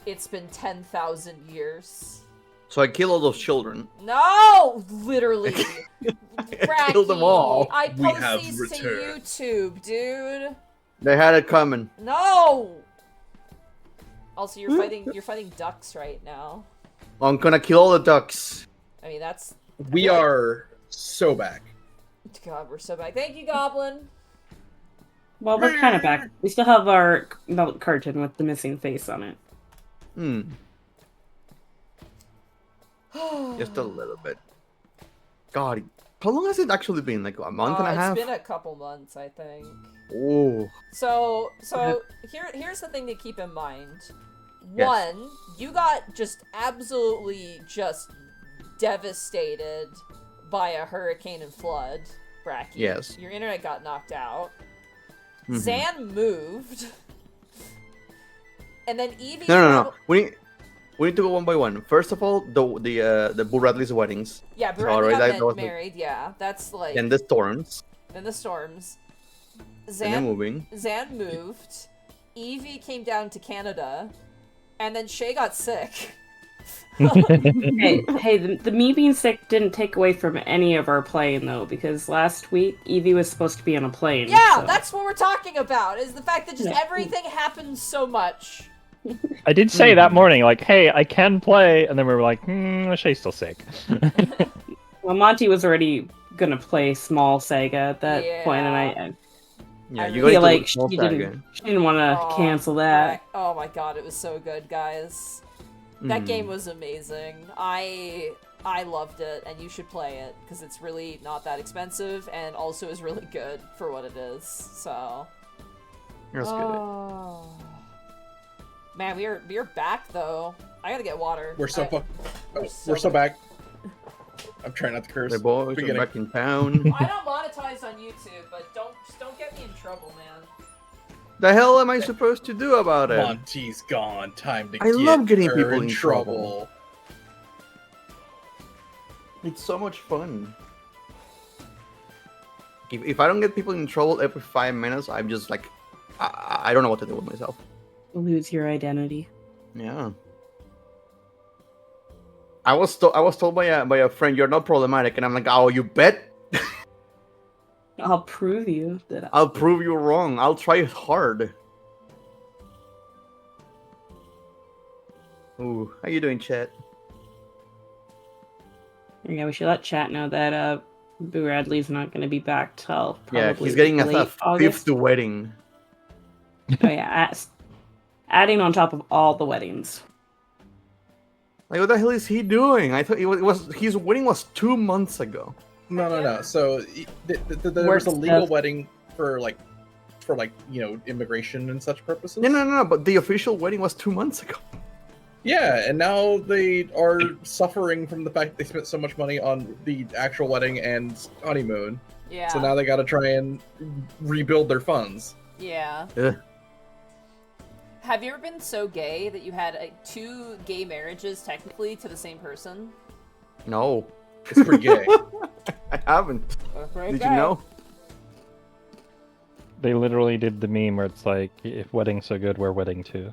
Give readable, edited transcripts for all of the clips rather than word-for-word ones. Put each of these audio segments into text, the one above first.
It's been 10,000 years. So I kill all those children. No! Literally. I killed them all. I We post have these returned. to YouTube, dude. They had it coming. No! Also, you're fighting ducks right now. I'm gonna kill all the ducks. I mean, that's... We are so back. God, we're so back. Thank you, Goblin. Well, we're kind of back. We still have our milk carton with the missing face on it. Just a little bit. God, how long has it actually been? Like a month and a half? It's been a couple months, I think. Oh. So here's the thing to keep in mind. Yes. One, you got just absolutely just devastated by a hurricane and flood, Bracky. Yes. Your internet got knocked out. Mhm. Zan moved. And then Evie... No. We need to go one by one. First of all, the Boo Radley's weddings. Yeah, So, Bradley alright, got married, yeah. That's like... Then the storms. Then the storms. And then moving. Zan moved. Evie came down to Canada. And then Shay got sick. Hey, the me being sick didn't take away from any of our playing, though, because last week, Evie was supposed to be on a plane. Yeah, so. that's what we're talking about, is the fact that just everything happens so much. I did say that morning, like, hey, I can play, and then we were like, Shay's still sick. Well, Monty was already gonna play small Sega at that point, and I feel like she didn't want to cancel that. Oh my god, it was so good, guys. That game was amazing. I loved it, and you should play it, because it's really not that expensive, and also is really good for what it is, so... That's good. Man, we're back, though. I gotta get water. We're so back. I'm trying not to curse. The boys are back in town. I don't monetize on YouTube, but just don't get me in trouble, man. The hell am I supposed to do about it? Monty's gone. Time to I love getting her people in in trouble. It's so much fun. If I don't get people in trouble every 5 minutes, I'm just like, I don't know what to do with myself. Lose your identity. Yeah. I was told by a friend, you're not problematic, and I'm like, oh, you bet. I'll prove you that. I'll prove you wrong. I'll try hard. Ooh, how you doing, chat? Yeah, we should let chat know that Boo Radley's not going to be back till probably he's getting a late August. fifth wedding. Oh yeah, adding on top of all the weddings. Like, what the hell is he doing? I thought his wedding was 2 months ago. No. So there was a legal wedding for immigration and such purposes. No. But the official wedding was 2 months ago. Yeah, and now they are suffering from the fact they spent so much money on the actual wedding and honeymoon. Yeah. So now they got to try and rebuild their funds. Yeah. Have you ever been so gay that you had 2 gay marriages technically to the same person? No. It's pretty gay. I haven't. Did you know? They literally did the meme where it's like, if wedding's so good, we're wedding too.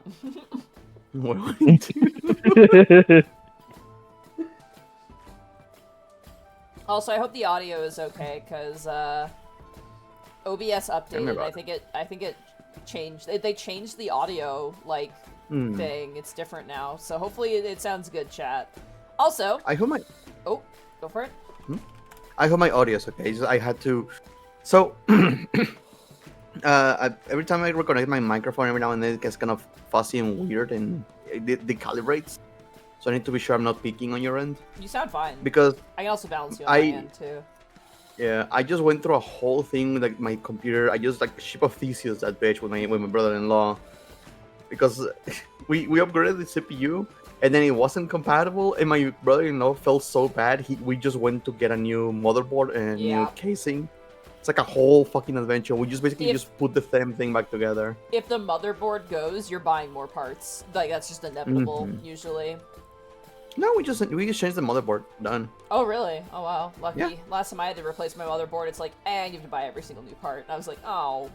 Also, I hope the audio is okay, because OBS updated. I think it changed. They changed the audio thing. It's different now, so hopefully it sounds good, chat. Also, I hope my go for it. I hope my audio is okay. I had to. So every time I reconnect my microphone, every now and then it gets kind of fuzzy and weird, and it decalibrates. So I need to be sure I'm not peaking on your end. You sound fine. Because I can also balance you on my end too. Yeah, I just went through a whole thing with my computer. I just ship of Theseus that bitch with my brother-in-law, because we upgraded the CPU and then it wasn't compatible, and my brother-in-law felt so bad. We just went to get a new motherboard and a new casing. It's like a whole fucking adventure. We just basically just put the same thing back together. If the motherboard goes, you're buying more parts. That's just inevitable usually. No, we just changed the motherboard. Done. Oh really? Oh wow, lucky. Yeah. Last time I had to replace my motherboard, it's like, you have to buy every single new part. And I was like, oh.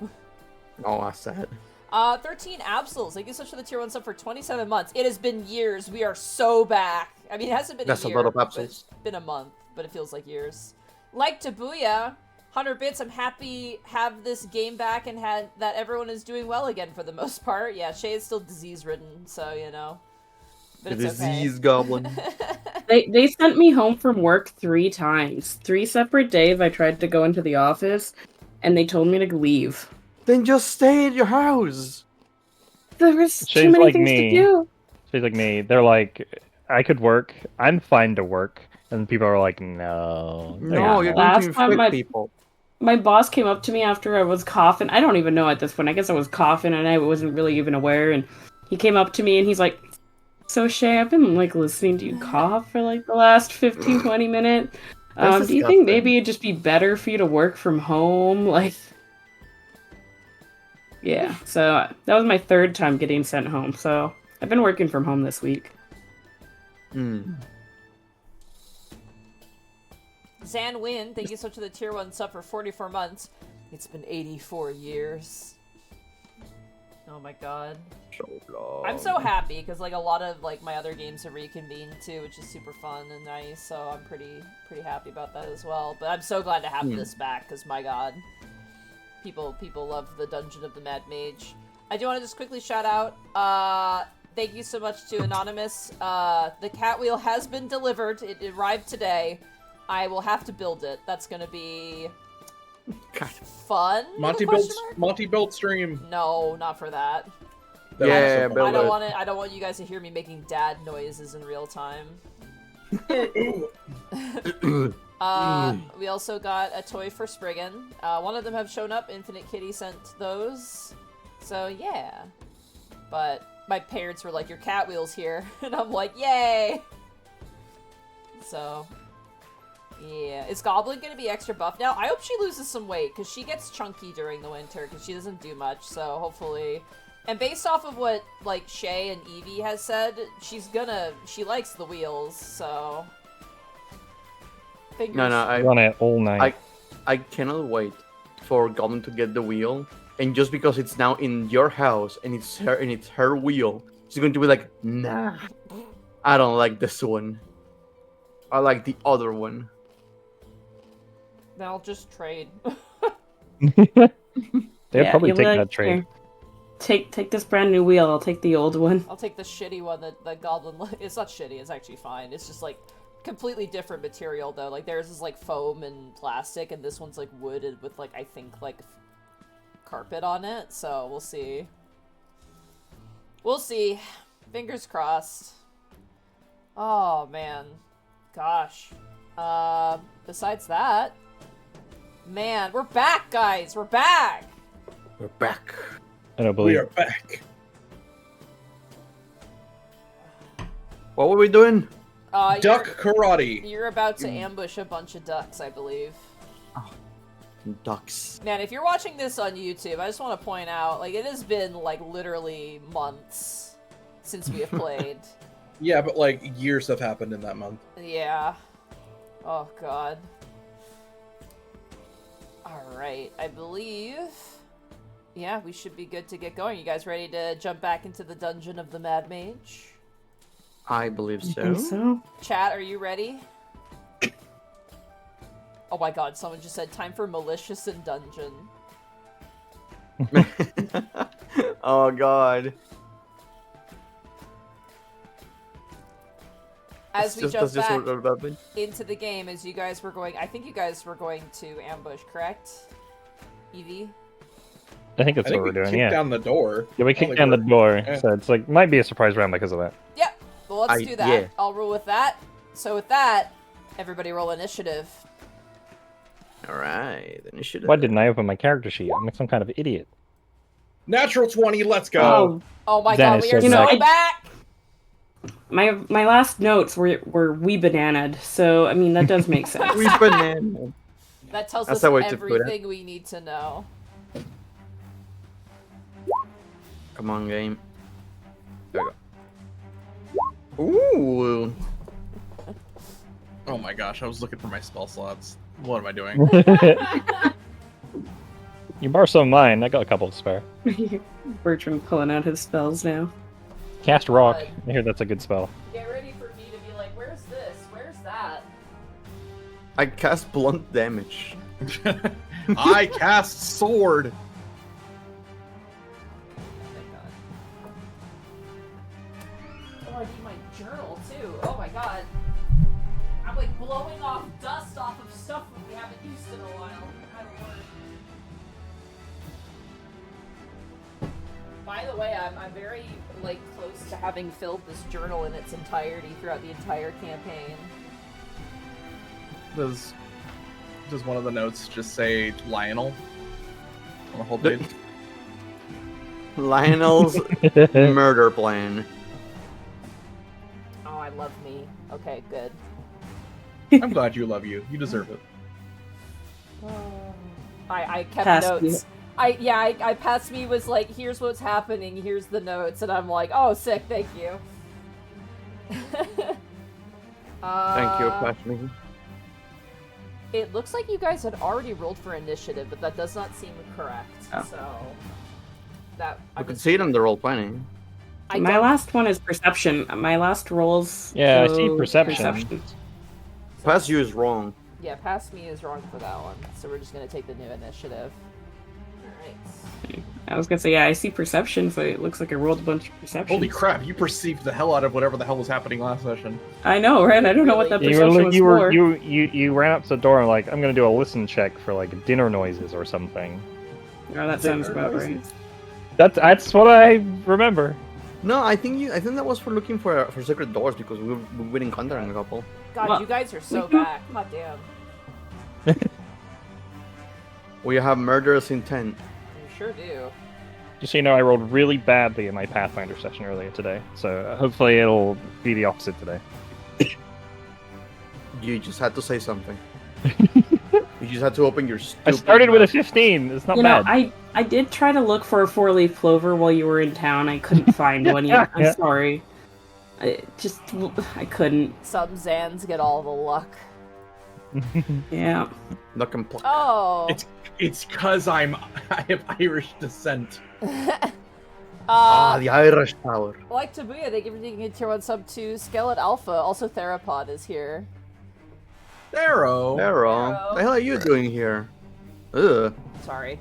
Oh, that's sad. 13 Absols. Thank you so much for the tier 1 sub for 27 months. It has been years. We are so back. I mean, it hasn't been a year. That's a lot of Absols. It's been a month, but it feels like years. Like Tabuya, 100 bits. I'm happy have this game back and that everyone is doing well again for the most part. Yeah, Shay is still disease-ridden, so, you know. But the it's disease okay. goblin. They sent me home from work 3 times. 3 separate days I tried to go into the office, and they told me to leave. Then just stay at your house. There was too many things to do. She's like me. They're like, I could work. I'm fine to work. And people are like, no. No, you're going to infect people. My boss came up to me after I was coughing. I don't even know at this point. I guess I was coughing and I wasn't really even aware. And he came up to me and he's like, so Shay, I've been like listening to you cough for like the last 15, 20 minutes. Do you think maybe it'd just be better for you to work from home? Like, yeah. So that was my 3rd time getting sent home. So I've been working from home this week. Zan Win, thank you so much for the tier 1 sub for 44 months. It's been 84 years. Oh my god. So long. I'm so happy because like a lot of like my other games have reconvened too, which is super fun and nice. So I'm pretty happy about that as well. But I'm so glad to have this back because my god, people love the Dungeon of the Mad Mage. I do want to just quickly shout out. Thank you so much to Anonymous. The cat wheel has been delivered. It arrived today. I will have to build it. That's gonna be fun. Monty built stream. No, not for that. Yeah, I don't want it. I don't want you guys to hear me making dad noises in real time. We also got a toy for Spriggan. One of them have shown up. Infinite Kitty sent those. So yeah. But my parents were like, your cat wheel's here. And I'm like, yay! So yeah. Is Goblin gonna be extra buff now? I hope she loses some weight, because she gets chunky during the winter, because she doesn't do much, so hopefully... And based off of what, like, Shay and Evie has said, she likes the wheels, so... I run it all night. I cannot wait for Goblin to get the wheel, and just because it's now in your house, and it's her wheel, she's going to be like, nah, I don't like this one. I like the other one. Then I'll just trade. They'll probably take that trade. Take this brand new wheel. I'll take the old one. I'll take the shitty one that Goblin... It's not shitty, it's actually fine. It's just, like, completely different material, though. Like, theirs is, like, foam and plastic, and this one's, like, wood with, like, I think, like, carpet on it. So, we'll see. We'll see. Fingers crossed. Oh, man. Gosh. Besides that... Man, we're back, guys! We're back! We're back. I don't believe we are back. What were we doing? Duck karate. You're about to ambush a bunch of ducks, I believe. Oh, ducks. Man, if you're watching this on YouTube, I just want to point out, like, it has been, like, literally months since we have played. Yeah, but, like, years have happened in that month. Yeah. Oh, God. Alright, I believe... Yeah, we should be good to get going. You guys ready to jump back into the Dungeon of the Mad Mage? I believe so. I think so. Chat, are you ready? Oh my god, someone just said, time for Malicious in Dungeon. Oh god. As we jump back into the game, as you guys were going... I think you guys were going to ambush, correct? Evie? I think that's what we're doing, kicked down the door. Yeah, we kicked down the door, so it's like, might be a surprise round because of that. Yep, well let's do that. Yeah. I'll roll with that. So with that, everybody roll initiative. Alright, initiative. Why didn't I open my character sheet? I'm like some kind of idiot. Natural 20, let's go! Oh my god, we are so back! My last notes were we bananaed, so I mean that does make sense. We bananaed. That tells us everything we need to know. Come on, game. There we go. Ooh. Oh my gosh, I was looking for my spell slots. What am I doing? You borrow some of mine. I got a couple to spare. Bertram pulling out his spells now. Cast Rock. I hear that's a good spell. Get ready for me to be like, where's this? Where's that? I cast blunt damage. I cast sword. Oh, I need my journal too. Oh my god. I'm like blowing off dust off of stuff that we haven't used in a while. That'll work. By the way, I'm very like close to having filled this journal in its entirety throughout the entire campaign. Does one of the notes just say Lionel on the whole page? Lionel's murder plan. Oh, I love me. Okay, good. I'm glad you love you. You deserve it. I kept Pass notes. I passed me was like, here's what's happening, here's the notes, and I'm like, oh, sick, thank you. Thank you, pass me. It looks like you guys had already rolled for initiative, but that does not seem correct. Oh. So that I could see it on the roll planning. My last one is perception. My last rolls. Yeah, I show see perception. Pass you is wrong. Yeah, pass me is wrong for that one. So we're just gonna take the new initiative. Alright. I was gonna say, yeah, I see perception, so it looks like I rolled a bunch of perception. Holy crap! You perceived the hell out of whatever the hell was happening last session. I know, right? I don't know what that You perception was for. you ran up to the door and like, I'm gonna do a listen check for like dinner noises or something. Oh, that sounds about right. That's what I remember. No, I think that was for looking for secret doors because we've been encountering a couple. God, Well, you guys are so back. God damn. We have murderous intent. You sure do. Just so you know, I rolled really badly in my Pathfinder session earlier today, so hopefully it'll be the opposite today. You just had to say something. You just had to open your I stupid started with a mouth. 15. It's not You know, bad. I did try to look for a 4-leaf clover while you were in town. I couldn't find one yet. I'm sorry. I couldn't. Some Zans get all the luck. Yeah. Look and pluck. Oh. It's cause I have Irish descent. The Uh, Irish Tower. like Tabuya, they give you a tier 1 sub 2. Skeleton Alpha, also Therapod is here. Darrow. Arrow. Arrow. The hell are you doing here? Ugh. Sorry.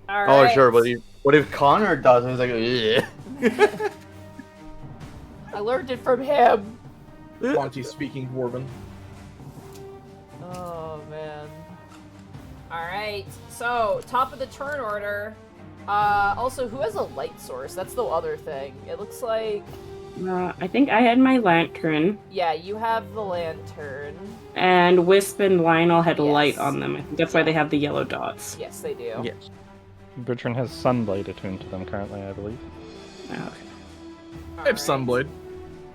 Oh, Alright. sure, but what if Connor does? It's like, ugh. I learned it from him. Monty speaking Dwarven. Oh, man. Alright, so, top of the turn order. Also, who has a light source? That's the other thing. It looks like... I think I had my lantern, Yeah, you have the lantern. and Wisp and Lionel had Yes. light on them. I think that's why they have the yellow dots. Yes, they do. Yes. Bertrand has Sunblade attuned to them currently, I believe. Oh, okay. I have Sunblade.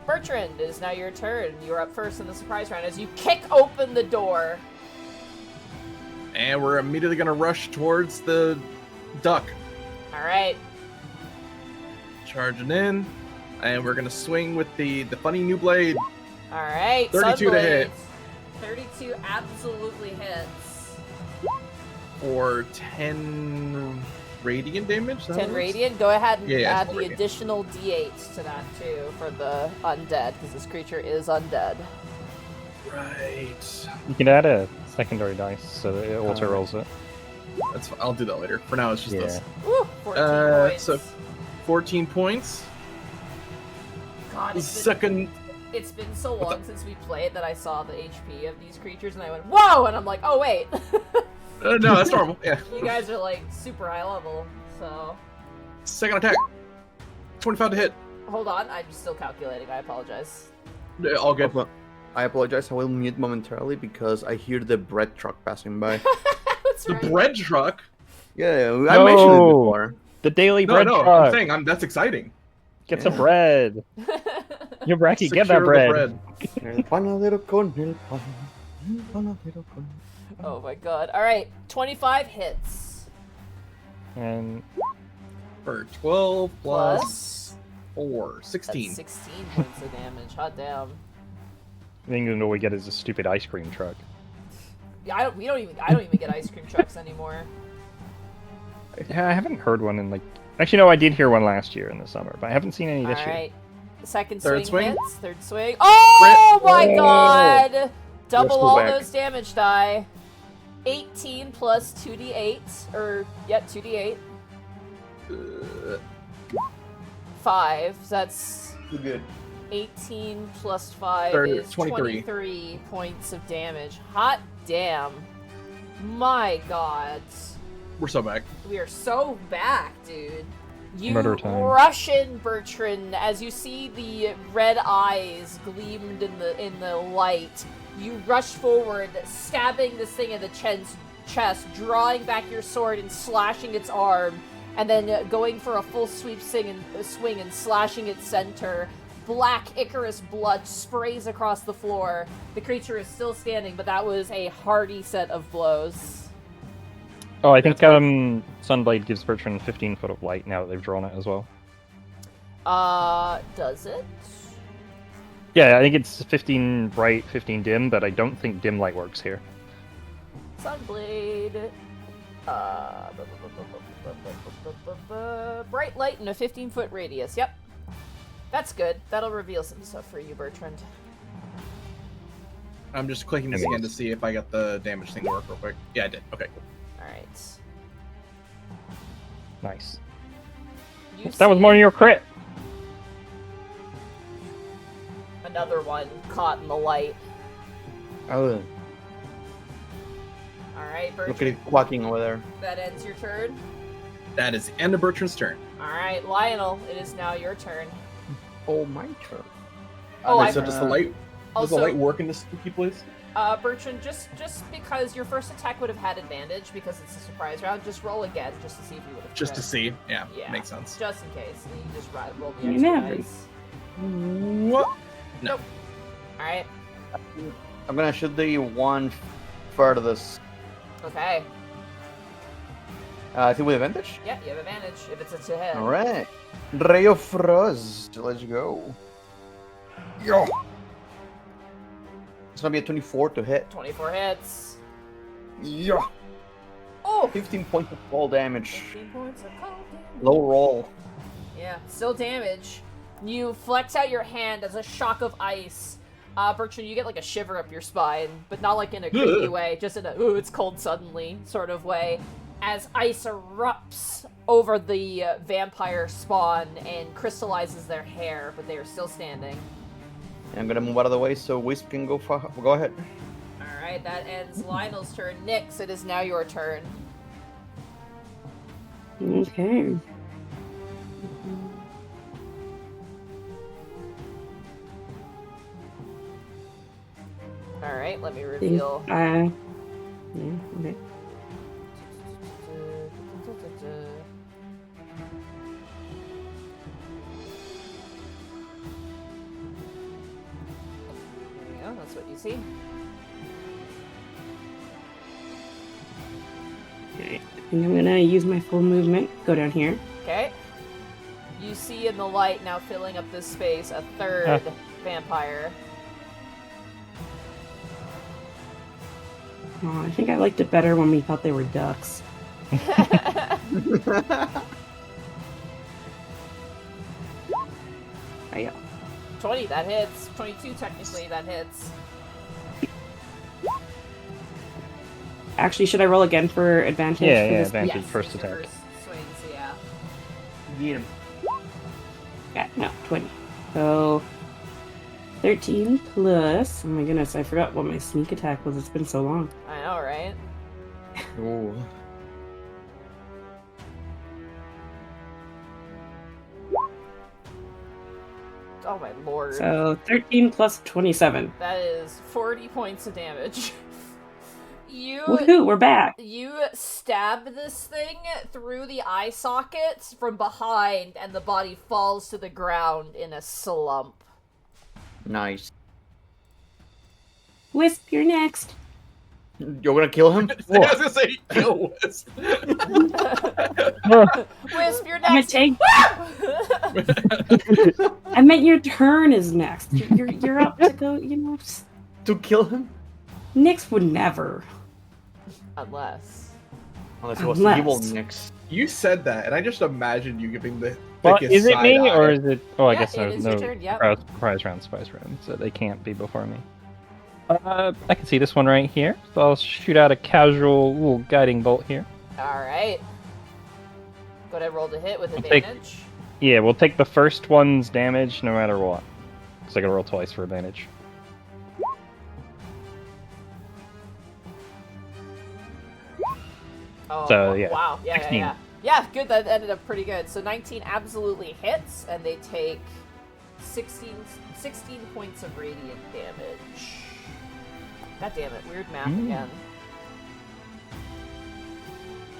Bertrand, it is now your turn. You're up first in the surprise round as you kick open the door. And we're immediately gonna rush towards the duck. Alright. Charging in. And we're gonna swing with the funny new blade. Alright. 32 to hit. 32 absolutely hits. For 10 radiant damage? Is that 10 what it is? radiant. Go ahead and Yeah, add it's the radiant. additional d8 to that too for the undead, because this creature is undead. Right. You can add a secondary dice so that it auto rolls it. That's fine. I'll do that later. For now, it's just Yeah. this. Woo! 14 points. So 14 points. God, Second. it's been so long since we played that I saw the HP of these creatures and I went, whoa! And I'm like, oh wait. No, that's normal. Yeah. You guys are like super high level, so... Second attack. 25 to hit. Hold on, I'm still calculating, I apologize. Yeah, all good. I apologize. I will mute momentarily because I hear the bread truck passing by. That's The right. bread truck. Yeah, I mentioned it before. The daily No, bread no, I'm truck. saying that's exciting. Get some bread. Yo, Bracky, get that Secure the bread. El panadero con el pan, el panadero con- Oh my god. Alright, 25 hits. And For 12 Plus? plus 4. 16. That's 16 points of damage. Hot damn. in England, all we get is a stupid ice cream truck. I don't even get ice cream trucks anymore. Yeah, I haven't heard one in like. Actually, no, I did hear one last year in the summer, but I haven't seen any this All year. right. Second Third swing swing? hits. Third swing. Oh my god! Double go all back. those damage die. 18 plus 2d8, or 2d8. 5. So that's Too good. 18 plus 5 Third, is 23. 23 points of damage. Hot damn. My god. We're so back. We are so back, dude. You Murder time. rush in, Bertrand, as you see the red eyes gleamed in the light. You rush forward, stabbing this thing in the chest, drawing back your sword and slashing its arm, and then going for a full sweep swing and slashing its center. Black Icarus blood sprays across the floor. The creature is still standing, but that was a hearty set of blows. Oh, I think Sunblade gives Bertrand 15 foot of light now that they've drawn it as well. Does it? Yeah, I think it's 15 bright, 15 dim, but I don't think dim light works here. Sunblade. Bright light in a 15-foot radius. Yep. That's good. That'll reveal some stuff for you, Bertrand. I'm just clicking this again to see if I got the damage thing to work real quick. Yeah, I did. Okay, cool. Alright. Nice. You That was see more than your crit! another one caught in the light. Oh, Alright, look at Bertrand. it quacking over there. That ends your turn. That is the end of Bertrand's turn. Alright, Lionel, it is now your turn. Oh, my turn. Oh, Okay, I so does the light also, work in this spooky place? Bertrand, just because your first attack would have had advantage because it's a surprise round, just roll again just to see if you would have. Just to crit. see. Yeah, Yeah. makes sense. Just in case, and you just roll the You extra never. dice. What? No. Nope. Alright, I'm gonna shoot the one furthest. okay. I think with advantage. Yeah, you have advantage if it's a to hit. All right. Ray of Frost. Let's go. Yo. It's gonna be a 24 to hit. 24 hits. Yeah. Oh! 15 points of fall damage. 15 points of cold damage. Low roll. Yeah, still damage. You flex out your hand as a shock of ice. Bertrand, you get like a shiver up your spine, but not like in a creepy way, just in a, ooh, it's cold suddenly sort of way, as ice erupts over the vampire spawn and crystallizes their hair, but they are still standing. And I'm gonna move out of the way so Wisp can go go ahead. Alright, that ends Lionel's turn. Nyx, it is now your turn. Okay. Alright, let me reveal. Yeah, okay. There you go, that's what you see. Okay. And I'm gonna use my full movement. Go down here. Okay. You see in the light now filling up this space a third vampire. Oh, I think I liked it better when we thought they were ducks. There you go. 20, that hits. 22 technically, that hits. Actually, should I roll again for advantage? Yeah, for yeah, this? advantage. Yes, first it's your attack. First swings, yeah. Get him. Yeah, no, 20. So 13 plus. Oh my goodness, I forgot what my sneak attack was. It's been so long. I know, right? Ooh. Oh my lord. So 13 plus 27. That is 40 points of damage. Woohoo, we're back. You stab this thing through the eye socket from behind, and the body falls to the ground in a slump. Nice. Wisp, you're next. You're gonna kill him? I was gonna say, kill Wisp. Wisp, you're I'm gonna next! take. I meant your turn is next. You're up to go. To kill him? Nyx would never. Unless Unless it was Unless. evil Nyx. You said that, and I just imagined you giving the Well, thickest is it side me eye. or is it? Oh, I Yeah, guess it there's is no your turn, yep. surprise round, so they can't be before me. I can see this one right here, so I'll shoot out a casual little guiding bolt here. Alright. Go ahead, roll to hit with I'll take- advantage. Yeah, we'll take the first one's damage no matter what. Because I gotta roll twice for advantage. Oh, So, yeah, wow. Yeah, 16. yeah. Yeah, good. That ended up pretty good. So 19 absolutely hits, and they take 16 points of radiant damage. God damn it. Weird math again.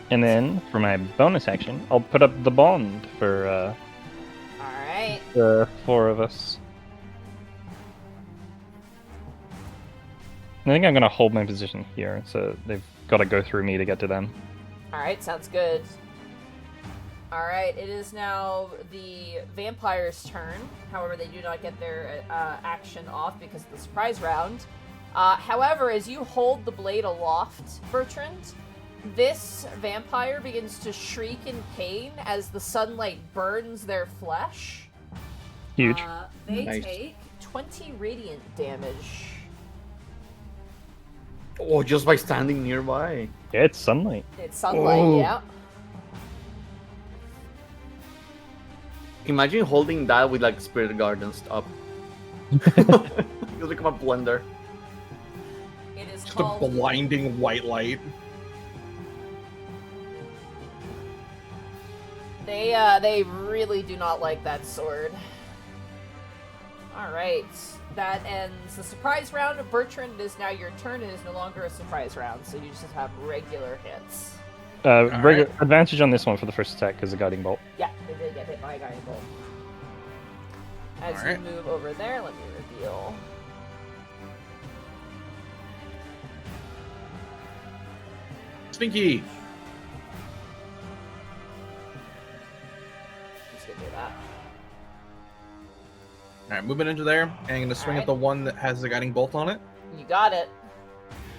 And then, for my bonus action, I'll put up the bond for Alright. the 4 of us. I think I'm gonna hold my position here, so they've got to go through me to get to them. Alright, sounds good. Alright, it is now the vampire's turn. However, they do not get their action off because of the surprise round. However, as you hold the blade aloft, Bertrand, this vampire begins to shriek in pain as the sunlight burns their flesh. Huge. They Nice. take 20 radiant damage. Oh, just by standing nearby. Yeah, it's sunlight. It's sunlight, Oh. yeah. Imagine holding that with like Spirit Guard and stuff. It'll become a blender. It is Just called... a blinding white light. They really do not like that sword. Alright, that ends the surprise round. Bertrand, it is now your turn. It is no longer a surprise round, so you just have regular hits. Alright. Advantage on this one for the first attack because of guiding bolt. Yeah, they did get hit by a guiding bolt. As Alright. you move over there, let me reveal. Stinky. Just gonna do that. Alright, moving into there, and I'm gonna swing Alright. at the one that has the guiding bolt on it. You got it.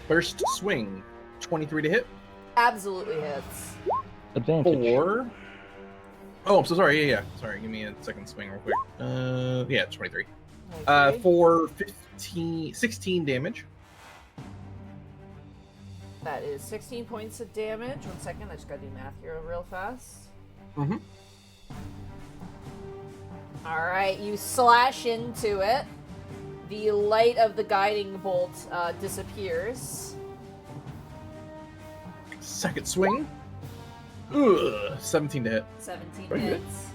First swing, 23 to hit. Absolutely hits. Advantage. 4. Oh, I'm so sorry. Yeah. Sorry, give me a second swing real quick. Yeah, 23. Okay. For 16 damage. That is 16 points of damage. 1 second, I just gotta do math here real fast. Mm-hmm. Alright, you slash into it. The light of the guiding bolt disappears. Second swing. Ugh, 17 to hit. 17 Very good. hits.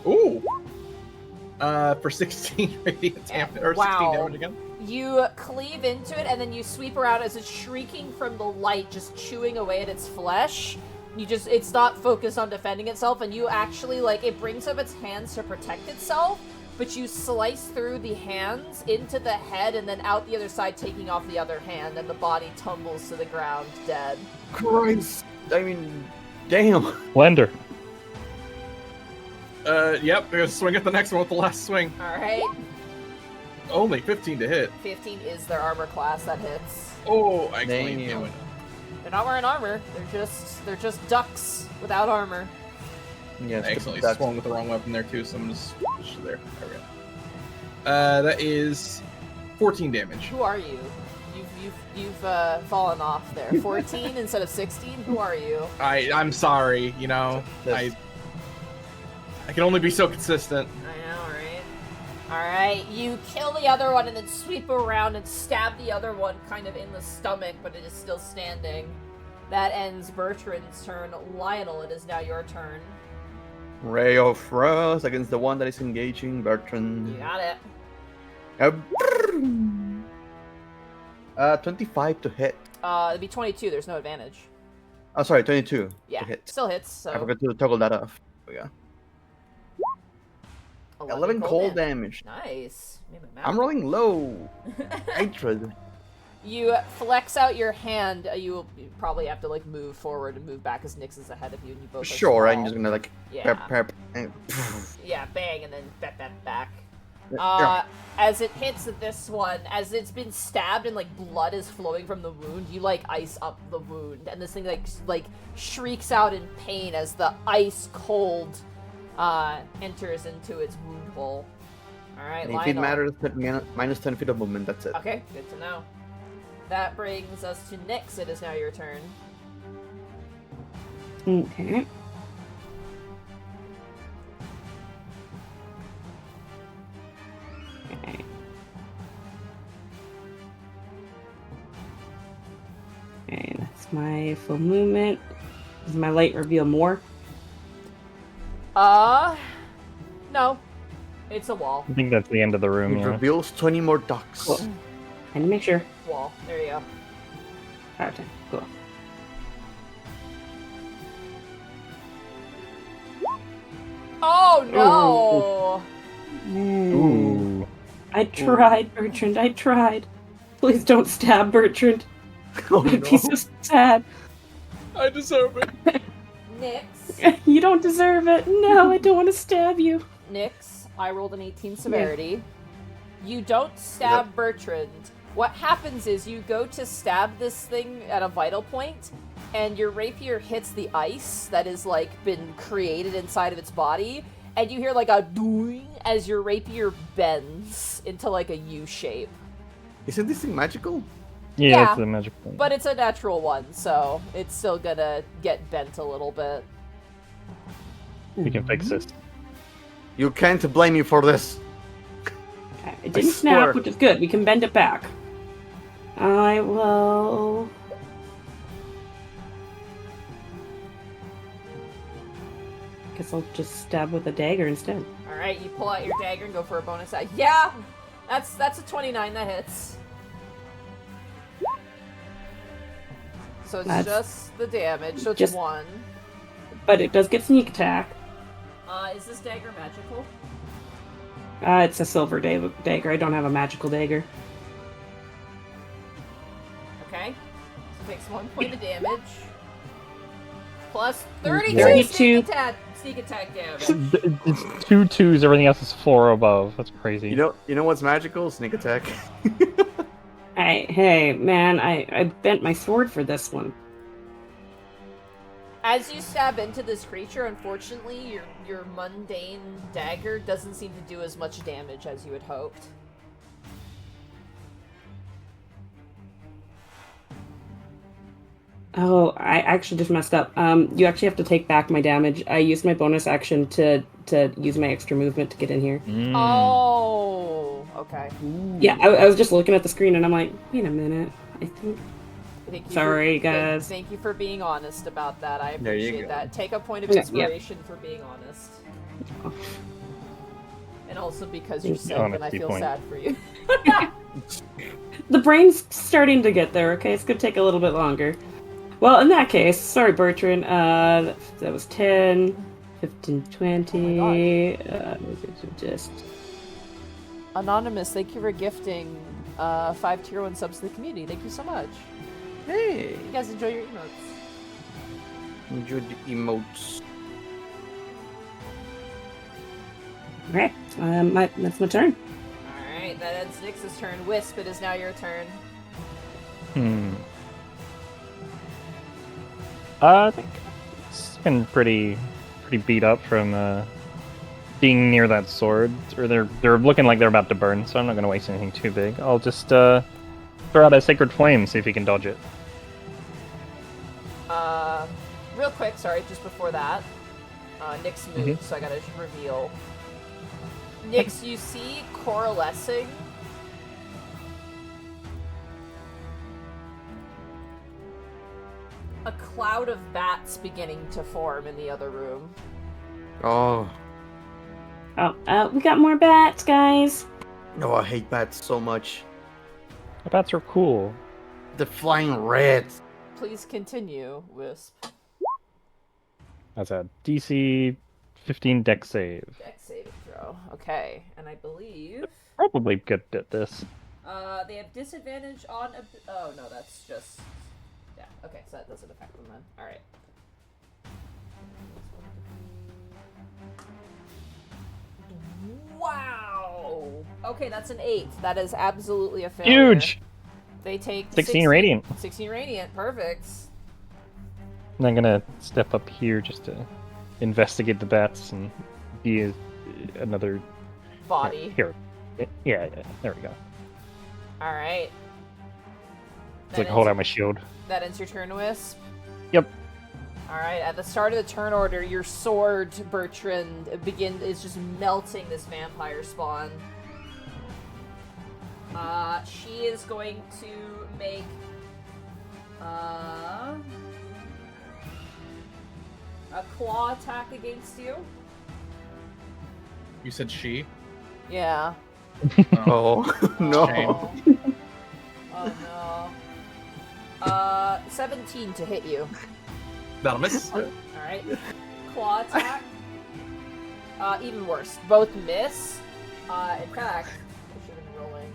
Ooh. For 16 radiant damage, or 16 Wow. damage again. You cleave into it, and then you sweep around as it's shrieking from the light, just chewing away at its flesh. It's not focused on defending itself, and you actually, it brings up its hands to protect itself, but you slice through the hands into the head and then out the other side, taking off the other hand, and the body tumbles to the ground, dead. Christ. I mean, damn. Blender. Yep, I'm gonna swing at the next one with the last swing. Alright, Only 15 to hit. 15 is their armor class that hits. Oh, actually, Damn. no. They're not wearing armor, they're just ducks without armor. Yeah, I accidentally that's swung with the wrong weapon there too, so I'm just there. There we go. That is 14 damage. Who are you? You've fallen off there. 14 instead of 16? Who are you? I'm sorry, you know, That's- I can only be so consistent. I know, right? Alright, you kill the other one and then sweep around and stab the other one kind of in the stomach, but it is still standing. That ends Bertrand's turn. Lionel, it is now your turn. Ray of Frost against the one that is engaging Bertrand. You got it. 25 to hit. It'd be 22, there's no advantage. Oh, sorry, 22 Yeah, to hit. still hits, so... I forgot to toggle that off. There we go. 11 cold damage. Nice. Made my mouth I'm rolling low. Hatred. You flex out your hand. You probably have to move forward and move back as Nyx is ahead of you, and you both. Are Sure, I'm small. just gonna Yeah. pep, and Yeah, bang, and then back. As it hits this one, as it's been stabbed and like blood is flowing from the wound, you like ice up the wound, and this thing like shrieks out in pain as the ice cold enters into its wound hole. All right, If it matters, minus 10 feet of movement. That's it. Okay, good to know. That brings us to Nyx. It is now your turn. Okay. Okay, that's my full movement. Does my light reveal more? No. It's a wall. I think that's the end of the room, It yeah. reveals 20 more ducks. Cool. And to make sure. Wall. There you go. 5, 10. Cool. Oh no! Ooh. I tried, Bertrand. I tried. Please don't stab Bertrand. Oh, I'd no. be so sad. I deserve it. Nyx. You don't deserve it. No, I don't want to stab you. Nyx, I rolled an 18 severity. Yeah. You don't stab Bertrand. What happens is you go to stab this thing at a vital point, and your rapier hits the ice that is like been created inside of its body, and you hear like a doing as your rapier bends into like a U shape. Isn't this thing magical? Yeah, it's the magic thing. But it's a natural one, so it's still gonna get bent a little bit. We can fix this. You can't blame me for this. Okay, it didn't swear. snap, which is good. We can bend it back. I will... Guess I'll just stab with a dagger instead. Alright, you pull out your dagger and go for a bonus attack. Yeah! That's a 29 that hits. So it's just the damage, so it's just 1. But it does get sneak attack. Is this dagger magical? It's a silver dagger. I don't have a magical dagger. Okay. So it takes 1 point of damage. Plus 32 32. sneak attack damage. It's 2 2s, everything else is 4 or above. That's crazy. You know what's magical? Sneak attack. Hey, man, I bent my sword for this one. As you stab into this creature, unfortunately, your mundane dagger doesn't seem to do as much damage as you had hoped. Oh, I actually just messed up. You actually have to take back my damage. I used my bonus action to use my extra movement to get in here. Oh, okay. Yeah, I was just looking at the screen and I'm like, wait a minute. I think... Sorry, guys. Thank you for being honest about that. I There you appreciate go. that. Take a point of Yeah, inspiration for being honest. And also because you're sick and I Honesty feel point. sad for you. The brain's starting to get there, okay? It's gonna take a little bit longer. Well, in that case, sorry, Bertrand. That was 10, 15, 20. Just... Anonymous, thank you for gifting 5 tier 1 subs to the community. Thank you so much. Hey, You guys enjoy your emotes. enjoy the emotes. Okay, that's my turn. Alright, that ends Nyx's turn. Wisp, it is now your turn. I think it's been pretty beat up from being near that sword, or they're looking like they're about to burn. So I'm not going to waste anything too big. I'll just throw out a sacred flame, see if he can dodge it. Real quick, sorry, just before that. Nyx moved, so I gotta reveal. Nyx, you see coalescing a cloud of bats beginning to form in the other room. Oh, We got more bats, guys. no, I hate bats so much. The bats are cool. The flying reds. Please continue, Wisp. That's a DC 15 dex save. Dex saving throw. Okay, and I believe Probably good at this. they have disadvantage on. Oh no, that's just. Yeah. Okay, so that doesn't affect them then. All right. Wow. Okay, that's an 8. That is absolutely a failure. Huge! They take 16 radiant. 16 radiant, perfect. And I'm gonna step up here just to investigate the bats and be another Body. Here. Yeah, there we go. Alright. It's like hold out my shield. That ends your turn, Wisp? Yep. Alright, at the start of the turn order, your sword, Bertrand, is just melting this vampire spawn. She is going to make a claw attack against you. You said she? Yeah. Oh, no. Shame. Oh no. 17 to hit you. That'll miss. Alright. Claw attack. Even worse. Both miss. In fact, I should have been rolling.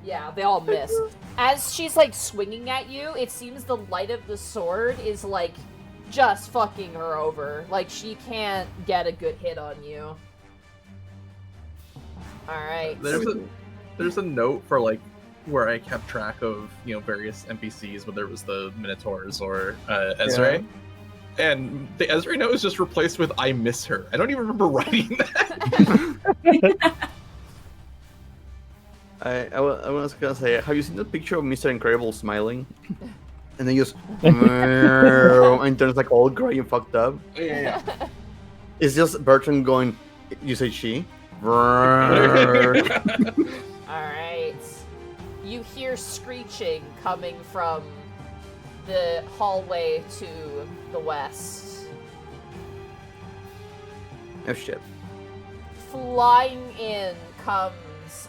Yeah, they all miss. As she's like swinging at you, it seems the light of the sword is like just fucking her over. Like she can't get a good hit on you. Alright. There's a note for like where I kept track of, you know, various NPCs, whether it was the Minotaurs or Ezra. Yeah. And the Ezra note is just replaced with "I miss her." I don't even remember writing that. I was gonna say, have you seen the picture of Mr. Incredible smiling? And then just and turns like all gray and fucked up. Yeah. It's just Bertrand going, you say she? Alright. You hear screeching coming from the hallway to the west. Oh shit. Flying in comes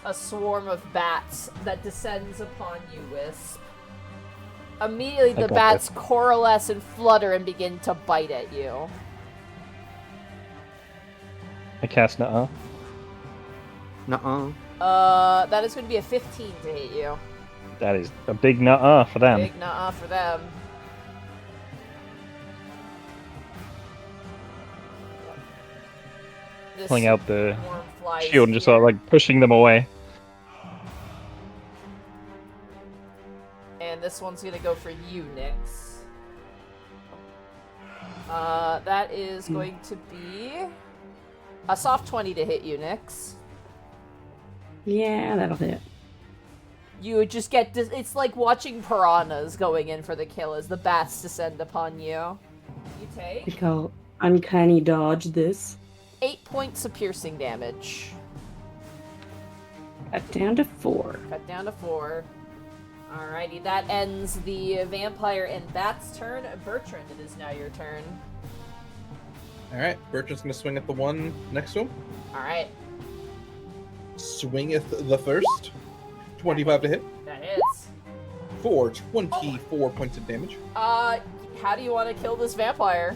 a swarm of bats that descends upon you, Wisp. Immediately the bats coalesce and flutter and begin to bite at you. I cast Nuh-uh. Nuh-uh. That is going to be a 15 to hit you. That is a big Nuh-uh for them. Big nuh-uh for them. Pulling out the swarm flies shield and just here. sort of like pushing them away. And this one's gonna go for you, Nyx. That is going to be a soft 20 to hit you, Nyx. Yeah, that'll hit. You would just get... It's like watching piranhas going in for the kill as the bats descend upon you. You take... We call uncanny dodge this. 8 points of piercing damage. Cut down to 4. Cut down to 4. Alrighty, that ends the vampire and bat's turn. Bertrand, it is now your turn. Alright, Bertrand's gonna swing at the one next to him. Alright, Swingeth the first. 25 to hit. that hits. For 24 points of damage. How do you want to kill this vampire?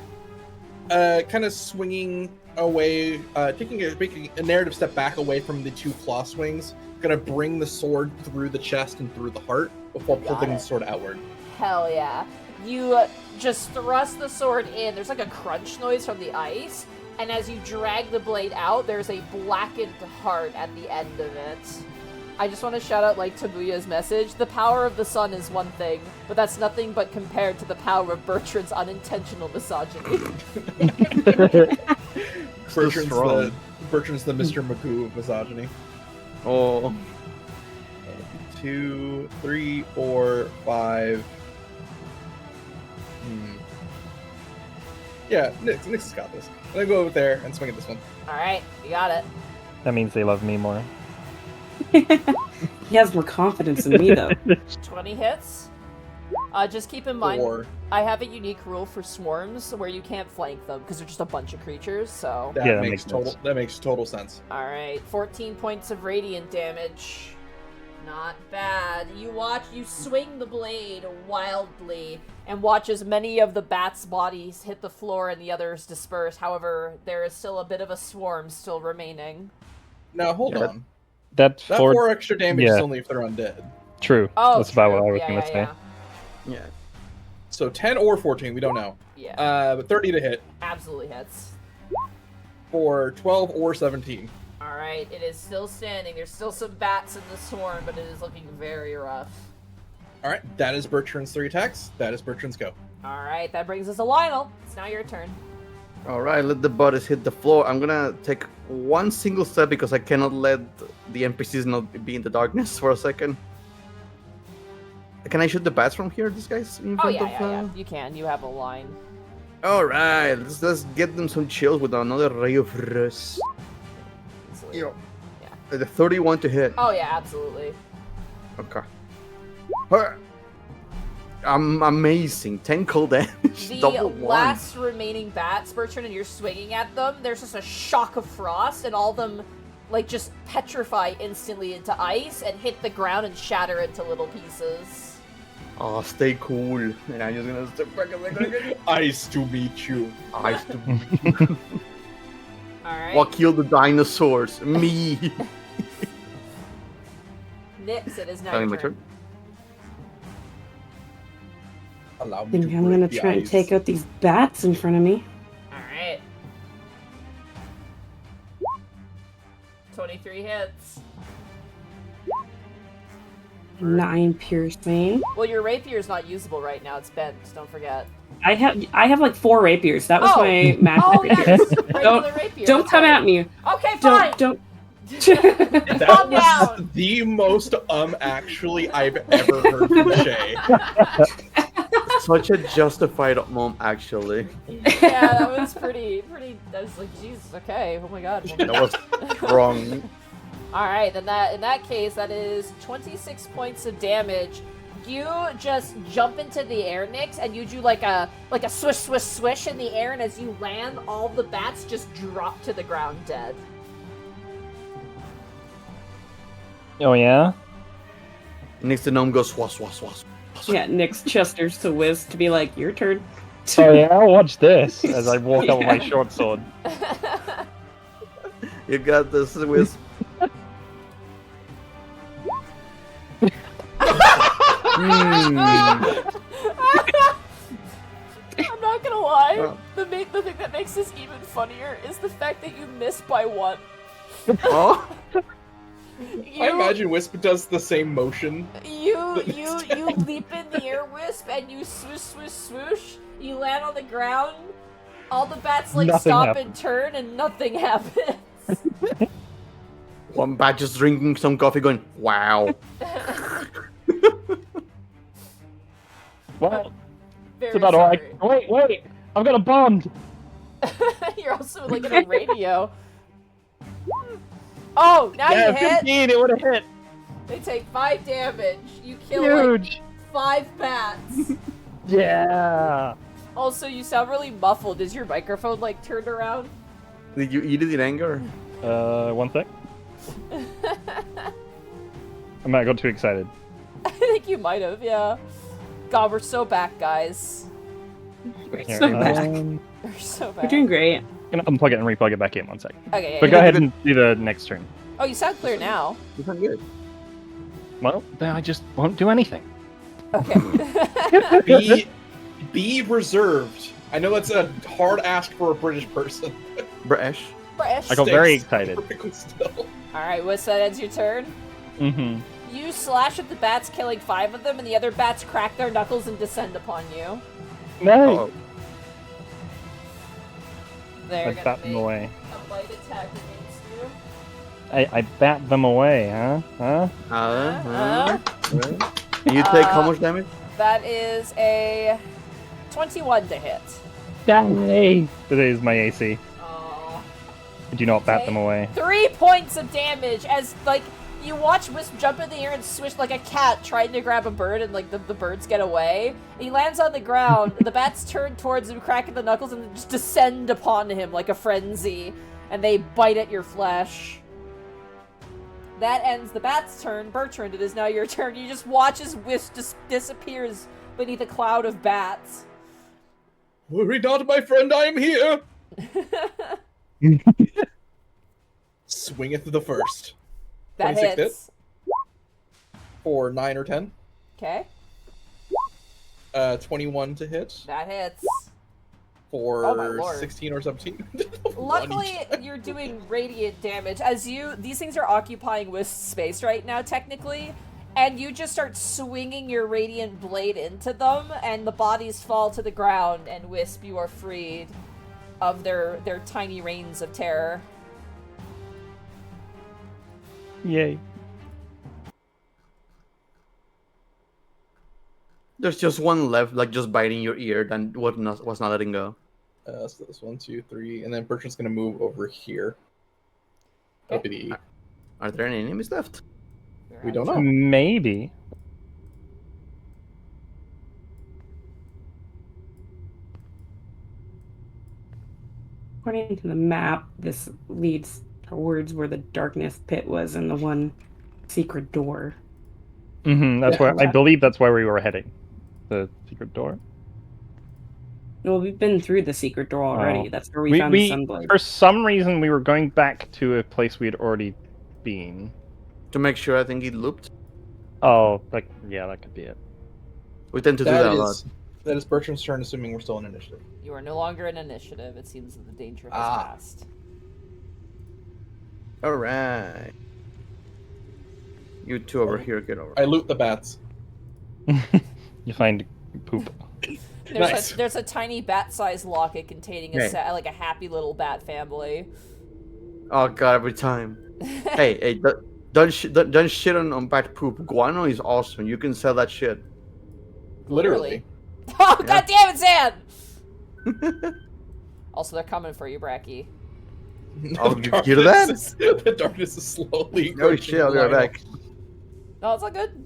Kind of swinging away, making a narrative step back away from the two claw swings. Gonna bring the sword through the chest and through the heart before pulling the sword outward. Hell yeah. You just thrust the sword in. There's like a crunch noise from the ice. And as you drag the blade out, there's a blackened heart at the end of it. I just want to shout out, like, Tabuya's message. The power of the sun is one thing, but that's nothing but compared to the power of Bertrand's unintentional misogyny. Bertrand's the Mr. Magoo of misogyny. Oh. 2, 3, 4, 5. Yeah, Nyx has got this. I'm gonna go over there and swing at this one. Alright, you got it. That means they love me more. He has more confidence in me, though. 20 hits. Just keep in mind, 4. I have a unique rule for swarms where you can't flank them because they're just a bunch of creatures, so... That makes sense. That makes total sense. Alright, 14 points of radiant damage. Not bad. You swing the blade wildly and watch as many of the bats' bodies hit the floor and the others disperse. However, there is still a bit of a swarm still remaining. Now, hold on. That 4 extra damage is only if they're undead. True. Oh, that's about true. what I was going to say. Yeah. So 10 or 14, we don't know. Yeah. But 30 to hit. Absolutely hits. For 12 or 17. Alright, it is still standing. There's still some bats in the swarm, but it is looking very rough. Alright, that is Bertrand's 3 attacks. That is Bertrand's go. Alright, that brings us to Lionel. It's now your turn. Alright, let the bodies hit the floor. I'm gonna take one single step because I cannot let the NPCs not be in the darkness for a second. Can I shoot the bats from here? These guys in front of... Yeah. You can. You have a line. Alright, let's get them some chills with another Ray of Rust. Yeah. The 31 to hit. Oh, yeah, absolutely. Okay. I'm amazing. 10 cold damage. The Double one. last remaining bats, Bertrand, and you're swinging at them, there's just a shock of frost, and all of them, like, just petrify instantly into ice and hit the ground and shatter into little pieces. Oh, stay cool. And I'm just gonna step back and like, Ice to meet you. Ice to meet you. Alright. What killed the dinosaurs? Me. Nix, it is now Telling your my turn. turn. Allow I me think to I'm break gonna the try and ice. take out these bats in front of me. Alright. 23 hits. 9 piercing. Well, your rapier's not usable right now. It's bent. Don't forget. I have like 4 rapiers. That was Oh! my max Oh, yeah, rapier. this is a regular rapier. Don't That's come right. at me. Okay, fine. Don't. That Calm was down. the most actually I've ever heard from Shay. Such a justified mom, actually. Yeah, that was pretty. I was like, Jesus. Okay. Oh my God. That was strong. All right. Then in that case, that is 26 points of damage. You just jump into the air, Nix, and you do like a swish, swish, swish in the air, and as you land, all the bats just drop to the ground dead. Oh yeah? Next the gnome goes swah swah swah. Yeah, Nick's Chester's to Wiz to be like, your turn. Oh yeah, watch this as I walk up with my short sword. You got this, Wiz. I'm not gonna lie. Oh. The thing that makes this even funnier is the fact that you miss by 1. Oh, I imagine Wisp does the same motion. You leap in the air, Wisp, and you swoosh, swoosh, swoosh. You land on the ground. All the bats like Nothing stop happens. and turn, and nothing happens. one bat just drinking some coffee, going, "Wow." Well, Very it's about sorry. alright. Wait! I've got a bond! You're also like in a radio. Oh, now Yeah, you hit. 15, it would have hit! They take 5 damage. You kill like Huge! 5 bats. Yeah! Also, you sound really muffled. Is your microphone like turned around? Did you eat it in anger? 1 sec. I might have got too excited. I think you might have, yeah. God, we're so back, guys. Here, So back. We're so We're back. doing great. I'm gonna unplug it and replug it back in 1 sec. Okay, yeah, But yeah. go ahead and do the next turn. Oh, you sound clear now. You sound good. Well, then I just won't do anything. Okay. Be reserved. I know that's a hard ask for a British person. British. Fresh. I got very excited. Perfectly still. Alright, what's that ends your turn? Mm-hmm. You slash at the bats, killing 5 of them, and the other bats crack their knuckles and descend upon you. No! Oh, They're I gonna bat them make away. a bite attack against you. I bat them away, huh? And you take how much damage? That is a 21 to hit. Yay! That is my AC. Oh. I do not bat them away. 3 points of damage as, like, you watch Wisp jump in the air and swish like a cat trying to grab a bird and, like, the birds get away. He lands on the ground, the bats turn towards him, cracking the knuckles, and just descend upon him like a frenzy. And they bite at your flesh. That ends the bat's turn. Bertrand, it is now your turn. You just watch as Wisp just disappears beneath a cloud of bats. Worry not, my friend, I am here. Swingeth the first. That 26 hits. For 9 or 10. Okay. 21 to hit. That hits. for 16 or 17. Luckily, you're doing radiant damage. These things are occupying Wisp's space right now, technically, and you just start swinging your radiant blade into them, and the bodies fall to the ground, and Wisp, you are freed of their tiny reigns of terror. Yay. There's just one left, like just biting your ear, then was not letting go. So that's 1, 2, 3, and then Bertrand's gonna move over here. That'll be the... Are there any enemies left? We don't know. Maybe. According to the map, this leads towards where the darkness pit was and the one secret door. That's where I believe that's where we were heading. The secret door. Well, we've been through the secret door already. That's where we found the Sunblade. For some reason, we were going back to a place we had already been. To make sure, I think he looped. Oh, yeah, that could be it. We tend to do that a lot. That is Bertrand's turn, assuming we're still in initiative. You are no longer in initiative. It seems that the danger has passed. Alright. You two over here, get over. I loot the bats. You find poop. There's a tiny bat-sized locket containing a happy little bat family. Oh god, every time. hey, don't shit on bat poop. Guano is awesome. You can sell that shit. Literally. Oh god damn it, Zan! Also, they're coming for you, Bracky. Oh, you hear that? The darkness is slowly. Oh shit! I'll be right back. No, it's all good.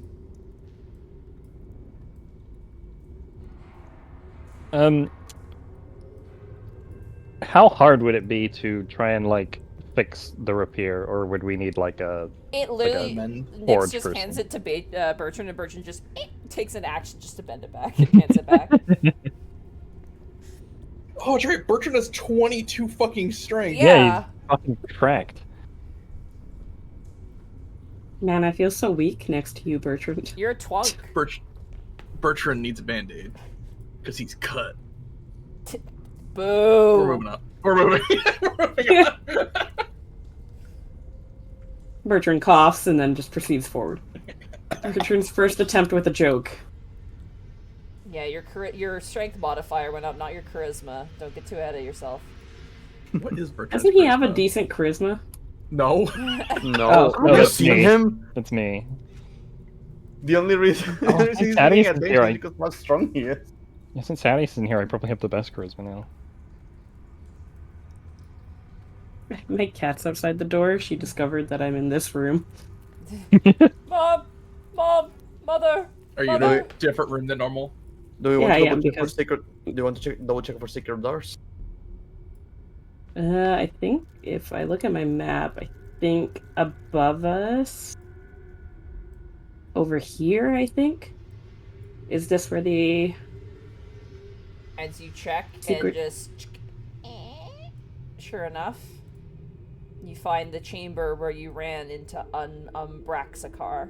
How hard would it be to try and fix the repair, or would we need It literally, Nix just hands it to Bertrand, and Bertrand just takes an action just to bend it back and hands it back. Oh, that's right. Bertrand has 22 fucking strength. Yeah, he's fucking cracked. Man, I feel so weak next to you, Bertrand. You're a twunk. Bertrand needs a band-aid. Because he's cut. Boo. We're moving up. We're moving on. Bertrand coughs and then just proceeds forward. Bertrand's first attempt with a joke. Yeah, your strength modifier went up, not your charisma. Don't get too ahead of yourself. What is Bertrand? Doesn't he have a decent charisma? No. No. Oh, Have you seen him? That's me. The only reason he's getting attention is because how strong he is. Yeah, since Addie's in here, I probably have the best charisma now. My cat's outside the door. She discovered that I'm in this room. Mom, mother. Are you in a different room than normal? Do we want to double check for secret? Do you want to double check for secret doors? I think if I look at my map, I think above us, over here, I think, is this where the? As you check secret... and just, sure enough, you find the chamber where you ran into Braxakar.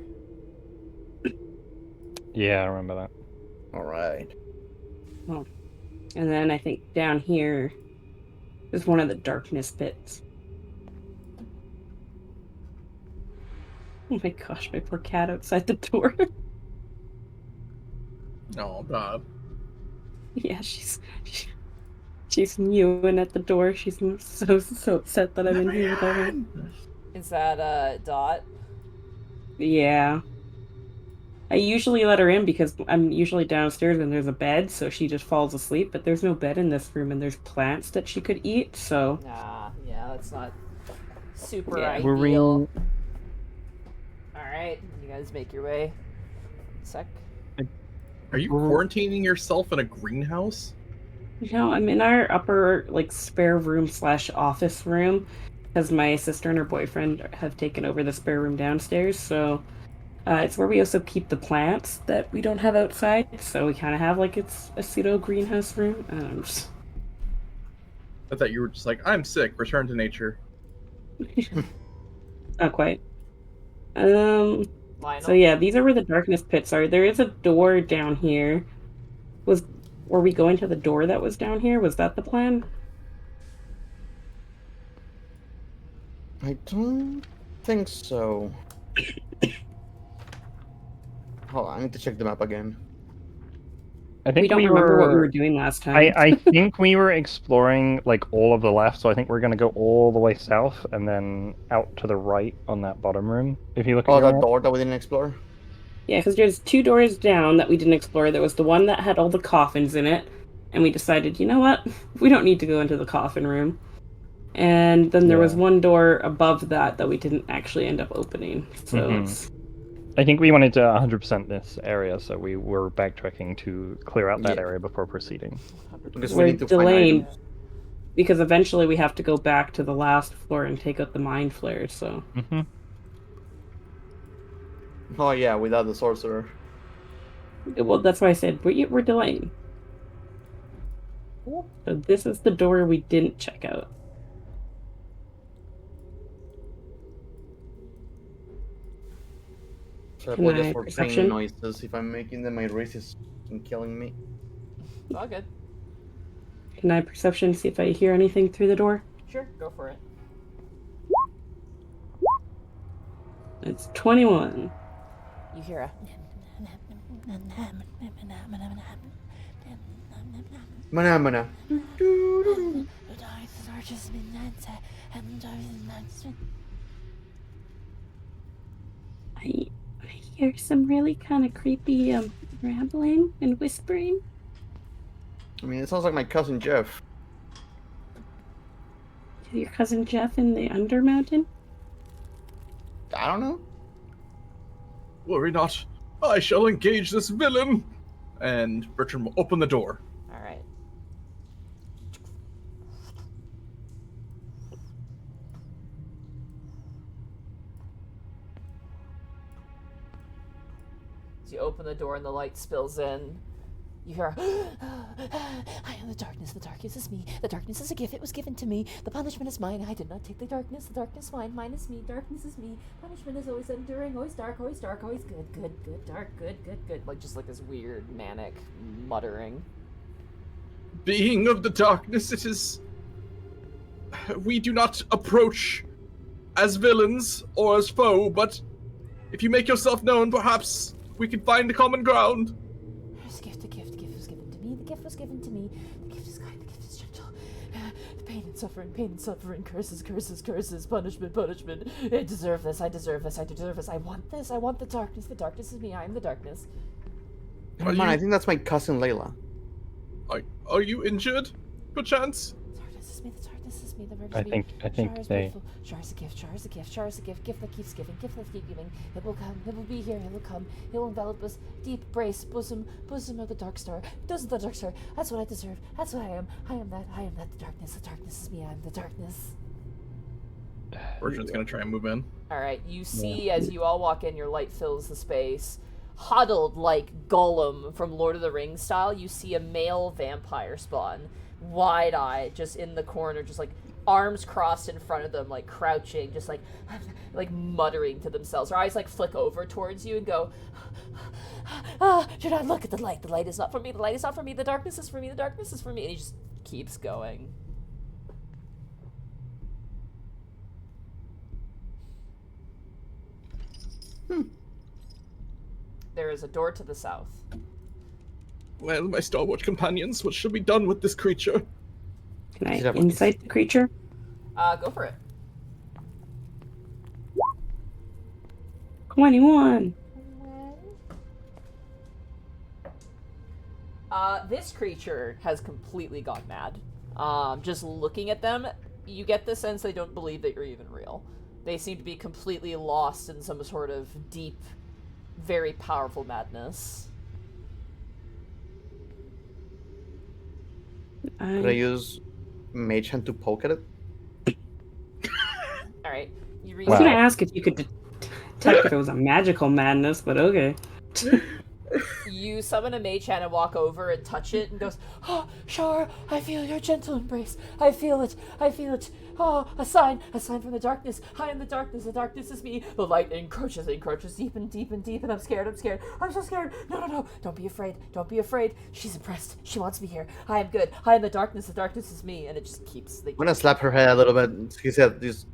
Yeah, I remember that. All right. Oh. And then I think down here is one of the darkness pits. Oh my gosh, my poor cat outside the door. Oh god. Yeah, she's mewing at the door. She's so upset that I'm in here with her. Is that Dot? Yeah. I usually let her in because I'm usually downstairs and there's a bed, so she just falls asleep, but there's no bed in this room and there's plants that she could eat, so... Nah, yeah, that's not super Yeah. ideal. Alright, you guys make your way. Sec. Are you quarantining yourself in a greenhouse? No, I'm in our upper, spare room / office room, because my sister and her boyfriend have taken over the spare room downstairs, so... it's where we also keep the plants that we don't have outside, so we kind of have it's a pseudo greenhouse room. I thought you were just like, I'm sick, return to nature. Not quite. So yeah, these are where the darkness pits are. There is a door down here. Was were we going to the door that was down here? Was that the plan? I don't think so. Hold on, I need to check the map again. I think We don't remember what we were doing last time. I think we were exploring like all of the left, so I think we're gonna go all the way south and then out to the right on that bottom room. If you look at Oh, your that map. door that we didn't explore? Yeah, because there's 2 doors down that we didn't explore. There was the one that had all the coffins in it, and we decided, you know what? We don't need to go into the coffin room. And then there was one door above that we didn't actually end up opening. So I think we wanted to 100% this area, so we were backtracking to clear out that area before proceeding. Because we're we need to delaying find because eventually we have to go back to the last floor and take out the mind flares. So. Oh yeah, without the sorcerer. Well, that's why I said we're delaying. So this is the door we didn't check out. So I apologize for playing noises. If I'm making them, my wrist is killing me. All good. Can I perception, see if I hear anything through the door? Sure, go for it. It's 21. You hear a... Mana. I hear some really kind of creepy rambling and whispering. I mean, it sounds like my cousin Jeff. Your cousin Jeff in the Undermountain? I don't know. Worry not. I shall engage this villain. And Bertram will open the door. All right. As you open the door and the light spills in, you hear, I am the darkness is me. The darkness is a gift, it was given to me. The punishment is mine, I did not take the darkness is mine is me, darkness is me. Punishment is always enduring, always dark, always good, dark, good. Like, just like this weird, manic muttering. Being of the darkness, it is... We do not approach as villains or as foe, but if you make yourself known, perhaps we can find a common ground. There's a gift was given to me. The gift is kind, the gift is gentle. Pain and suffering, curses, punishment. I deserve this. I want this. I want the darkness. The darkness is me. I am the darkness. Come on, I think that's my cousin Layla. Are you injured, perchance? The darkness is me. The I think they... Char is a gift. Gift that keeps giving. It will come. It will be here. It will come. It will envelop us. Deep brace, bosom of the dark star. Does the dark star. That's what I deserve. That's what I am. I am that. The darkness. The darkness is me. I am the darkness. Bertram's gonna try and move in. Alright, you see as you all walk in, your light fills the space. Huddled like Gollum from Lord of the Rings style, you see a male vampire spawn. Wide-eyed, just in the corner, just like arms crossed in front of them, like crouching, just like muttering to themselves. Their eyes like flick over towards you and go, do not look at the light. The light is not for me. The light is not for me. The darkness is for me. The darkness is for me. And he just keeps going. There is a door to the south. Well, my stalwart companions, what shall be done with this creature? Can I insight the creature? Go for it. 21. This creature has completely gone mad. Just looking at them, you get the sense they don't believe that you're even real. They seem to be completely lost in some sort of deep, very powerful madness. Could I use Mage Hand to poke at it? Alright. I was going to ask if you could detect if it was a magical madness, but okay. You summon a mage hand and walk over and touch it and goes, "Oh, Shar, I feel your gentle embrace. I feel it. I feel it. Oh, a sign from the darkness. I am the darkness is me." The light encroaches deep and deep and deep, and I'm scared. I'm so scared. No. Don't be afraid. She's impressed. She wants me here. I am good. I am the darkness is me. And it just keeps... I'm gonna slap her head a little bit. He said, just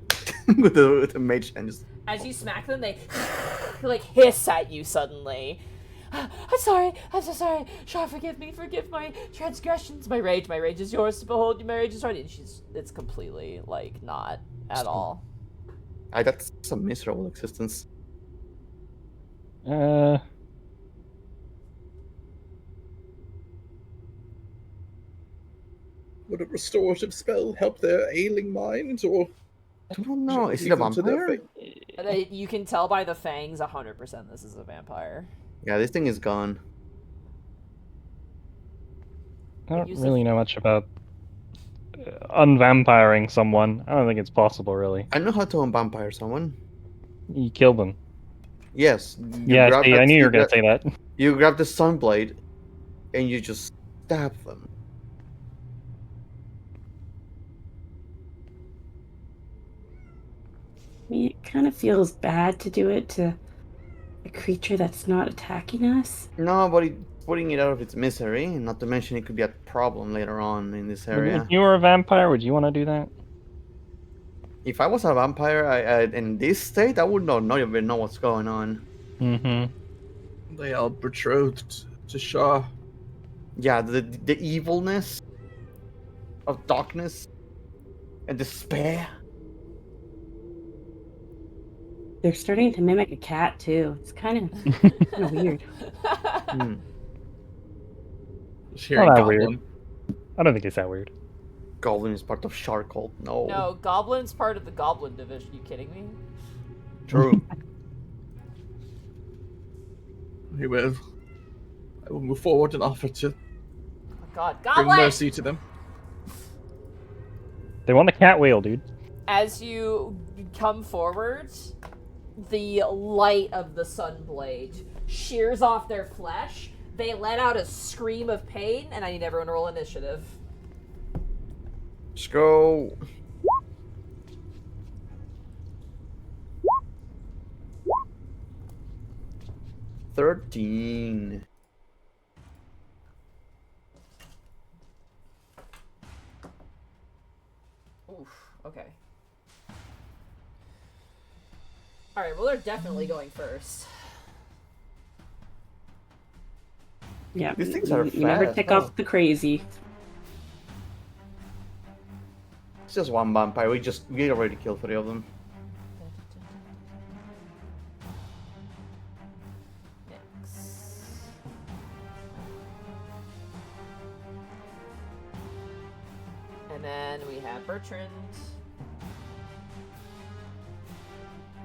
with the mage hand. Just... As you smack them, they like hiss at you suddenly. I'm sorry. I'm so sorry. Shar, forgive me. Forgive my transgressions. My rage is yours to behold. My rage is right. And it's completely like not at all. That's a miserable existence. Would a restorative spell help their ailing mind, or? I don't know. Is it a vampire? You can tell by the fangs 100% this is a vampire. Yeah, this thing is gone. I don't really know much about unvampiring someone. I don't think it's possible, really. I know how to unvampire someone. You kill them. Yes. Yeah, see, I knew you were going to say that. You grab the sunblade, and you just stab them. I mean, it kind of feels bad to do it to a creature that's not attacking us. No, but putting it out of its misery, and not to mention it could be a problem later on in this area. If you were a vampire, would you want to do that? If I was a vampire in this state, I would not even know what's going on. Mm-hmm. They are betrothed to Shah. Yeah, the evilness of darkness and despair. They're starting to mimic a cat too. It's kind of weird. Just hearing Not that Goblin. weird. I don't think it's that weird. Goblin is part of Shark Cult. No. No, Goblin's part of the Goblin division. You kidding me? True. I will move forward and offer to Oh my God, bring Goblin! mercy to them. They want the cat wheel, dude. As you come forward, the light of the sunblade shears off their flesh. They let out a scream of pain, and I need everyone to roll initiative. Let's go. $13. Oof, okay. Alright, well, they're definitely going first. Yeah, These things are you never fast, tick huh? off the crazy. It's just one vampire. We already killed 3 of them. Next. And then we have Bertrand.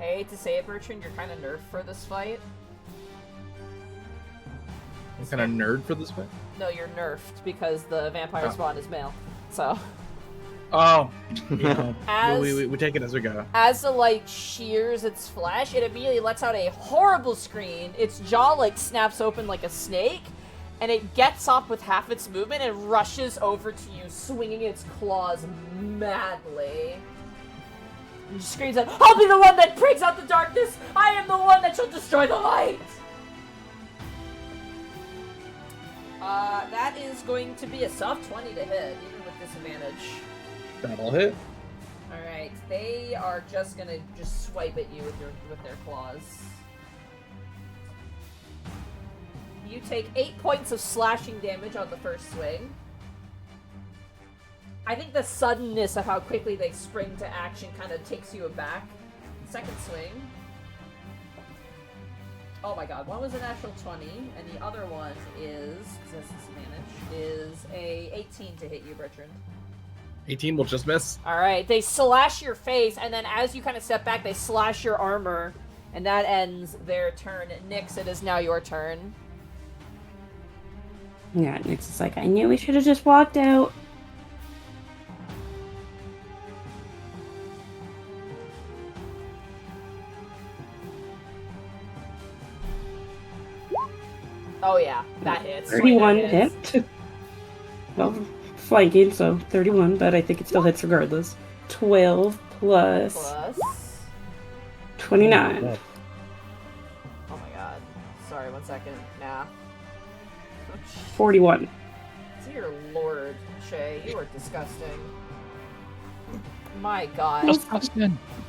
I hate to say it, Bertrand, you're kind of nerfed for this fight. I'm kind of nerd for this fight. No, you're nerfed because the vampire spawn is male. So. Oh, yeah. As- we take it as we go. As the light shears its flesh, it immediately lets out a horrible scream. Its jaw like snaps open like a snake, and it gets up with half its movement and rushes over to you, swinging its claws madly. And screams out, "I'll be the one that brings out the darkness! I am the one that shall destroy the light!" That is going to be a soft 20 to hit, even with disadvantage. That'll hit. Alright, they are just gonna swipe at you with their claws. You take 8 points of slashing damage on the first swing. I think the suddenness of how quickly they spring to action kind of takes you aback. Second swing. Oh my god, one was a natural 20, and the other one is, because that's disadvantage, is a 18 to hit you, Bertrand. 18 will just miss. Alright, they slash your face, and then as you kind of step back, they slash your armor, and that ends their turn. Nyx, it is now your turn. Yeah, Nyx is like, I knew we should have just walked out. Oh yeah, that hits. 31 hits. hit. Well, flanking, so 31, but I think it still hits regardless. 12 plus 29. Oh my god. Sorry, 1 second. Nah. 41. Dear Lord, Shay, you are disgusting. My god.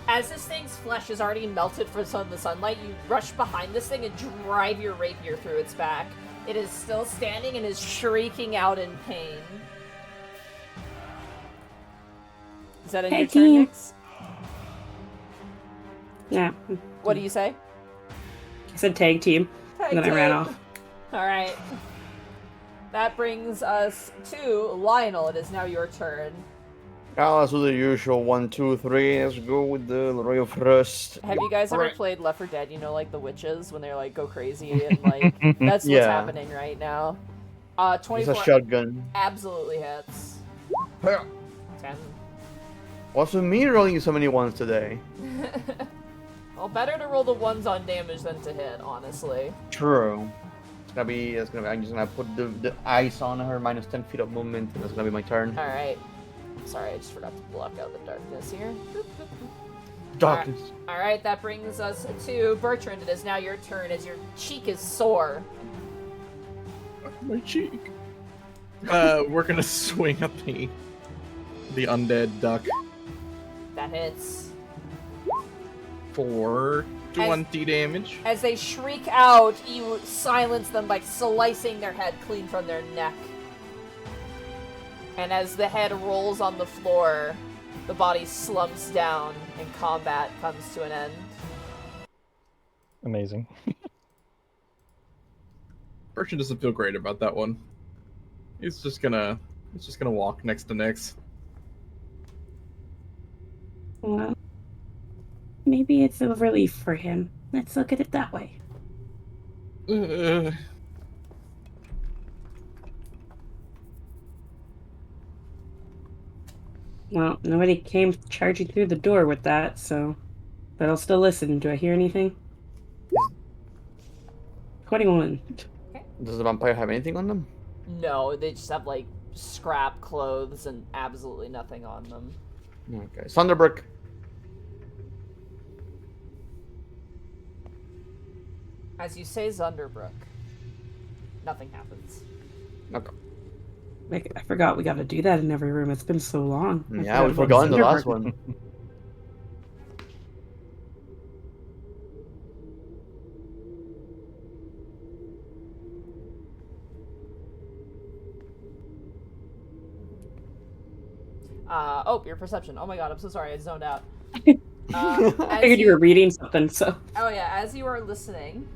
As this thing's flesh is already melted from the sunlight, you rush behind this thing and drive your rapier through its back. It is still standing and is shrieking out in pain. Is that in your turn, Nix? Yeah. What do you say? I said tag team, and then I ran off. Alright. That brings us to Lionel. It is now your turn. Let's do the usual 1, 2, 3. Let's go with the Royal Frost. Have you guys ever played Left 4 Dead? You know, like the witches when they're like go crazy and like that's what's happening right now. 24. It's a shotgun. Absolutely hits. 10. What's with me rolling so many ones today? Well, better to roll the ones on damage than to hit, honestly. True. I'm just gonna put the ice on her, minus 10 feet of movement, and that's gonna be my turn. Alright. Sorry, I just forgot to block out the darkness here. Darkness. Alright, that brings us to Bertrand. It is now your turn as your cheek is sore. My cheek. We're gonna swing at the undead duck. That hits. For 20 damage. As they shriek out, you silence them by slicing their head clean from their neck. And as the head rolls on the floor, the body slumps down and combat comes to an end. Amazing. Bertrand doesn't feel great about that one. He's just gonna walk next to Nyx. Well, maybe it's a relief for him. Let's look at it that way. Well, nobody came charging through the door with that, so... But I'll still listen. Do I hear anything? 21. Does the vampire have anything on them? No, they just have, like, scrap clothes and absolutely nothing on them. Okay. Thunderbrook. As you say Zunderbrook, nothing happens. Okay. I forgot we gotta do that in every room. It's been so long. Yeah, we forgot in the last one. Your perception. Oh my god, I'm so sorry, I zoned out. I figured you were reading something, so... Oh yeah, as you are listening,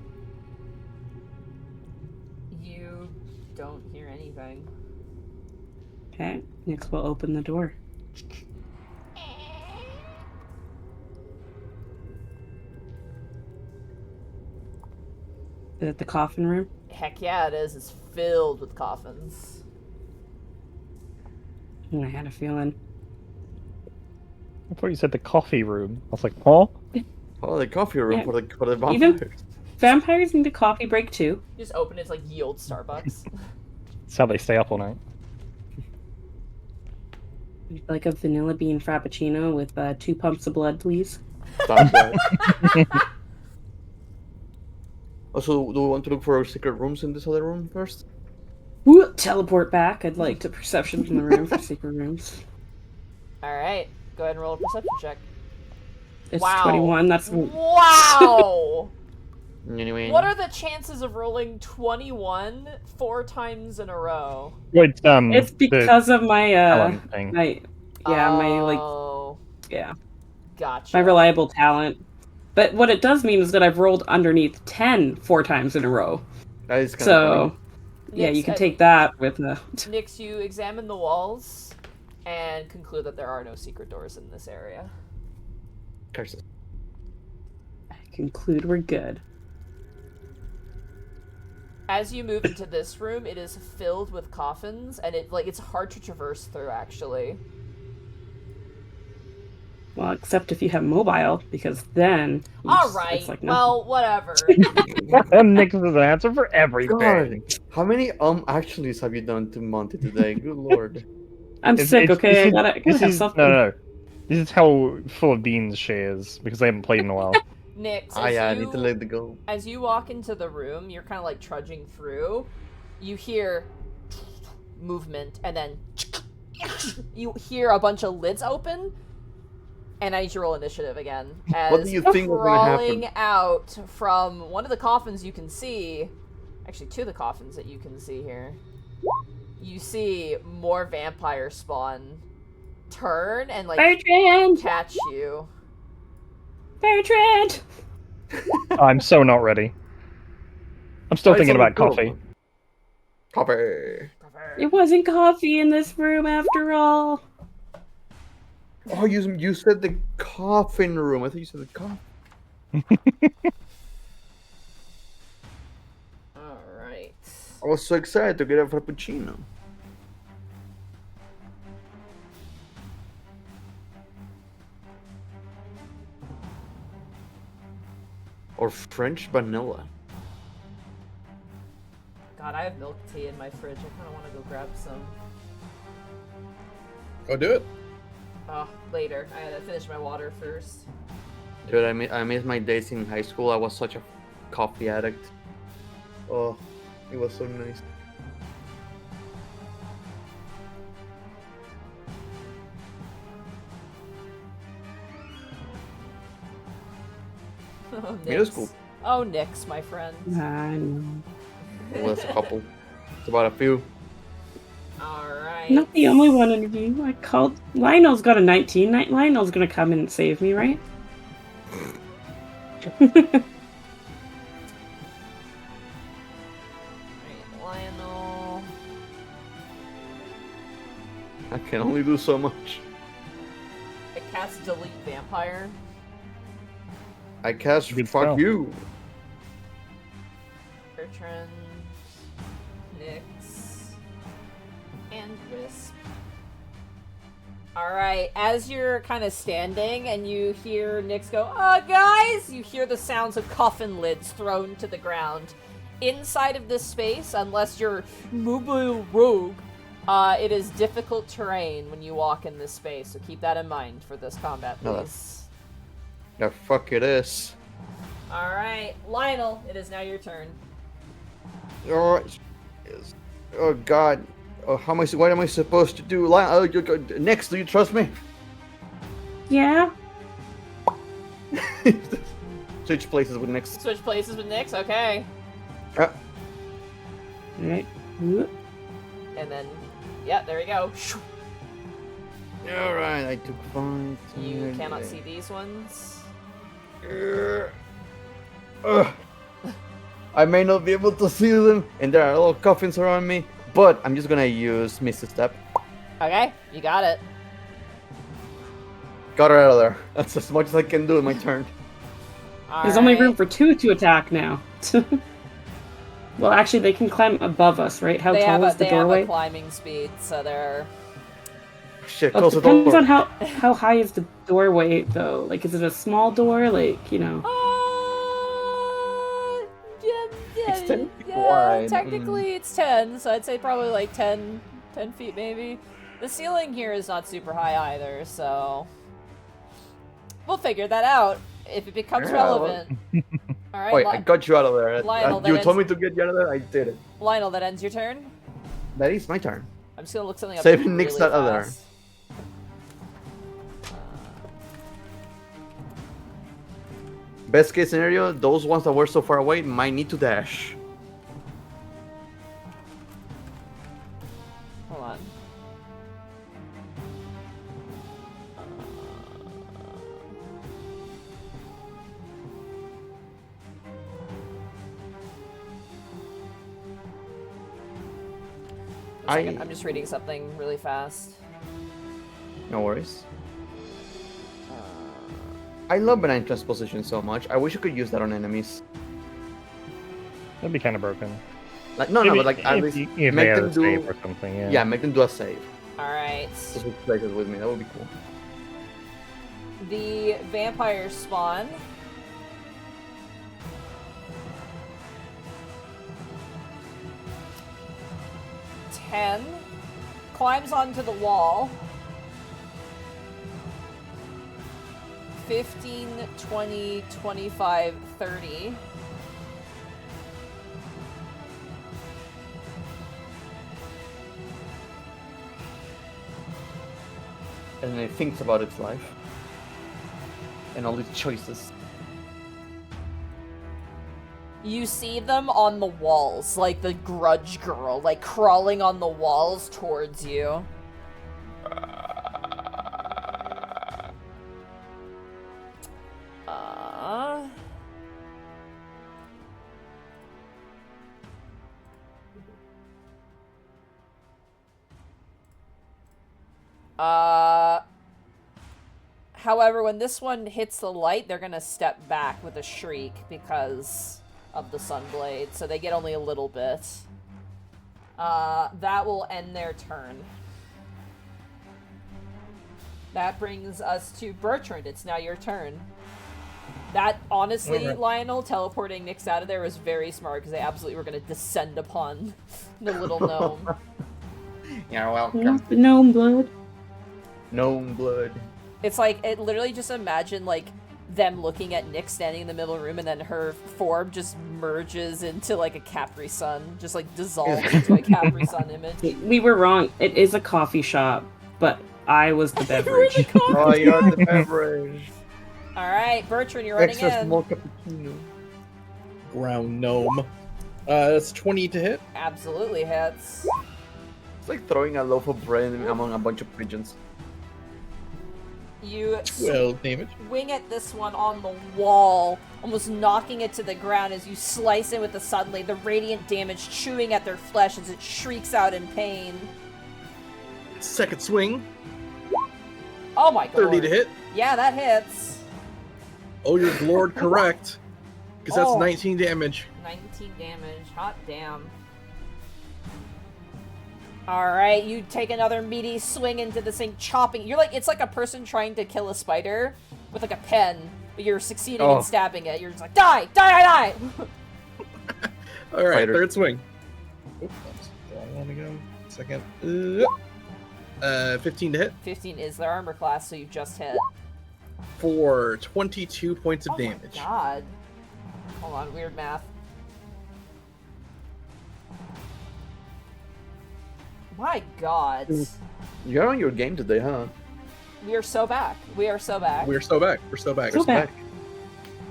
you don't hear anything. Okay, next we'll open the door. Is it the coffin room? Heck yeah, it is. It's filled with coffins. I had a feeling. I thought you said the coffee room. I was like, huh? Oh, the coffee room for the vampires. Even vampires need a coffee break too. You just open it, it's like ye old Starbucks. That's how they stay up all night. Like a vanilla bean frappuccino with 2 pumps of blood, please. Also, do we want to look for secret rooms in this other room first? Ooh, teleport back. I'd like to perception from the room for secret rooms. Alright, go ahead and roll a perception check. It's wow. 21, that's... Wow! Anyway. What are the chances of rolling 21 4 times in a row? It's because of my, thing. my Gotcha. My reliable talent. But what it does mean is that I've rolled underneath 10 4 times in a row. That is kind of so, yeah, you can take that with the... Nyx, you examine the walls and conclude that there are no secret doors in this area. Curses. I conclude we're good. As you move into this room, it is filled with coffins, and it's hard to traverse through, actually. Well, except if you have mobile, because then Alright, it's like well, whatever. Nick's is an answer for everything. God, how many actuallys have you done to Monty today? Good lord. I'm sick, okay? I gotta have something. No. This is how full of beans Shay is, because I haven't played in a while. Nix, I need to let it go. as you walk into the room, you're kind of like trudging through. You hear movement, and then you hear a bunch of lids open. And I need to roll initiative again. As What do you think was gonna crawling happen? out from one of the coffins you can see, actually two of the coffins that you can see here, you see more vampire spawn turn and like Bertrand! catch you. Bertrand! I'm so not ready. I'm still thinking about coffee. Coffee. It wasn't coffee in this room after all. Oh, you said the coffin room. I thought you said the coffin. Alright. I was so excited to get a frappuccino. Or French vanilla. God, I have milk tea in my fridge. I kind of want to go grab some. Go do it. Oh, later. I had to finish my water first. Dude, I miss my days in high school. I was such a coffee addict. Oh, it was so nice. Oh, Middle Nix. school. Oh, Nix, my friend. I know. It was a couple. It's about a few. Alright. Not the only one in you. I called. Lionel's got a 19. Lionel's gonna come in and save me, right? Alright, Lionel. I can only do so much. I cast Delete Vampire. I cast Good fuck spell. you. Bertrand. Nyx. And Wisp. Alright, as you're kind of standing and you hear Nyx go, guys! You hear the sounds of coffin lids thrown to the ground. Inside of this space, unless you're mobile rogue, it is difficult terrain when you walk in this space, so keep that in mind for this combat, No, please. The fuck it is. Alright, Lionel, it is now your turn. Alright. Oh god. Oh, what am I supposed to do? Next, do you trust me? Yeah. Switch places with next. Switch places with Nyx, okay. Alright. Whoop. And then, yeah, there we go. Alright, I took 5. You cannot see these ones. I may not be able to see them, and there are a lot of coffins around me, but I'm just gonna use Misty Step. Okay, you got it. Got her out of there. That's as much as I can do in my turn. There's only room for 2 to attack now. Well, actually, they can climb above us, right? How tall is the They doorway? have a climbing speed, so they're... Shit, Well, close it the depends door. on how high is the doorway, though. Like, is it a small door? Like, you know. It's 10 feet wide. Technically it's 10, so I'd say probably like 10 feet maybe. The ceiling here is not super high either, so... We'll figure that out if it becomes Yeah, relevant. Alright, Wait, I got you out of there. Lionel, You that told me ends- to get you out of there, I did it. Lionel, that ends your turn. That is my turn. I'm just gonna look something up Saving Nyx really that other. fast. Best case scenario, those ones that were so far away might need to dash. Hold on. I'm just reading something really fast. No worries. I love benign transposition so much. I wish I could use that on enemies. That'd be kind of broken. Like no, Maybe but like at if least they make had them a do. save or something. Yeah. Yeah, make them do a save. Alright. Just with places with me. That would be cool. The vampires spawn. Ten. Climbs onto the wall. 15, 20, 25, 30. And then it thinks about its life. And all its choices. You see them on the walls, like the grudge girl, like crawling on the walls towards you. However, when this one hits the light, they're gonna step back with a shriek because of the sunblade, so they get only a little bit. That will end their turn. That brings us to Bertrand. It's now your turn. That, honestly, Alright. Lionel, teleporting Nyx out of there was very smart, because they absolutely were going to descend upon the little gnome. You're welcome. Gnome blood. Gnome blood. It's like, it literally just imagine, like, them looking at Nyx standing in the middle of the room, and then her form just merges into, like, a Capri Sun. Just, like, dissolves into a Capri Sun image. We were wrong. It is a coffee shop, but I was the beverage. Oh, you're the beverage. Alright, Bertrand, you're running Extra in. small cappuccino. Ground gnome. That's 20 to hit. Absolutely hits. It's like throwing a loaf of bread among a bunch of pigeons. You 12 damage. swing at this one on the wall, almost knocking it to the ground as you slice it with the sunlight, the radiant damage chewing at their flesh as it shrieks out in pain. Second swing. Oh my god. 30 to hit. Yeah, that hits. Oh, you're Lord correct. Because that's Oh. 19 damage. 19 damage. Hot damn. Alright, you take another meaty swing into this thing, chopping. You're like, it's like a person trying to kill a spider with like a pen, but you're succeeding in stabbing it. You're just like, die! Die, die, die! Alright, Spider. third swing. Oops, that's the wrong one again. Second. 15 to hit 15 is their armor class, so you just hit. for 22 points of damage. Oh my god. Hold on, weird math. My god. You're on your game today, huh? We are so back. We are so back. We're so back. We're so back. So back.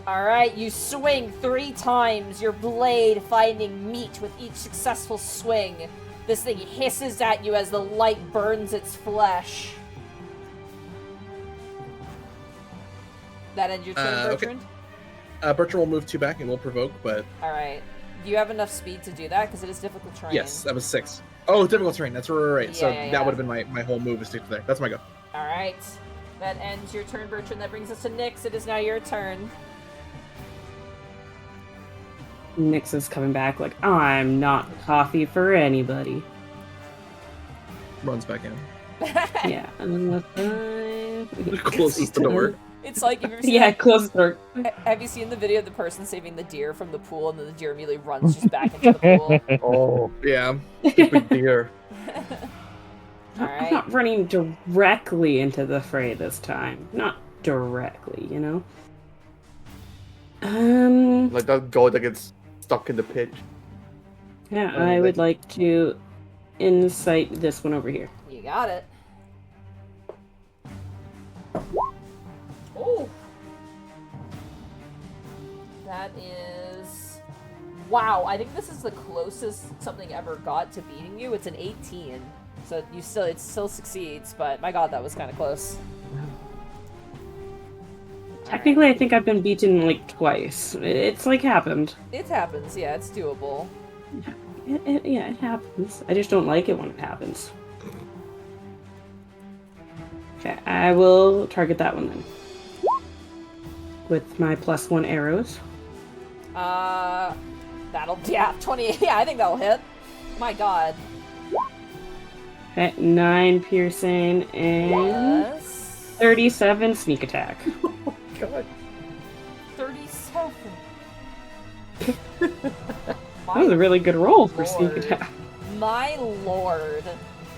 Alright, you swing 3 times, your blade finding meat with each successful swing. This thing hisses at you as the light burns its flesh. That ends your turn, Okay. Bertrand? Bertrand will move 2 back and will provoke, but Alright. Do you have enough speed to do that? Because it is difficult terrain. yes, that was 6. Oh, difficult terrain. That's right. So Yeah. that would have been my whole move is stick to there. That's my go. Alright. That ends your turn, Bertrand. That brings us to Nyx. It is now your turn. Nyx is coming back like, I'm not coffee for anybody. Runs back in. Yeah. Closes the door. It's like, have you ever seen Yeah, close the door. Have you seen the video of the person saving the deer from the pool, and then the deer immediately runs just back into the pool? Oh, Yeah. stupid deer. Alright. I'm not running directly into the fray this time. Not directly, you know? Like that goat that gets stuck in the pit. Yeah, I would like to insight this one over here. You got it. Oh! That is... Wow, I think this is the closest something ever got to beating you. It's an 18. So it still succeeds, but my god, that was kind of close. Technically, I think I've been beaten like twice. It's like happened. It happens, yeah, it's doable. Yeah, it happens. I just don't like it when it happens. Okay, I will target that one then. With my +1 arrows. That'll, yeah, 20, yeah, I think that'll hit. My god. Okay, 9 piercing and Yes. 37 sneak attack. Oh God. 37. That was a really good roll for sneak attack. My lord.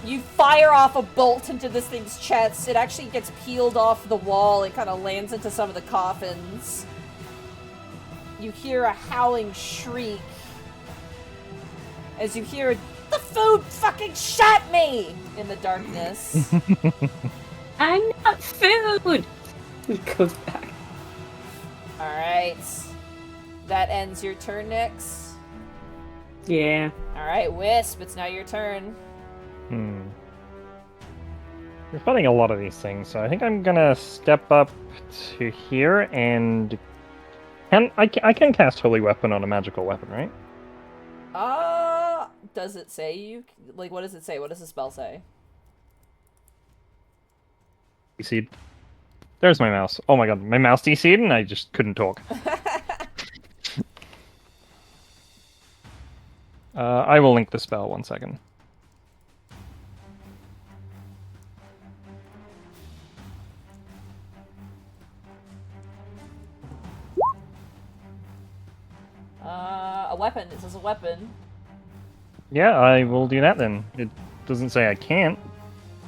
You fire off a bolt into this thing's chest. It actually gets peeled off the wall and kind of lands into some of the coffins. You hear a howling shriek as you hear, "The food fucking shot me!" in the darkness. I'm not food! It goes back. Alright. That ends your turn, Nyx. Yeah. Alright, Wisp, it's now your turn. We're fighting a lot of these things, so I think I'm gonna step up to here and... I can cast Holy Weapon on a magical weapon, right? Does it say you... Like, what does it say? What does the spell say? DC'd. There's my mouse. Oh my god, my mouse DC'd and I just couldn't talk. I will link the spell, 1 second. A weapon. It says a weapon. Yeah, I will do that then. It doesn't say I can't.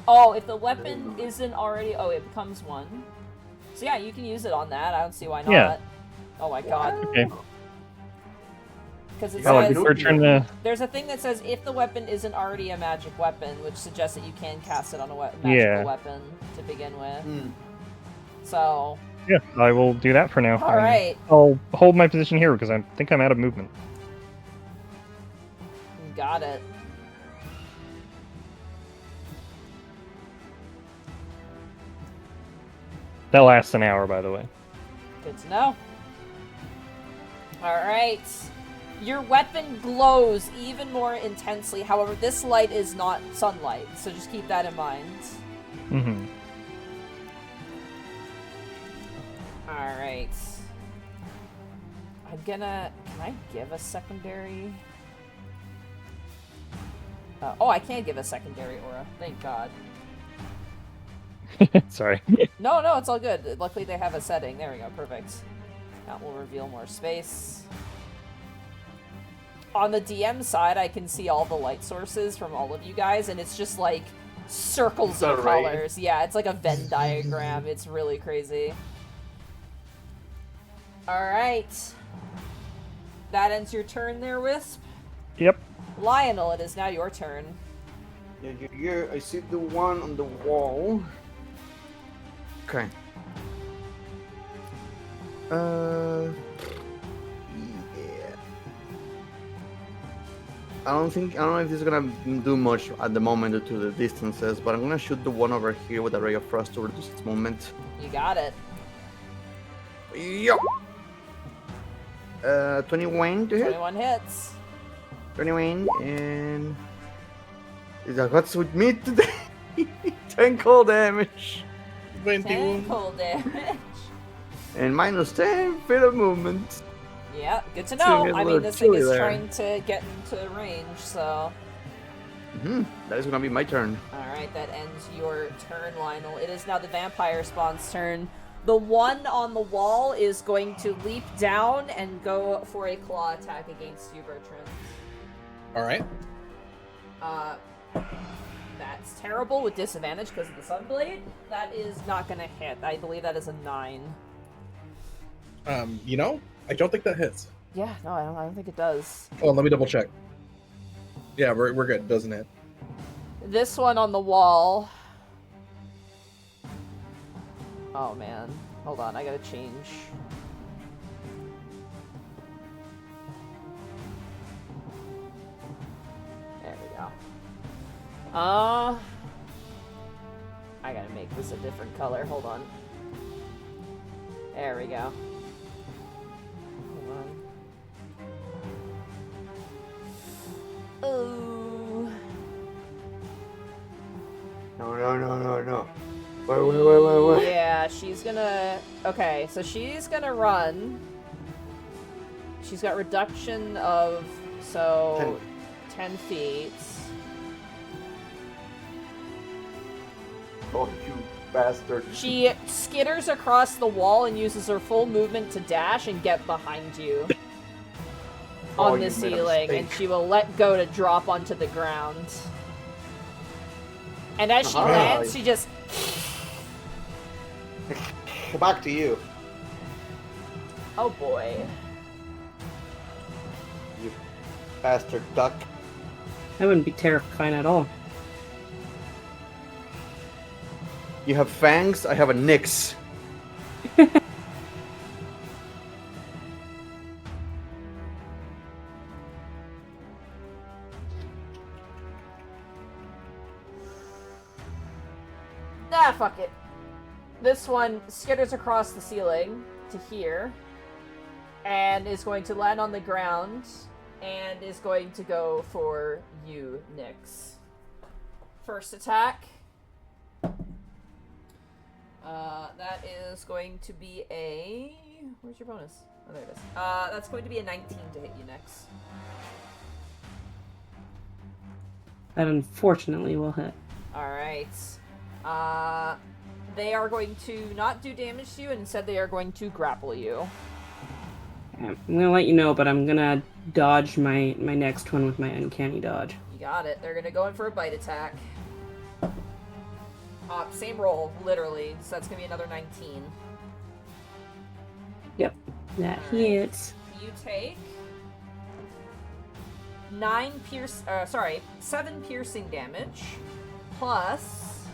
Oh, if the weapon isn't already... Oh, it becomes one. So yeah, you can use it on that. I don't see why not. Yeah. Oh my god. Okay. Because it Oh, says... we're trying to... There's a thing that says if the weapon isn't already a magic weapon, which suggests that you can cast it on a magical weapon to begin with. So... Yeah, I will do that for now. Alright. I'll hold my position here because I think I'm out of movement. Got it. That lasts an hour, by the way. Good to know. Alright. Your weapon glows even more intensely. However, this light is not sunlight, so just keep that in mind. Mm-hmm. Alright. I'm gonna... Can I give a secondary? Oh, I can give a secondary aura. Thank God. Sorry. No, it's all good. Luckily they have a setting. There we go. Perfect. That will reveal more space. On the DM side, I can see all the light sources from all of you guys, and it's just like circles of colors. Yeah, it's like a Venn diagram. It's really crazy. Alright. That ends your turn there, Wisp. Yep. Lionel, it is now your turn. Yeah, I see the one on the wall. Okay. Yeah. I don't know if this is gonna do much at the moment due to the distances, but I'm gonna shoot the one over here with a ray of frost to reduce its movement. You got it. Yup. 21 to hit. 21 hits. 21 and is that what's with me today? 10 cold damage. 10 cold damage. And minus 10 feet of movement. Yeah, good to know. I mean, this thing is trying to get into range, so... That is gonna be my turn. Alright, that ends your turn, Lionel. It is now the vampire spawn's turn. The one on the wall is going to leap down and go for a claw attack against you, Bertrand. Alright. That's terrible with disadvantage because of the Sunblade. That is not gonna hit. I believe that is a 9. You know, I don't think that hits. Yeah, no, I don't think it does. Oh, let me double check. Yeah, we're good, doesn't it? This one on the wall. Oh man, hold on, I gotta change. There we go. I gotta make this a different color, hold on. There we go. Hold on. Oh. No. Wait. Yeah, she's gonna... Okay, so she's gonna run. She's got reduction of... So... 10 feet. Oh, bastard. She skitters across the wall and uses her full movement to dash and get behind you on the You made a ceiling, and mistake. she will let go to drop onto the ground. And as she Uh-huh. lands, she just... Back to you. Oh boy. You bastard duck. That wouldn't be terrifying at all. You have fangs, I have a Nyx. Ah, fuck it. This one skitters across the ceiling to here, and is going to land on the ground, and is going to go for you, Nyx. First attack. That is going to be a... Where's your bonus? Oh, there it is. That's going to be a 19 to hit you, Nyx. That unfortunately will hit. Alright. They are going to not do damage to you, and instead they are going to grapple you. I'm gonna let you know, but I'm gonna dodge my next one with my uncanny dodge. You got it. They're gonna go in for a bite attack. Same roll, literally. So that's gonna be another 19. Yep, that hits. You take 7 piercing damage plus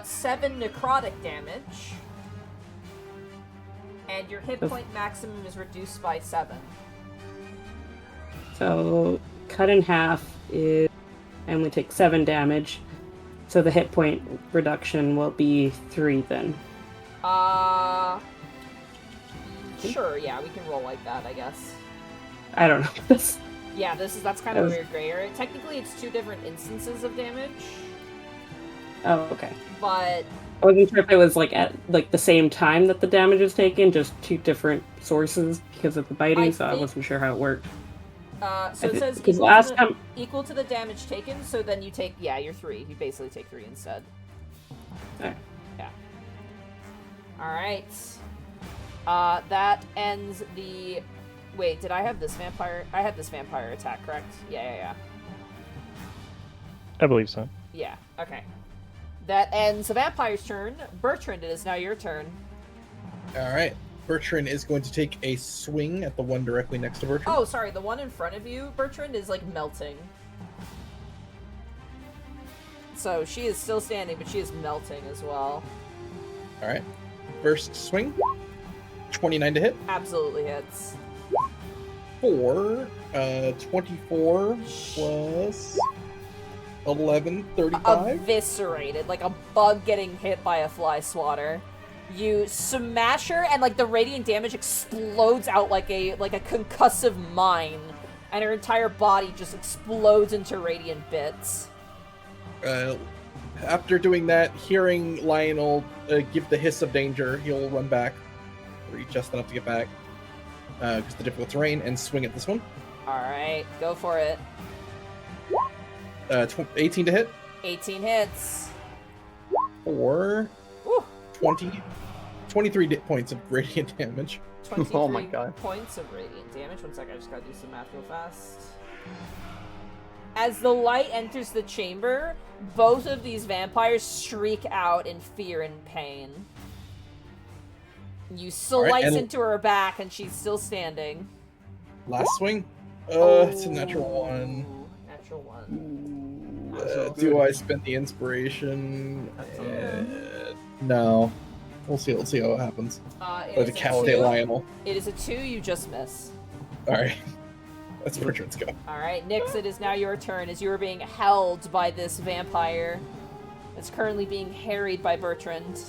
7 necrotic damage, and your hit point maximum is reduced by 7. So cut in half is I only take 7 damage. So the hit point reduction will be 3 then. Sure, yeah, we can roll like that, I guess. I don't know. That's Yeah, that's kind of a weird gray area. Technically, it's 2 different instances of damage, oh, okay. but I wasn't sure if it was at the same time that the damage was taken, just 2 different sources because of the biting, so I wasn't sure how it worked. so it says because last time equal to the damage taken, so then you take, you're 3. You basically take 3 instead. Alright. Yeah. Alright. That ends the... Wait, did I have this vampire? I had this vampire attack, correct? Yeah. I believe so. Yeah, okay. That ends the vampire's turn. Bertrand, it is now your turn. Alright. Bertrand is going to take a swing at the one directly next to Bertrand. Oh, sorry, the one in front of you, Bertrand, is melting. So she is still standing, but she is melting as well. Alright. First swing. 29 to hit. Absolutely hits. 24 plus 11, 35. Eviscerated, like a bug getting hit by a fly swatter. You smash her, and the radiant damage explodes out like a concussive mine, and her entire body just explodes into radiant bits. After doing that, hearing Lionel give the hiss of danger, he'll run back, or just enough to get back, because the difficult terrain, and swing at this one. Alright, go for it. 18 to hit. 18 hits. For Woo. 23 points of radiant damage. 23 Oh my God. points of radiant damage. One sec, I just gotta do some math real fast. As the light enters the chamber, both of these vampires shriek out in fear and pain. You slice and- into her back, and she's still standing. Last swing. It's a natural one. Natural one. Do I spend the inspiration? No. We'll see. Let's see how it happens. It Or is a decapitate 2. Lionel. It is a 2, you just miss. Alright. That's Bertrand's go. Alright, Nyx, it is now your turn as you are being held by this vampire that's currently being harried by Bertrand.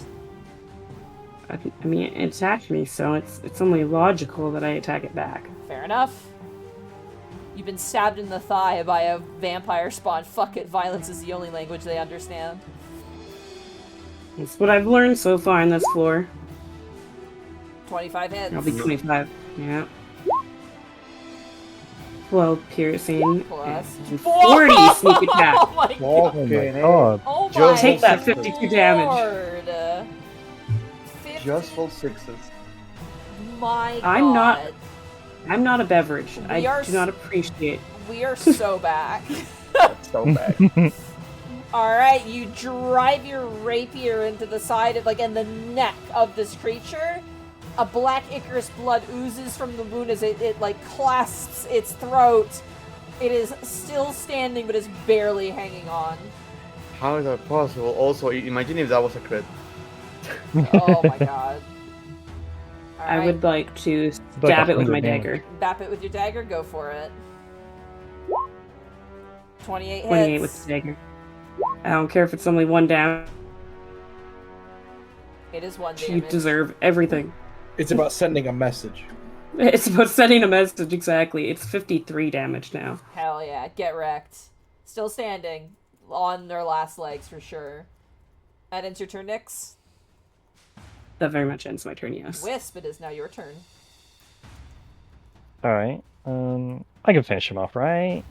I mean, it attacked me, so it's only logical that I attack it back. Fair enough. You've been stabbed in the thigh by a vampire spawn. Fuck it, violence is the only language they understand. That's what I've learned so far on this floor. 25 hits. I'll be 25. Yeah. 12 piercing, Plus and 40 sneak attack. Oh my god. Oh my god. Oh Just my Take that 52 damage. Lord. Just full sixes. My god. I'm not a beverage. We I are do not appreciate. We are so back. That's so bad. Alright, you drive your rapier into the side of, in the neck of this creature. A black Icarus blood oozes from the wound as it clasps its throat. It is still standing, but is barely hanging on. How is that possible? Also, imagine if that was a crit. Oh my god. I would like to like stab it with 100 my damage. dagger. Bap it with your dagger, go for it. 28 hits. 28 with the dagger. I don't care if it's only 1 damage. It is 1 You damage. deserve everything. It's about sending a message. It's about sending a message, exactly. It's 53 damage now. Hell yeah, get wrecked. Still standing. On their last legs, for sure. That ends your turn, Nyx. That very much ends my turn, yes. Wisp, it is now your turn. Alright. I can finish him off, right?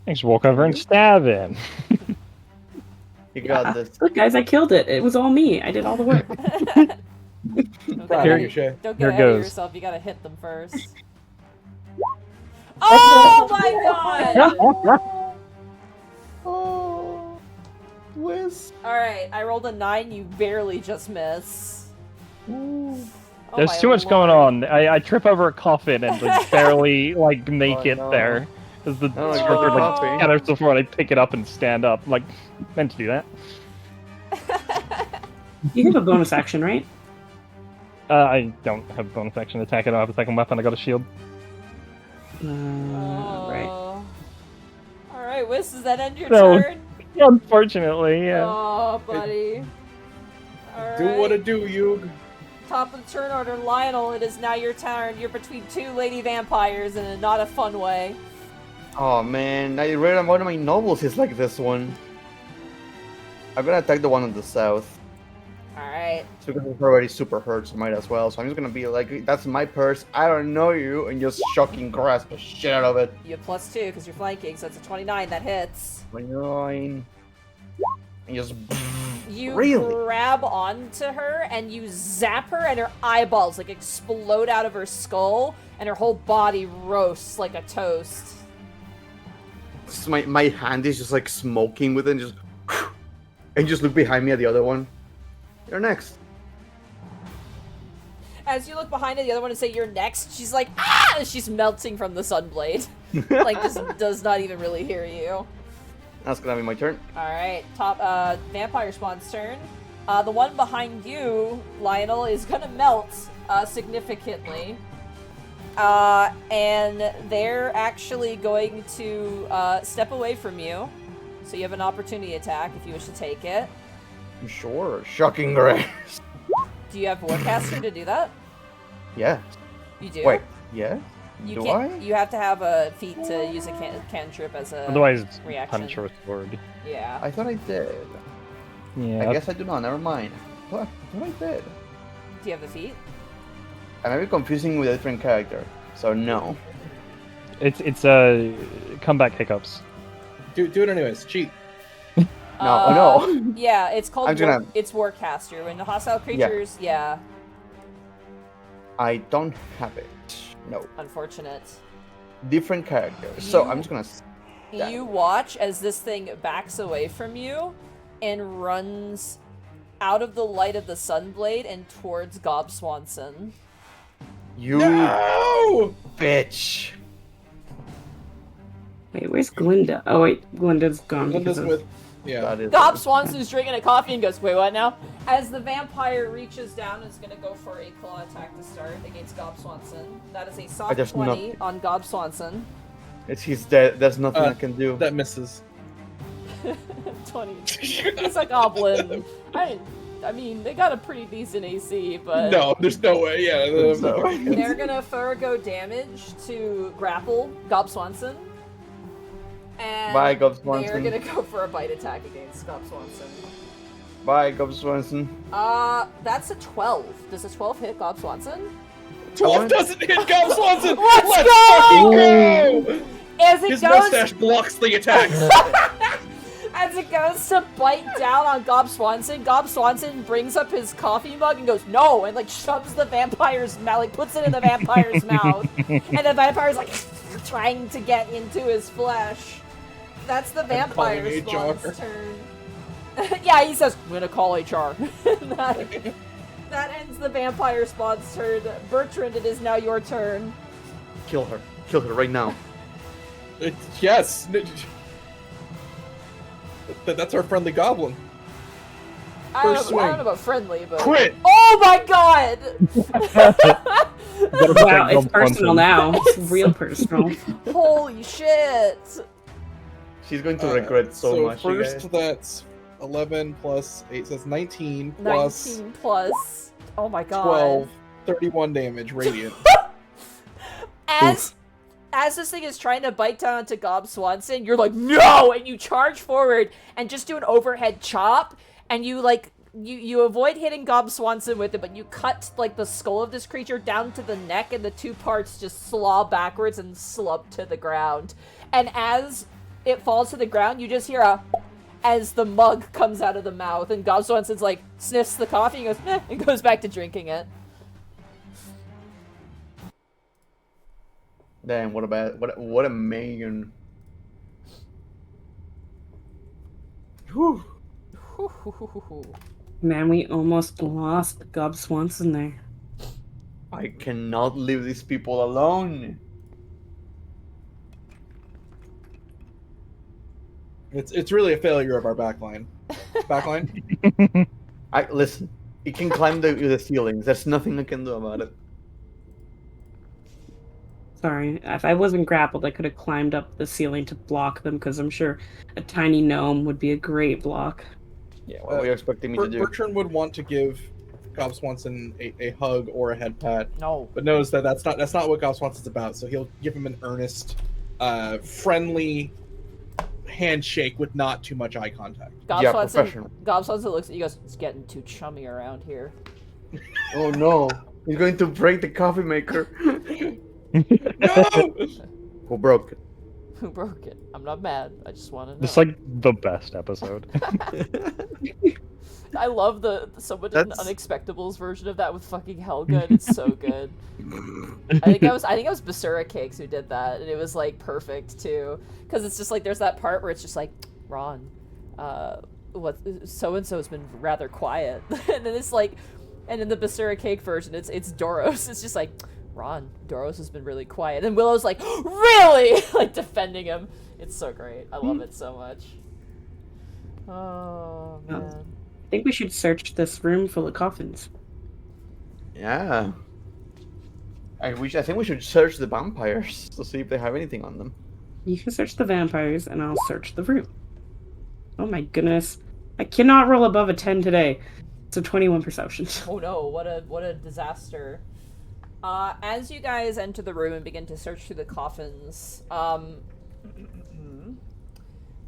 I just walk over and stab him. You got this. Look, guys, I killed it. It was all me. I did all the work. Don't Proud get of you, Shay. Don't Here get ahead of goes. yourself, you gotta hit them first. Oh my god! Oh, Wiz. Alright, I rolled a 9, you barely just miss. Oh There's my too much going lord. on. I trip over a coffin and like, barely make Oh, it no. there. Because the Oh, striker like coffee. scatters to the floor and I pick it up and stand up. I'm like, meant to do that. You have a bonus action, right? I don't have bonus action attack. I don't have a second weapon. I got a shield. Right. Alright, Wiz, does that end your No. turn? Unfortunately, yeah. Oh, buddy. Alright. Do what it do, Yug. Top of the turn order, Lionel, it is now your turn. You're between 2 lady vampires in a not a fun way. Oh man, I read one of my novels is like this one. I'm gonna attack the one on the south. Alright. So because it's already super hurt, so might as well. So I'm just gonna be like, that's my purse, I don't know you, and just shocking grasp the shit out of it. You have +2 because you're flanking, so that's a 29. That hits. 29. And just You really? grab onto her and you zap her, and her eyeballs explode out of her skull, and her whole body roasts like a toast. So my hand is just like smoking with it, and just look behind me at the other one. You're next. As you look behind at the other one and say, "You're next," she's like, "Ah!" and she's melting from the sunblade. Just does not even really hear you. That's gonna be my turn. Alright, top vampire spawn's turn. The one behind you, Lionel, is gonna melt significantly. And they're actually going to step away from you. So you have an opportunity attack if you wish to take it. Sure. Shocking grasp. Do you have Warcaster to do that? Yeah. You do? Wait. Yeah. You do can't. I? You have to have a feat to use a cantrip as a Otherwise, reaction. punch or sword. Yeah. I thought I did. Yeah. I guess I do not. Never mind. I thought I did. Do you have the feat? I might be confusing with a different character. So no. It's comeback hiccups. Do it anyways. Cheat. No. Yeah, it's called. I'm gonna- It's Warcaster. When the hostile creatures, yeah. I don't have it. No. Unfortunate. Different character. So I'm just gonna. Yeah. You watch as this thing backs away from you and runs out of the light of the sunblade and towards Gob Swanson. You No! bitch. Wait, where's Glinda? Oh wait, Glinda's gone because Linda's of... with. Yeah. That is. Gob Swanson's drinking a coffee and goes, "Wait, what now?" As the vampire reaches down and is going to go for a claw attack to start against Gob Swanson. That is a soft there's 20 nothing. on Gob Swanson. He's dead. There's nothing I can do. That misses. 20. He's a goblin. I mean, they got a pretty decent AC, but... No, there's no way. Yeah. So- They're gonna forego damage to grapple Gob Swanson. And Bye, Gob they're Swanson. gonna go for a bite attack against Gob Swanson. Bye, Gob Swanson. That's a 12. Does a 12 hit Gob Swanson? 12 doesn't hit Gob Swanson! Let's Let's go! fucking go! As it His goes, mustache blocks the attacks. as it goes to bite down on Gob Swanson brings up his coffee mug and goes, no, and like shoves the vampire's mouth, like puts it in the vampire's mouth. And the vampire's like trying to get into his flesh. That's the vampire calling spawn's HR. turn. Yeah, he says, I'm gonna call HR. That ends the vampire spawn's turn. Bertrand, it is now your turn. Kill her. Kill her right now. Yes. That's our friendly goblin. I don't First know swing. about friendly, but... Crit! Oh my god! Wow, it's personal now. It's real personal. Holy shit! She's going to regret so much. you First, guys. that's 11 plus 8, so that's 19 plus 19 plus... Oh my god. 12, 31 damage, radiant. As this thing is trying to bite down onto Gob Swanson, you're like, no! And you charge forward and just do an overhead chop, and you, like, you avoid hitting Gob Swanson with it, but you cut, like, the skull of this creature down to the neck, and the two parts just slaw backwards and slump to the ground. And as it falls to the ground, you just hear a... as the mug comes out of the mouth, and Gob Swanson's like, sniffs the coffee and goes, meh, and goes back to drinking it. Damn, what a man. Whew. Man, we almost lost Gob Swanson there. I cannot leave these people alone. It's really a failure of our backline. Backline? Listen. It can climb the ceilings. There's nothing I can do about it. Sorry, if I wasn't grappled, I could have climbed up the ceiling to block them, because I'm sure a tiny gnome would be a great block. Yeah, what were you expecting me to do? Bertrand would want to give Gob Swanson a hug or a head pat, No. but knows that that's not what Gob Swanson's about. So he'll give him an earnest, friendly handshake with not too much eye contact. Gob Yeah, Swanson professional. looks at you, goes, it's getting too chummy around here. Oh no. He's going to break the coffee maker. No! Who broke it? Who broke it? I'm not mad. I just want to know. It's like the best episode. I love someone did an That's- Unexpectables version of that with fucking Helga, and it's so good. I think it was Basura Cakes who did that, and it was like perfect too, because it's just like there's that part where it's just like, Ron, what so and so's been rather quiet, and then it's like, and in the Basura Cake version, it's Doros. It's just like, Ron, Doros has been really quiet, and Willow's like, really, like defending him. It's so great. I love it so much. Oh man. I think we should search this room full of coffins. Yeah. I think we should search the vampires to see if they have anything on them. You can search the vampires, and I'll search the room. Oh my goodness. I cannot roll above a 10 today. So 21 perception. Oh no, what a disaster. As you guys enter the room and begin to search through the coffins,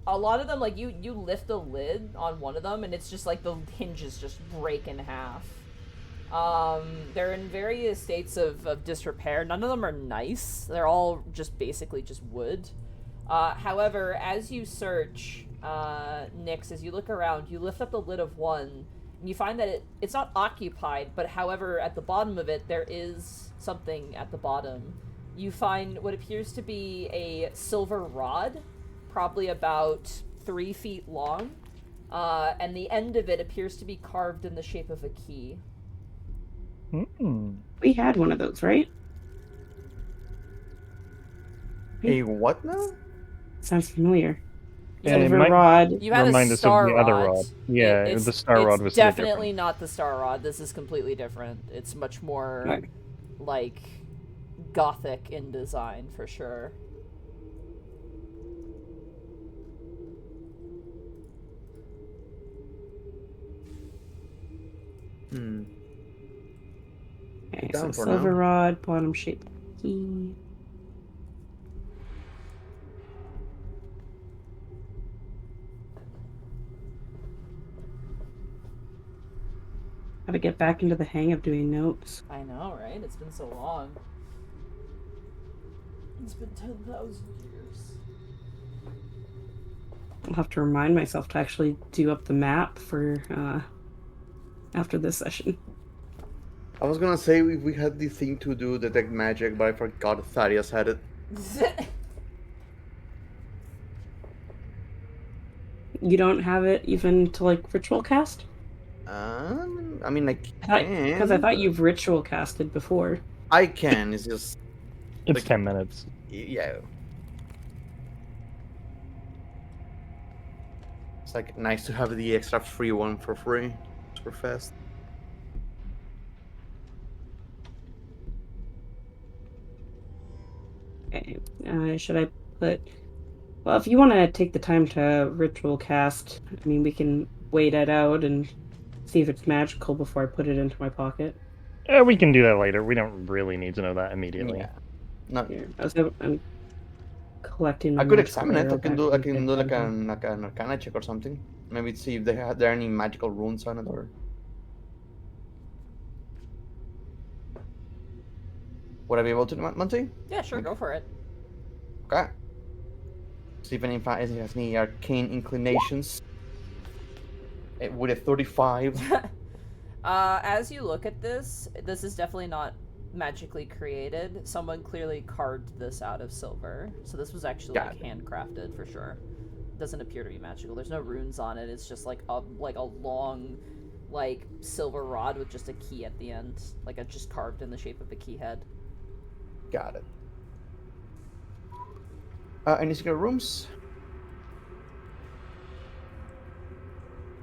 a lot of them, like, you lift the lid on one of them, and it's just like the hinges just break in half. They're in various states of disrepair. None of them are nice. They're all just basically just wood. However, as you search, Nyx, as you look around, you lift up the lid of one, and you find that it's not occupied, but however, at the bottom of it, there is something at the bottom. You find what appears to be a silver rod, probably about 3 feet long, and the end of it appears to be carved in the shape of a key. We had one of those, right? Hey, what now? Sounds familiar. Yeah, it Silver might rod. You had remind a us of star the rod. other rod. Yeah, It's- the star rod was something definitely different. not the star rod. This is completely different. It's much more Right. like gothic in design for sure. Hmm. Okay, Down so for silver now. rod, bottom shape key. Gotta get back into the hang of doing notes. I know, right? It's been so long. It's been 10,000 years. I'll have to remind myself to actually do up the map for after this session. I was gonna say we had the thing to do detect magic, but I forgot Thaddeus had it. You don't have it even to like ritual cast? I mean, I Because I can. thought you've ritual casted before. I can. It's just It's like, 10 minutes. yeah. It's like nice to have the extra free one for free. Super fast. Okay. Should I put? Well, if you want to take the time to ritual cast, I mean, we can wait it out and see if it's magical before I put it into my pocket. We can do that later. We don't really need to know that immediately. Yeah. Not. Here, I'm collecting. I My could magical examine it. arrow I can back do. from I can the do like dungeon. an Arcana check or something. Maybe see if there are any magical runes on it or. Would I be able to, Monty? Yeah, sure, go for it. Okay. See if it has any arcane inclinations. With a 35. As you look at this is definitely not magically created. Someone clearly carved this out of silver. So this was actually Got like handcrafted for sure. Doesn't appear to be magical. There's no runes on it. It's just like a long like silver rod with just a key at the end. Like it's just carved in the shape of a key head. Got it. Any secret rooms?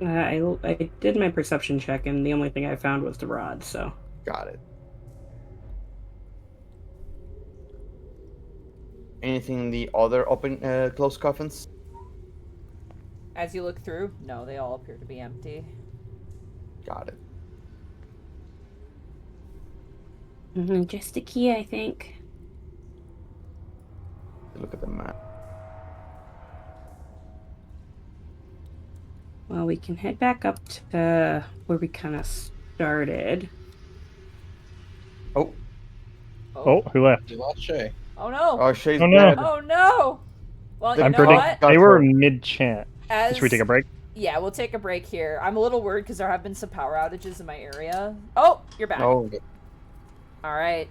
I did my perception check, and the only thing I found was the rod. So Got it. Anything in the other open, closed coffins? As you look through, no, they all appear to be empty. Got it. just a key, I think. Look at the map. Well, we can head back up to where we kind of started. Oh. Oh, who left? You lost Shay. Oh no! Oh, Shay's Oh, no. dead. Oh no! Well, you I'm know pretty. what? They were mid-chat. Should we take a break? Yeah, we'll take a break here. I'm a little worried because there have been some power outages in my area. Oh, you're back. Oh. All right.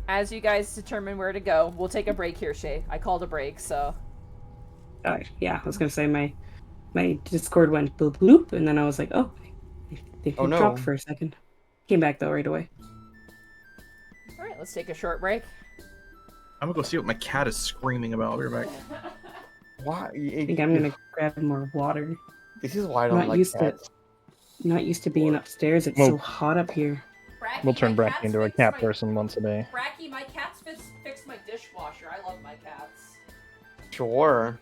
As you guys determine where to go, we'll take a break here, Shay. I called a break, so. Yeah, I was gonna say my Discord went bloop bloop, and then I was like, oh, they no. dropped for a second. Came back though right away. All right, let's take a short break. I'm gonna go see what my cat is screaming about. I'll be right back. Why? I think I'm gonna grab more water. This is why I I'm don't like cats. Not used to being upstairs. It's Well- so hot up here. Bracky, We'll turn my Bracky cat's into a fixed cat my- person once a day. Bracky, my cat's fixed my dishwasher. I love my cats. Sure.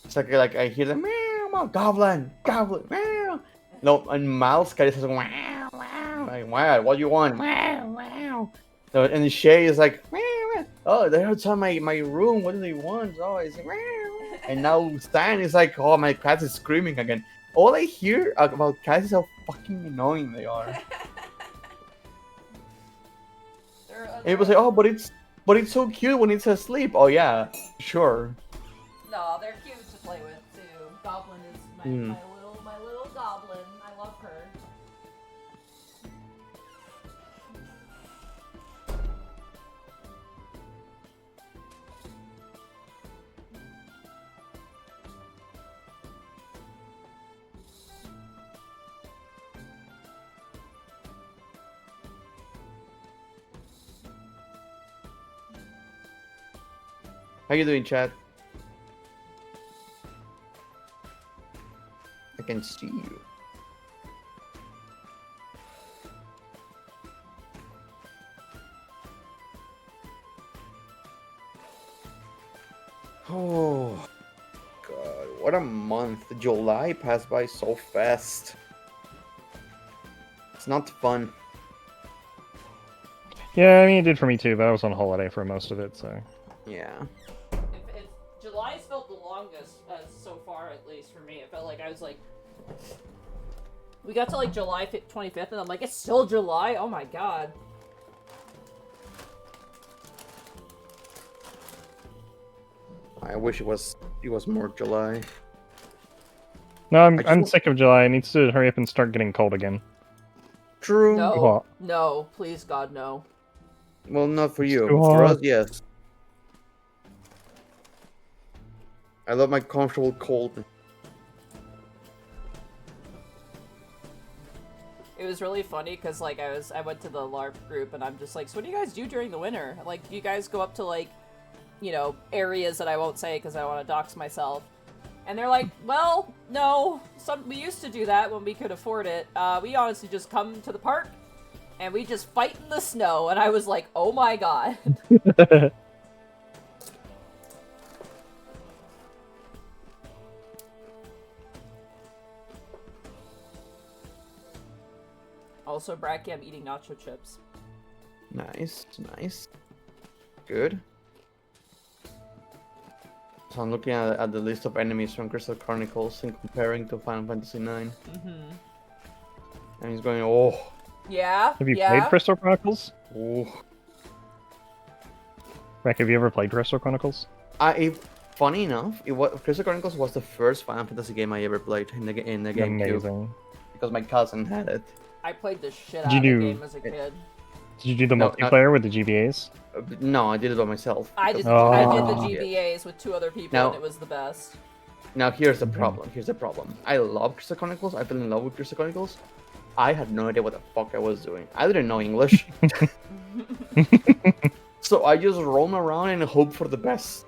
It's like I hear the meow, goblin, meow. No, and Mouse kind of says wow, wow. Like, wow, what do you want? Wow, wow. So, and Shay is like, wow, wow. Oh, they're outside my room. What do they want? Oh, it's like, wow. And now Stan is like, oh, my cat is screaming again. All I hear about cats is how fucking annoying they are. It was like, oh, but it's so cute when it's asleep. Oh yeah, sure. No, they're cute to play with too. Goblin is my little goblin. I love her. How you doing, chat? I can see you. Oh, God, what a month. July passed by so fast. It's not fun. Yeah, I mean, it did for me too, but I was on holiday for most of it, so. Yeah. If July's felt the longest so far, at least for me. It felt like I was like We got to like July 25th, and I'm like, it's still July? Oh my god. I wish it was more July. No, I'm sick of July. It needs to hurry up and start getting cold again. True. No, What? no, please God, no. Well, not for you. too For us, hot. yes. I love my comfortable cold. It was really funny because like I went to the LARP group and I'm just like, so what do you guys do during the winter? Like, do you guys go up to like, you know, areas that I won't say because I don't want to dox myself? And they're like, well, no, we used to do that when we could afford it. We honestly just come to the park and we just fight in the snow. And I was like, oh my god. Also, Bracky, I'm eating nacho chips. Nice, nice. Good. So I'm looking at the list of enemies from Crystal Chronicles and comparing to Final Fantasy IX. Mm-hmm. And he's going, oh. Yeah? Have you yeah? played Crystal Chronicles? Oh. Rick, have you ever played Crystal Chronicles? Funny enough, Crystal Chronicles was the first Final Fantasy game I ever played in the GameCube. Amazing. Because my cousin had it. I played the shit Did out of you the do- game as a kid. Did you do the No, multiplayer with the GBAs? No, I did it by myself. I did, because- I did Oh. the GBAs with 2 other people Now- and it was the best. Now here's the problem. Here's the problem. I love Crystal Chronicles. I fell in love with Crystal Chronicles. I had no idea what the fuck I was doing. I didn't know English. So I just roam around and hope for the best.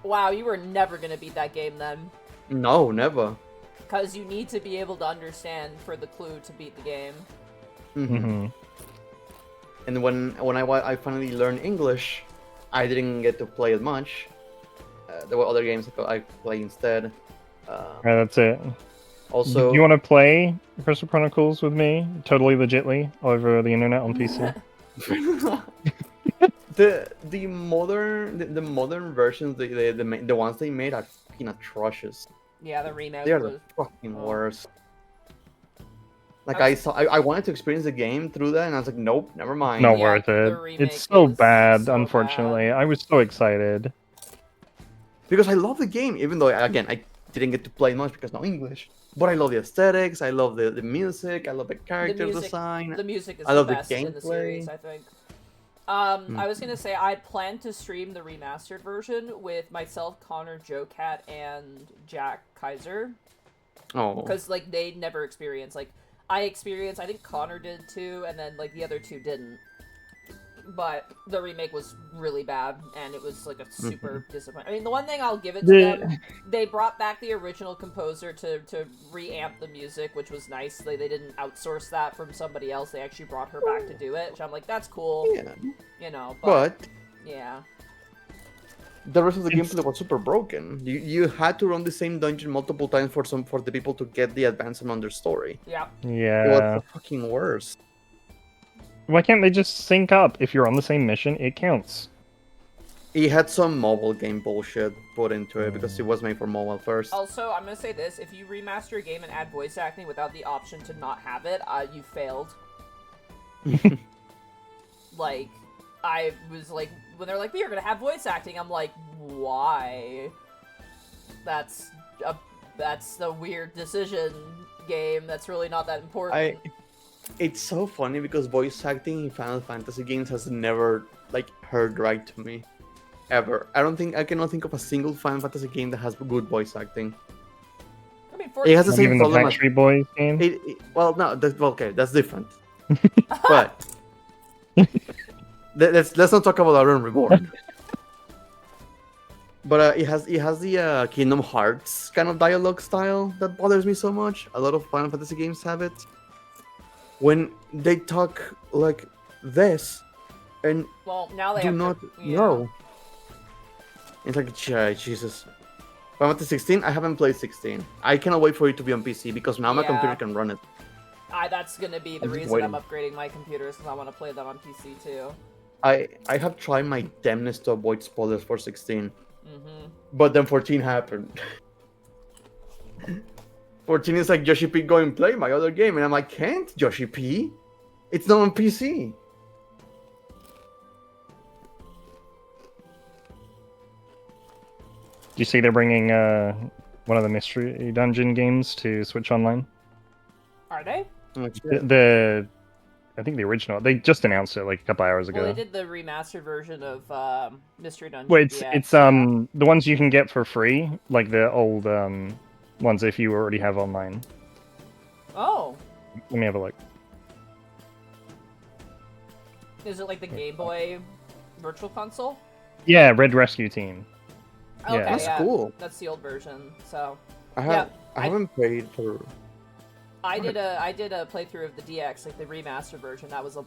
Wow, you were never gonna beat that game then. No, never. Because you need to be able to understand for the clue to beat the game. Mm-hmm. And when I finally learned English, I didn't get to play it much. There were other games I play instead. Alright, that's it. Also, You want to play Crystal Chronicles with me? Totally legitly over the internet on PC? the modern versions, the ones they made are fucking atrocious. Yeah, the remake They are was... the fucking Oh. worst. Like I was- I wanted to experience the game through that, and I was like, nope, never mind. Not Yeah, worth the it. remake It's so is bad, so unfortunately. bad. I was so excited. Because I love the game, even though again I didn't get to play much because no English. But I love the aesthetics, I love the music, I love the character design. The music is I the love the best in the series, gameplay. I think. I was gonna say, I plan to stream the remastered version with myself, Connor, Joe Cat, and Jack Kaiser. Oh, Because, like, they never experienced, like, I experienced, I think Connor did too, and then, like, the other 2 didn't. But the remake was really bad, and it was, like, a super disappointment. I mean, the one thing I'll give it to them, they brought back the original composer to reamp the music, which was nice. They didn't outsource that from somebody else. They actually brought her back to do it, which I'm like, that's cool. yeah. You know, But yeah. the rest of the gameplay was super broken. You had to run the same dungeon multiple times for the people to get the advancement on their story. Yeah. It was Yeah. the fucking worst. Why can't they just sync up? If you're on the same mission, it counts. It had some mobile game bullshit put into it because it was made for mobile first. Also, I'm gonna say this, if you remaster a game and add voice acting without the option to not have it, you failed. Like, I was like, when they're like, we are gonna have voice acting, I'm like, why? That's the weird decision game, that's really not that important. It's so funny because voice acting in Final Fantasy games has never like heard right to me, ever. I cannot think of a single Final Fantasy game that has good voice acting. I mean, It has the Not same even the problem as Backstreet Boys game? well, no, okay, that's different. But let's not talk about Iron Reborn. But it has the Kingdom Hearts kind of dialogue style that bothers me so much. A lot of Final Fantasy games have it. When they talk like this, and well, now they do have not to, yeah. know. It's like, Jesus. Final Fantasy 16, I haven't played 16. I cannot wait for it to be on PC because now my Yeah. computer can run it. That's gonna be the I'm just reason I'm waiting. upgrading my computer, since I want to play them on PC too. I have tried my damnness to avoid spoilers for 16, Mm-hmm. but then 14 happened. 14 is like, Yoshi P, go and play my other game. And I'm like, can't, Yoshi P. It's not on PC. Do you see they're bringing one of the Mystery Dungeon games to Switch Online? Are they? I think the original. They just announced it like a couple hours ago. Well, they did the remastered version of Mystery Dungeon. Well, DX, it's the ones you can get for free, like the old ones if you already have online. Oh. Let me have a look. Is it like the Game Boy Virtual Console? Yeah, Red Rescue Team. Okay, Yeah. That's cool. That's the old version. So I I haven't played for. I did a playthrough of the DX, like the remastered version. That was a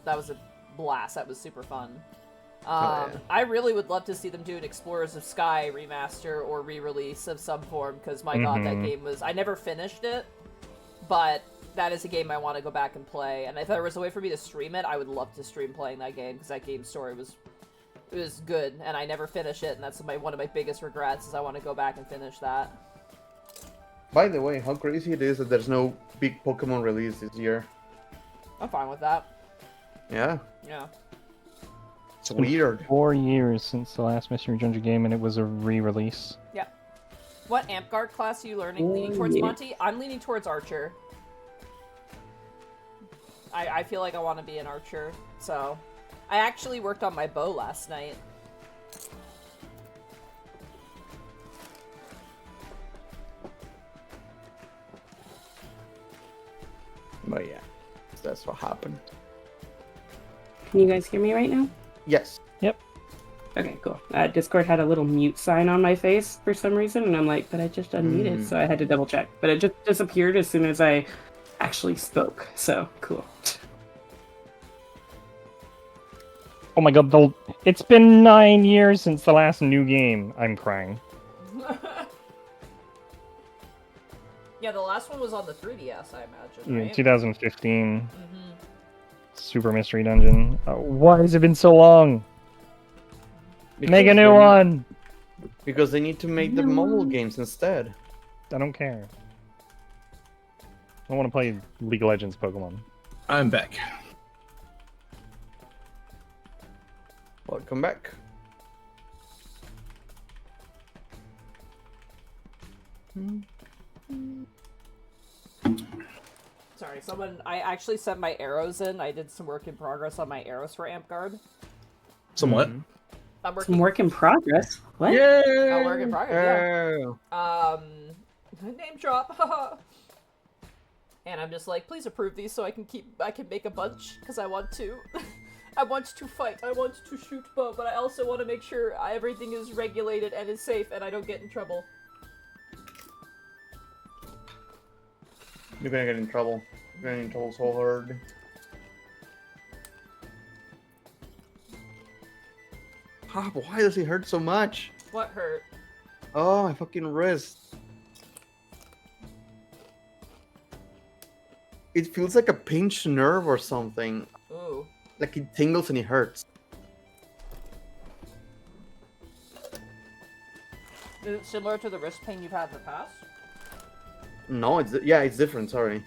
blast. That was super fun. Yeah. I really would love to see them do an Explorers of Sky remaster or re-release of some form, because my god, that game was... I never finished it, but that is a game I want to go back and play. And if there was a way for me to stream it, I would love to stream playing that game, because that game's story was good, and I never finished it, and that's one of my biggest regrets, is I want to go back and finish that. By the way, how crazy it is that there's no big Pokemon release this year. I'm fine with that. Yeah, Yeah. it's weird. 4 years since the last Mystery Dungeon game, and it was a re-release. Yeah. What amp guard class are you leaning towards, Monty? I'm leaning towards Archer. I feel like I want to be an Archer, so... I actually worked on my bow last night. But yeah, that's what happened. Can you guys hear me right now? Yes. Yep. Okay, cool. Discord had a little mute sign on my face for some reason, and I'm like, but I just unmuted, so I had to double check. But it just disappeared as soon as I actually spoke, so cool. Oh my god, it's been 9 years since the last new game. I'm crying. Yeah, the last one was on the 3DS, I imagine, Yeah, right? 2015. Super Mystery Dungeon. Why has it been so long? Make a new one! Because they need to make the mobile games instead. I don't care. I want to play League of Legends Pokemon. I'm back. Welcome back. Sorry, I actually sent my arrows in. I did some work in progress on my arrows for amp guard. Somewhat. I'm working... Some work in progress. What? Yay! Oh, work in progress, Oh. yeah. Name drop. And I'm just like, please approve these so I can make a bunch, because I want to. I want to fight, I want to shoot bow, but I also want to make sure everything is regulated and is safe and I don't get in trouble. You're gonna get in trouble. You're gonna get in trouble so hard. Ah, but why does it hurt so much? What hurt? Oh, my fucking wrist. It feels like a pinched nerve or something. Ooh. Like it tingles and it hurts. Is it similar to the wrist pain you've had in the past? No, it's different, sorry.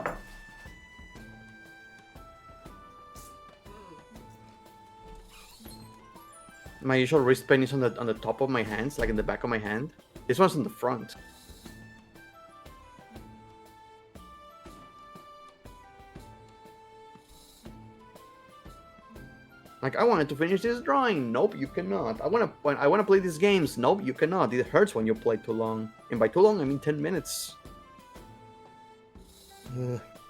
My usual wrist pain is on the top of my hands, like in the back of my hand. This one's on the front. Like, I wanted to finish this drawing. Nope, you cannot. I wanna play these games. Nope, you cannot. It hurts when you play too long. And by too long, I mean 10 minutes.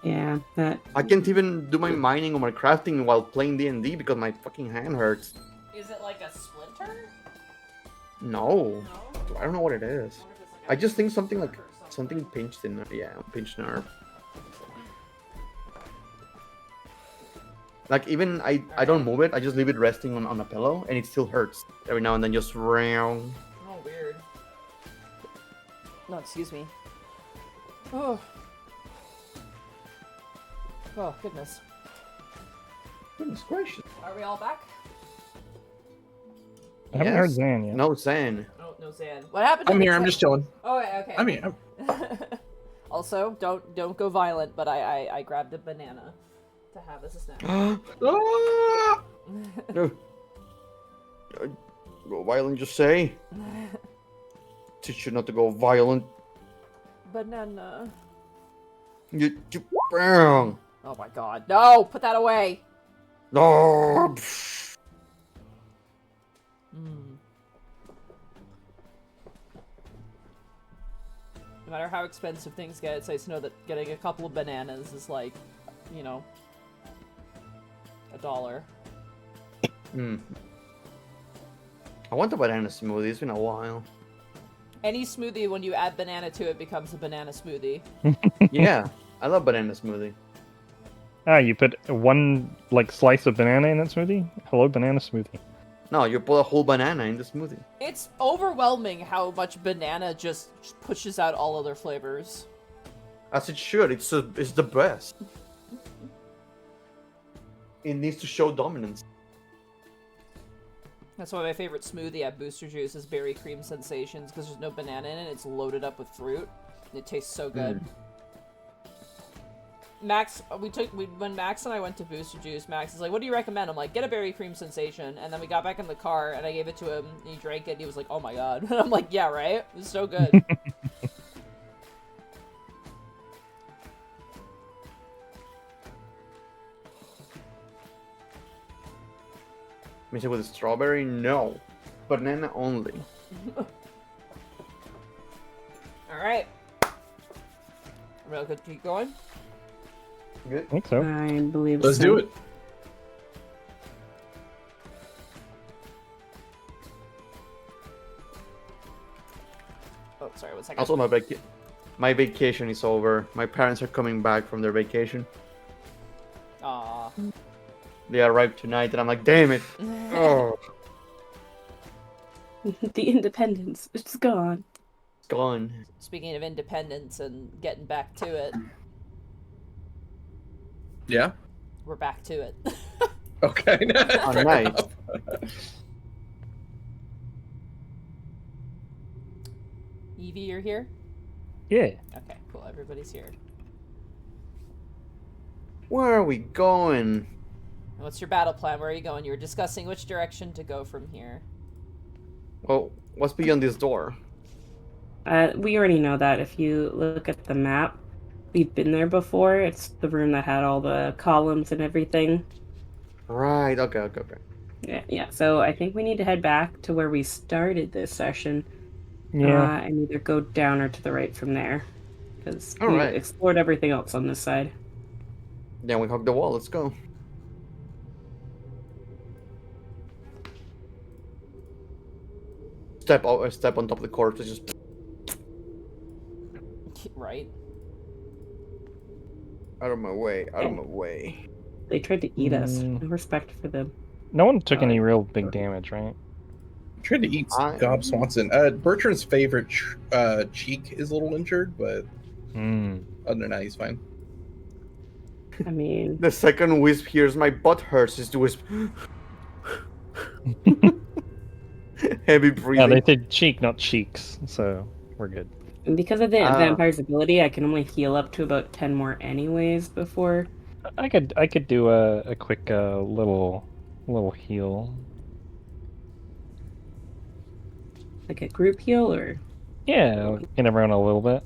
Yeah, that. I can't even do my mining or my crafting while playing D&D because my fucking hand hurts. Is it like a splinter? No. No? I don't know what it is. I wonder if it's like I just think something a like or something. something pinched in there. Yeah, pinched nerve. Like even I don't move it. I just leave it resting on a pillow, and it still hurts every now and then. Just round. Oh, weird. No, excuse me. Oh. Oh, goodness. Goodness gracious. Are we all back? I haven't heard Zan yet. No Zan. Oh, no Zan. What happened to I'm the here. I'm just chilling. Oh, okay. I'm here. Also, don't go violent, but I grabbed a banana to have as a snack. Ah! No. Go violent, just say. Teach you not to go violent. Banana. You bang. Oh my god. No! Put that away! No. Mm. No matter how expensive things get, it's nice to know that getting a couple of bananas is like, you know, $1. Hmm. I want a banana smoothie. It's been a while. Any smoothie, when you add banana to it, becomes a banana smoothie. Yeah, I love banana smoothie. Ah, you put one like slice of banana in that smoothie? Hello, banana smoothie. No, you put a whole banana in the smoothie. It's overwhelming how much banana just pushes out all other flavors. As it should. It's the best. It needs to show dominance. That's why my favorite smoothie at Booster Juice is Berry Cream Sensations, because there's no banana in it, it's loaded up with fruit. It tastes so good. Max, when Max and I went to Booster Juice, Max is like, what do you recommend? I'm like, get a Berry Cream Sensation. And then we got back in the car, and I gave it to him, and he drank it, and he was like, oh my god. And I'm like, yeah, right? It's so good. Mix it with strawberry? No. Banana only. Alright. Real good, keep going. Good. I think so. I believe Let's so. do it. Oh, sorry, 1 second. Also, my vacation is over. My parents are coming back from their vacation. Aww. They arrived tonight, and I'm like, damn it. Oh, The independence, it's gone. it's gone. Speaking of independence and getting back to it, Yeah. we're back to it. Okay. Oh, Fair nice. enough. Evie, you're here? Yeah. Okay, cool. Everybody's here. Where are we going? What's your battle plan? Where are you going? You were discussing which direction to go from here. Well, what's beyond this door? We already know that. If you look at the map, we've been there before. It's the room that had all the columns and everything. Right, okay. Yeah. So I think we need to head back to where we started this session. Yeah. And either go down or to the right from there. Because we Alright. explored everything else on this side. Then we hug the wall, let's go. Step on top of the corpse, just... Right? Out of my way. They tried to eat us. Mm. No respect for them. No one took any real big damage, right? Tried to eat Gob Swanson. Bertrand's favorite cheek is a little injured, but other than that, he's fine. I mean... The second wisp hears my butt hurts is the wisp. Heavy breathing. Yeah, they said cheek, not cheeks, so we're good. Because of the vampire's ability, I can only heal up to about 10 more anyways before... I could do a quick little heal. Like a group heal, or... Yeah, get everyone a little bit.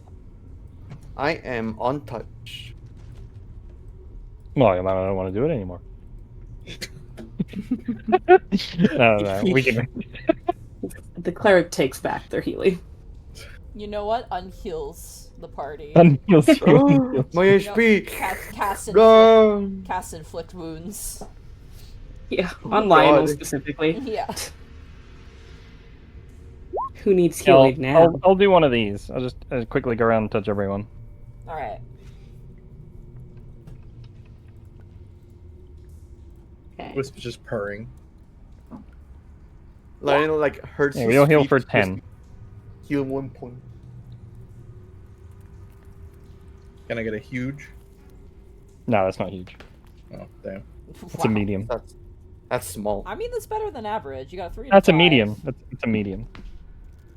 I am untouched. Well, I don't want to do it anymore. No, we can. The cleric takes back their healing. You know what? Unheals the party. Unheals My You know, HP! cast inflict wounds. Yeah, on Lionel God. specifically. Yeah. Who needs healing now? I'll do one of these. I'll just quickly go around and touch everyone. Alright. Okay. Wisp is just purring. Lionel like hurts. Yeah, his we'll heal feet, for just 10. Heal 1 point. Can I get a huge? No, that's not huge. Oh, damn. It's a medium. That's small. I mean, that's better than average. You got 3 to That's a 5. medium. It's a medium.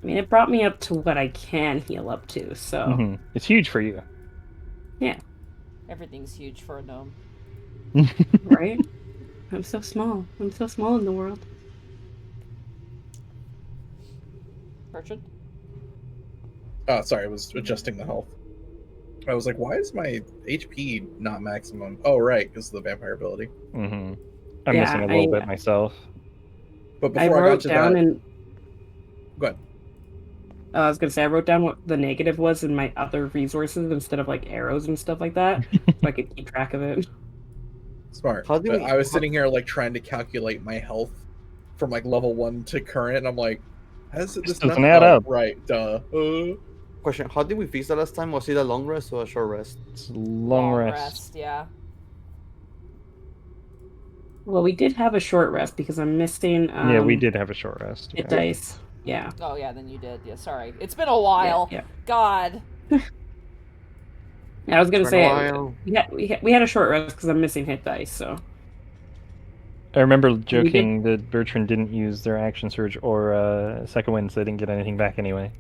I mean, it brought me up to what I can heal up to, so... It's huge for you. Yeah. Everything's huge for a gnome. Right? I'm so small. I'm so small in the world. Bertrand? Oh, sorry, I was adjusting the health. I was like, why is my HP not maximum? Oh, right, because of the vampire ability. Mm-hmm. I'm Yeah, missing a little bit myself. But I before I got wrote to down that, and go ahead. I was gonna say I wrote down what the negative was in my other resources instead of like arrows and stuff like that, so I could keep track of it. Smart. How do But we- I was sitting here like trying to calculate my health from like level 1 to current, and I'm like, has this doesn't not add up. Right, duh. Question: how did we fix that last time? Was it a long rest or a short rest? It's a long rest. Yeah. Well, we did have a short rest because I'm missing. Yeah, we did have a short rest. Hit Yeah. dice. Yeah. Oh yeah, then you did. Yeah, sorry. It's been a while. Yeah. God. I was gonna It's been a say while. we had a short rest because I'm missing hit dice. So I remember joking that Bertrand didn't use their action surge or second wind, so they didn't get anything back anyway.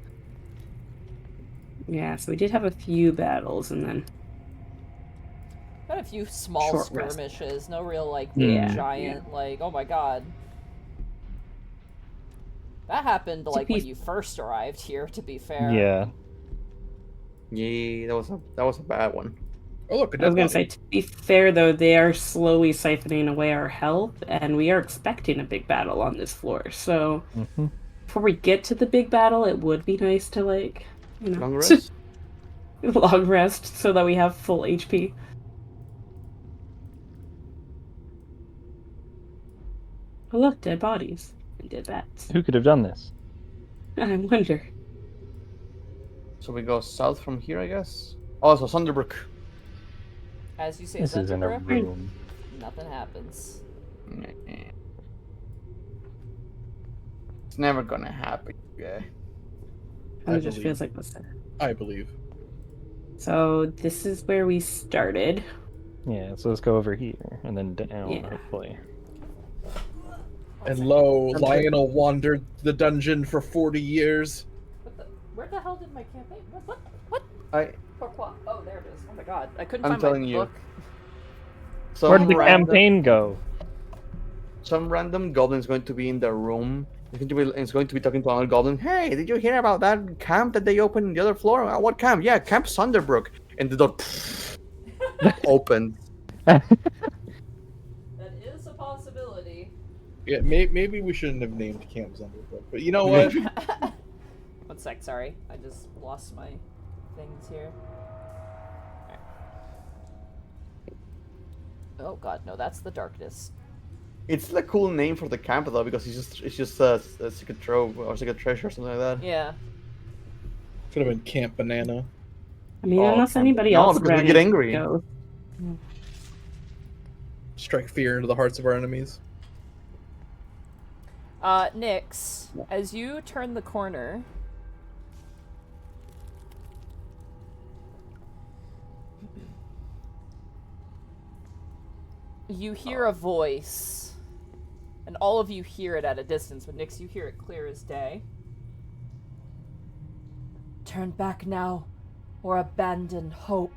yeah, so we did have a few battles and then Had a few small Short rest. skirmishes. No real like Yeah. giant like. Oh my God. That happened like when you first arrived here. To be fair. Yeah. Yeah, that was a bad one. Oh look, a I was dead gonna body. say, to be fair though, they are slowly siphoning away our health, and we are expecting a big battle on this floor. So Mm-hmm. before we get to the big battle, it would be nice to like, you know, Long rest. long rest so that we have full HP. Oh look, dead bodies and dead bats. Who could have done this? I wonder. So we go south from here, I guess. Oh, so Sunderbrook. As you say, This is in a Zenderbrook, room. nothing happens. It's never gonna happen. Yeah. It just feels like this. I believe. So this is where we started. Yeah, so let's go over here and then down, Yeah. hopefully. And lo, Lionel wandered the dungeon for 40 years. Where the hell did my campaign? What? I. Pourquoi? Oh, there it is. Oh my God, I couldn't I'm find telling my you. book. Some Where did the random- campaign go? Some random goblin is going to be in the room. It's going to be talking to another goblin. Hey, did you hear about that camp that they opened in the other floor? What camp? Yeah, Camp Sunderbrook. And the door opened. That is a possibility. Yeah, maybe we shouldn't have named Camp Zunderbrook, but you know what? 1 sec, sorry. I just lost my things here. Alright. Oh God, no, that's the darkness. It's a cool name for the camp though, because it's just a secret trove or secret treasure or something like that. Yeah. Could have been Camp Banana. I mean, Oh, unless anybody no, else because we ran get into angry. ghosts. Strike fear into the hearts of our enemies. Nyx, as you turn the corner, you hear a voice, and all of you hear it at a distance, but Nyx, you hear it clear as day. Turn back now, or abandon hope.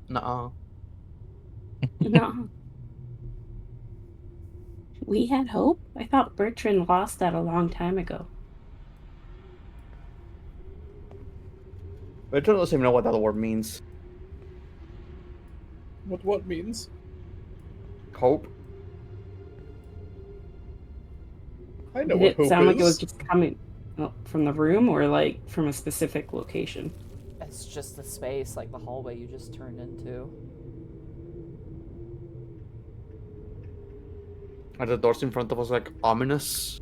Nuh-uh. No. We had hope? I thought Bertrand lost that a long time ago. Bertrand doesn't even know what that word means. What means? Hope. I know Did what it hope sound is. like it was just coming from the room or like from a specific location? It's just the space, like the hallway you just turned into. Are the doors in front of us like ominous?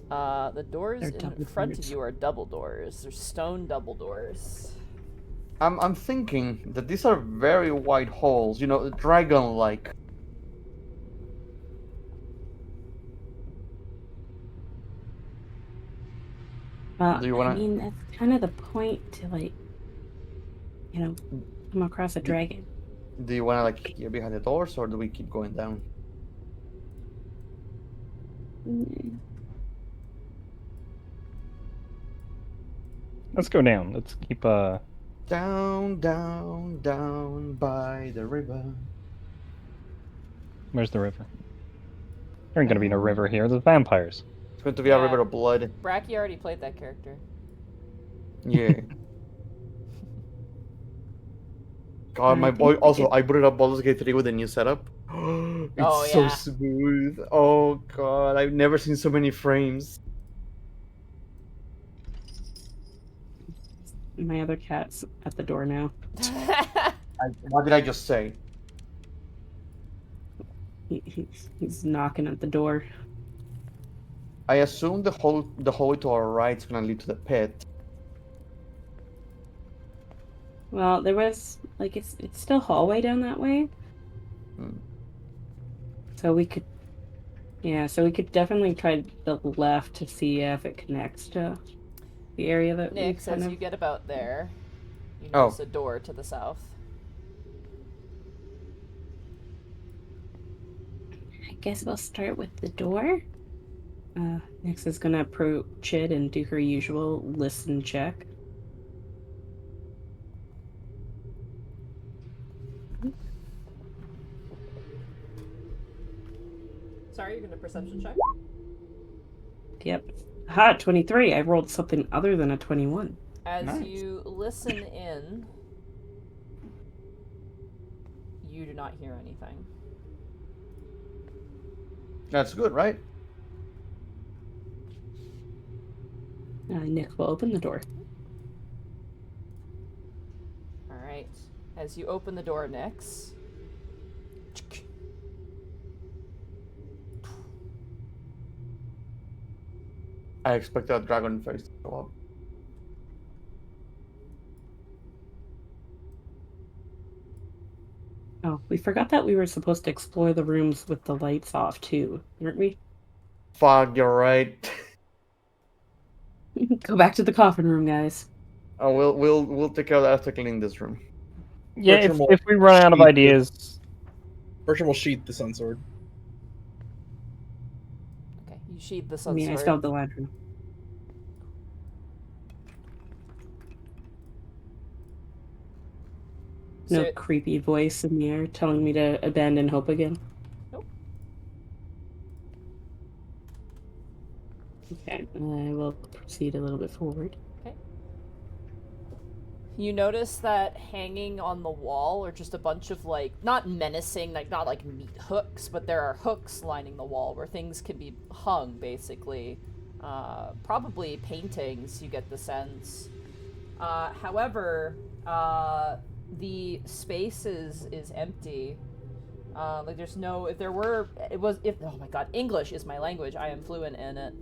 The doors They're in double front doors. of you are double doors. They're stone double doors. I'm thinking that these are very wide holes, you know, dragon-like. Do you wanna- I mean, that's kind of the point to like, you know, come across a dragon. Do you want to like get behind the doors, or do we keep going down? Let's go down. Let's keep Down, down, down by the river. Where's the river? There ain't gonna be no river here. There's vampires. It's going to be a river of blood. Bracky already played that character. Yeah. God, my boy. Also, I booted up Baldur's Gate 3 with a new setup. It's so smooth. Oh God, I've never seen so many frames. My other cat's at the door now. What did I just say? He's knocking at the door. I assume the hallway to our right is gonna lead to the pit. Well, there was like it's still hallway down that way. So we could, so we could definitely try the left to see if it connects to the area that Nick, as you get about there, you notice a door to the south. I guess we'll start with the door. Nyx is gonna approach it and do her usual listen check. Sorry, you're gonna perception check? Yep. Ha, 23. I rolled something other than a 21. As you listen in, you do not hear anything. That's good, right? Nick will open the door. Alright. As you open the door, Nyx, I expect a dragon face to go up. Oh, we forgot that we were supposed to explore the rooms with the lights off too, weren't we? Fuck, you're right. Go back to the coffin room, guys. Oh, we'll take care of that after cleaning this room. Yeah, Bertram if we run out of ideas... Bertram will sheath the sun sword. okay, you sheathe the I sun mean, I sword. still have the lantern. No So- creepy voice in the air telling me to abandon hope again. Nope. Okay, I will proceed a little bit forward. Okay. You notice that hanging on the wall are just a bunch of, like, not menacing, like, not like meat hooks, but there are hooks lining the wall where things can be hung, basically. Probably paintings, you get the sense. However, the space is empty. Like there's no, if there were, oh my god, English is my language, I am fluent in it.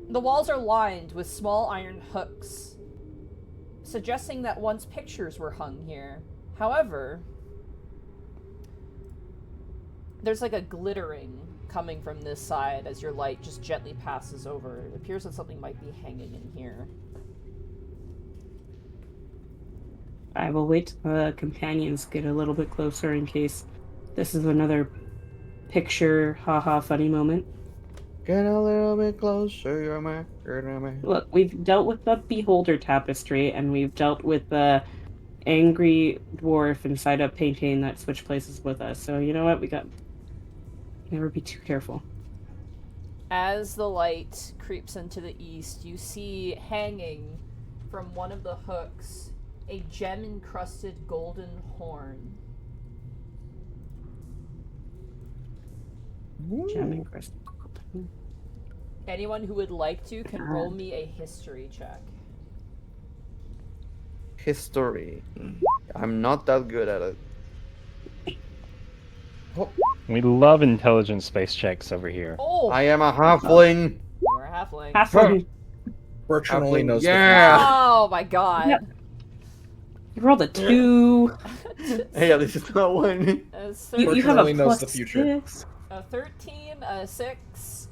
The walls are lined with small iron hooks, suggesting that once pictures were hung here. However, there's like a glittering coming from this side as your light just gently passes over. It appears that something might be hanging in here. I will wait till the companions get a little bit closer in case this is another picture, haha, funny moment. Get a little bit closer, you're my man. Look, we've dealt with the Beholder tapestry, and we've dealt with the angry dwarf inside a painting that switched places with us. So you know what? We got... Never be too careful. As the light creeps into the east, you see hanging from one of the hooks a gem-encrusted golden horn. Gem encrusted. Anyone who would like to can roll me a history check. History. I'm not that good at it. Oh, We love intelligent space checks over here. Oh! I am a halfling. You're a halfling. Halfling. Bertram only Halfling, knows yeah. Oh my god. Yeah. You rolled a 2. Hey, this is not one. You have a only knows the plus future. 6. A 13, a 6,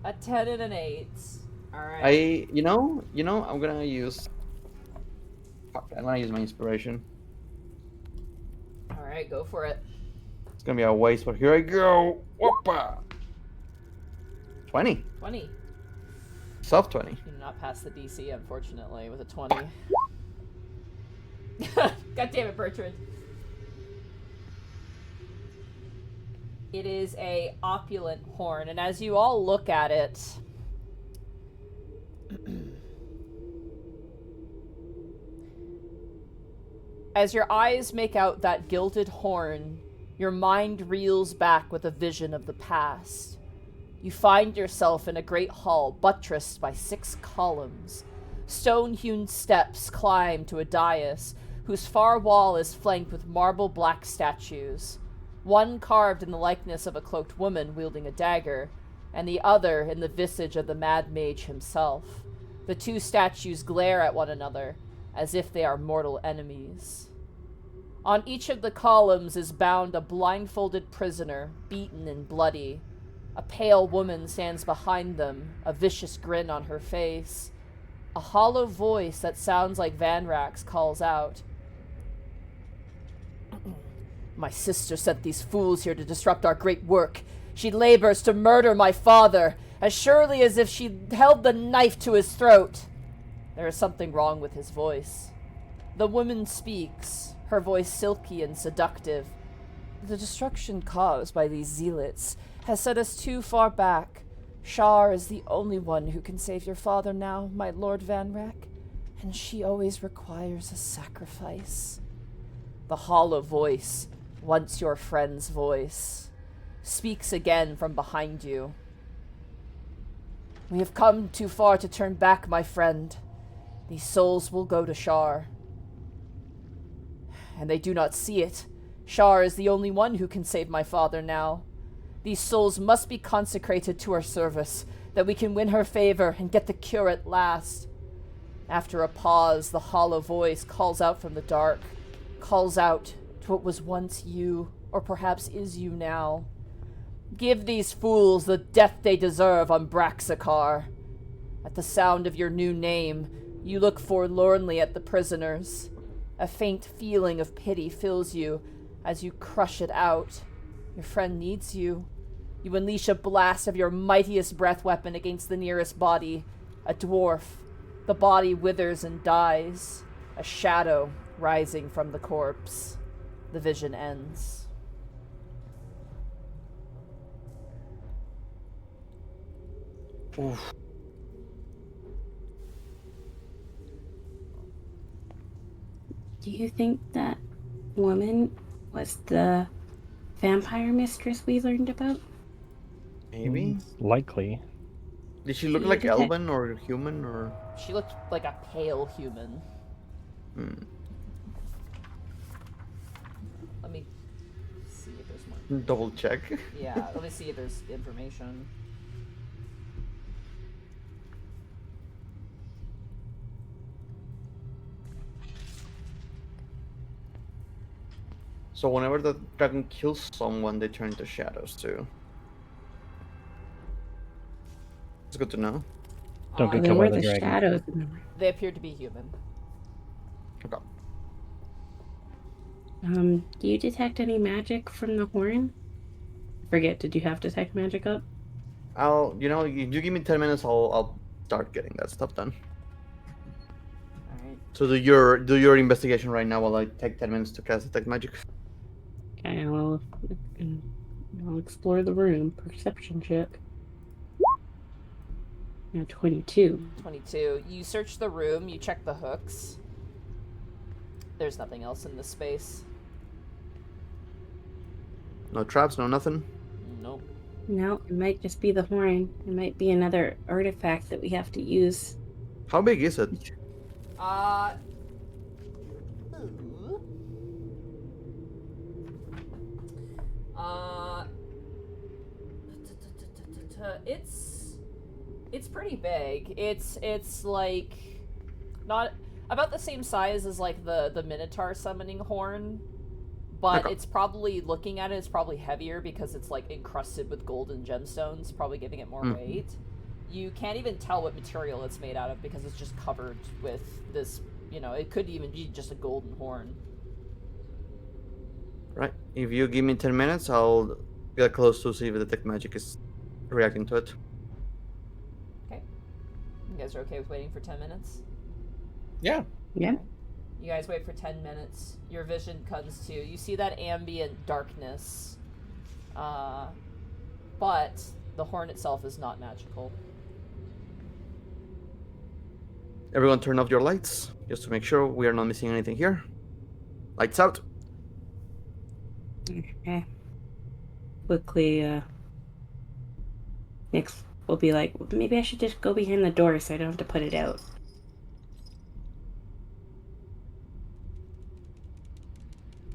a 10, and an 8. Alright. You know, I'm gonna use. Fuck, I'm gonna use my inspiration. Alright, go for it. It's gonna be a waste, but here I go. Whoppa. 20. 20. Soft 20. You did not pass the DC, unfortunately, with a 20. God damn it, Bertrand. It is a opulent horn, and as you all look at it, as your eyes make out that gilded horn, your mind reels back with a vision of the past. You find yourself in a great hall buttressed by 6 columns. Stone-hewn steps climb to a dais whose far wall is flanked with marble black statues. One carved in the likeness of a cloaked woman wielding a dagger, and the other in the visage of the Mad Mage himself. The 2 statues glare at one another, as if they are mortal enemies. On each of the columns is bound a blindfolded prisoner, beaten and bloody. A pale woman stands behind them, a vicious grin on her face. A hollow voice that sounds like Van Rax calls out, "My sister sent these fools here to disrupt our great work. She labors to murder my father, as surely as if she held the knife to his throat." There is something wrong with his voice. The woman speaks, her voice silky and seductive. "The destruction caused by these zealots has set us too far back. Shar is the only one who can save your father now, my Lord Van Rack, and she always requires a sacrifice." The hollow voice, once your friend's voice, speaks again from behind you. "We have come too far to turn back, my friend. These souls will go to Shar. And they do not see it. Shar is the only one who can save my father now. These souls must be consecrated to her service, that we can win her favor and get the cure at last." After a pause, the hollow voice calls out from the dark, calls out to what was once you, or perhaps is you now. "Give these fools the death they deserve on Braxakar." At the sound of your new name, you look forlornly at the prisoners. A faint feeling of pity fills you as you crush it out. Your friend needs you. You unleash a blast of your mightiest breath weapon against the nearest body, a dwarf. The body withers and dies, a shadow rising from the corpse. The vision ends. Oof. Do you think that woman was the vampire mistress we learned about? Maybe. Likely. Did she look like elven or human or? She looked like a pale human. Let me see if there's more. Double check. Yeah, let me see if there's information. So whenever the dragon kills someone, they turn into shadows too. It's good to know. Don't get Then killed we're by the the dragon. shadows. They appear to be human. Okay. Do you detect any magic from the horn? Forget, did you have detect magic up? You give me 10 minutes, I'll start getting that stuff done. Alright. So do your investigation right now while I take 10 minutes to cast detect magic. Okay, I'll explore the room. Perception check. Yeah, 22. 22. You search the room, you check the hooks. There's nothing else in this space. No traps, no nothing. Nope. No, it might just be the horn. It might be another artifact that we have to use. How big is it? It's pretty big. It's like not about the same size as like the Minotaur summoning horn, but Okay. it's probably, looking at it, it's probably heavier because it's like encrusted with golden gemstones, probably giving it more weight. You can't even tell what material it's made out of because it's just covered with this, it could even be just a golden horn. Right. If you give me 10 minutes, I'll get close to see if the detect magic is reacting to it. Okay. guys are okay with waiting for 10 minutes? Yeah. Yeah. You guys wait for 10 minutes. Your vision comes to. You see that ambient darkness. But the horn itself is not magical. Everyone turn off your lights, just to make sure we are not missing anything here. Lights out. Okay. Quickly, Nyx will be like, maybe I should just go behind the door so I don't have to put it out.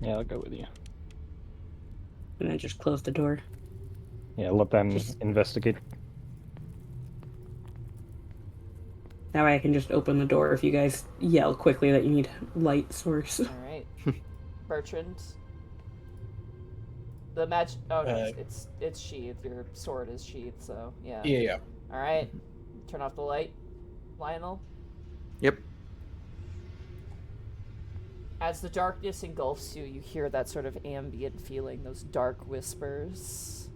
Yeah, I'll go with you. And then just close the door. Yeah, let them investigate. That way I can just open the door if you guys yell quickly that you need light source. Alright. Bertrand. The match. Oh no, it's sheathed. Your sword is sheathed, so yeah. Yeah. Alright. Turn off the light, Lionel. Yep. As the darkness engulfs you, you hear that sort of ambient feeling, those dark whispers.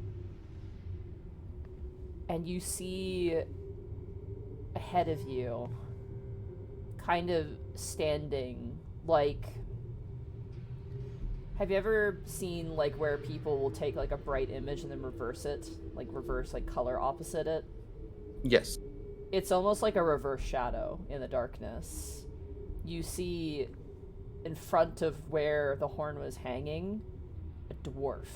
And you see ahead of you, kind of standing, like... Have you ever seen, like, where people will take, like, a bright image and then reverse it? Like, reverse, like, color opposite it? Yes. It's almost like a reverse shadow in the darkness. You see... in front of where the horn was hanging, a dwarf.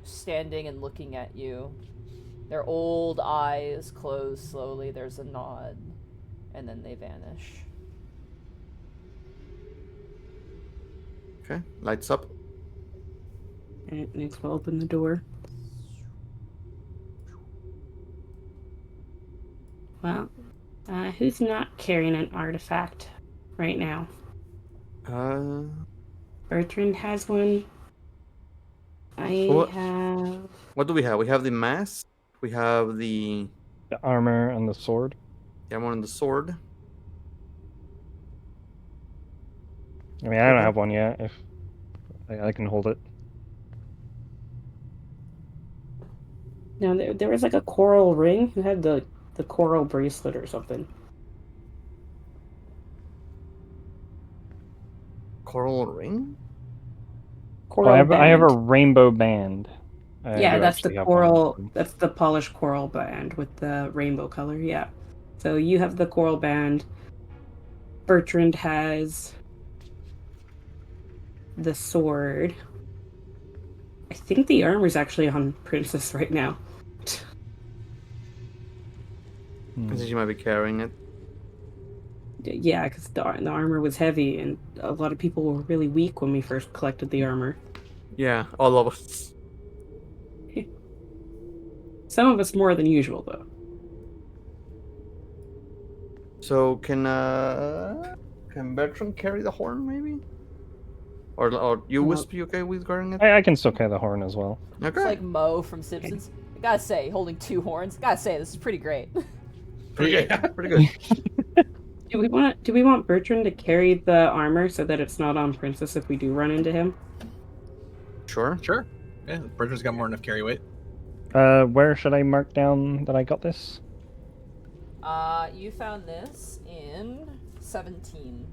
Standing and looking at you. Their old eyes close slowly, there's a nod, and then they vanish. Okay, lights up. And Nyx will open the door. Well, who's not carrying an artifact right now? Bertrand has one. I have... What do we have? We have the mask. We have the armor and the sword. The armor and the sword. I mean, I don't have one yet. If I can hold it. No, there was like a coral ring. Who had the coral bracelet or something? Coral ring? Coral I have a band. rainbow band. Yeah, that's the coral. That's the polished coral band with the rainbow color. Yeah. So you have the coral band. Bertrand has the sword. I think the armor's actually on Princess right now. Princess, you might be carrying it. Yeah, because the armor was heavy, and a lot of people were really weak when we first collected the armor. Yeah, all of us. Some of us more than usual, though. So can Bertrand carry the horn, maybe? Or you, Wisp, you okay with guarding it? I can still carry the horn as well. Okay. It's like Mo from Simpsons. I gotta say, holding two horns. Gotta say, this is pretty great. Pretty good. Pretty good. Do we want Bertrand to carry the armor so that it's not on Princess if we do run into him? Sure. Sure. Yeah, Bertrand's got more than enough carry weight. Where should I mark down that I got this? You found this in 17.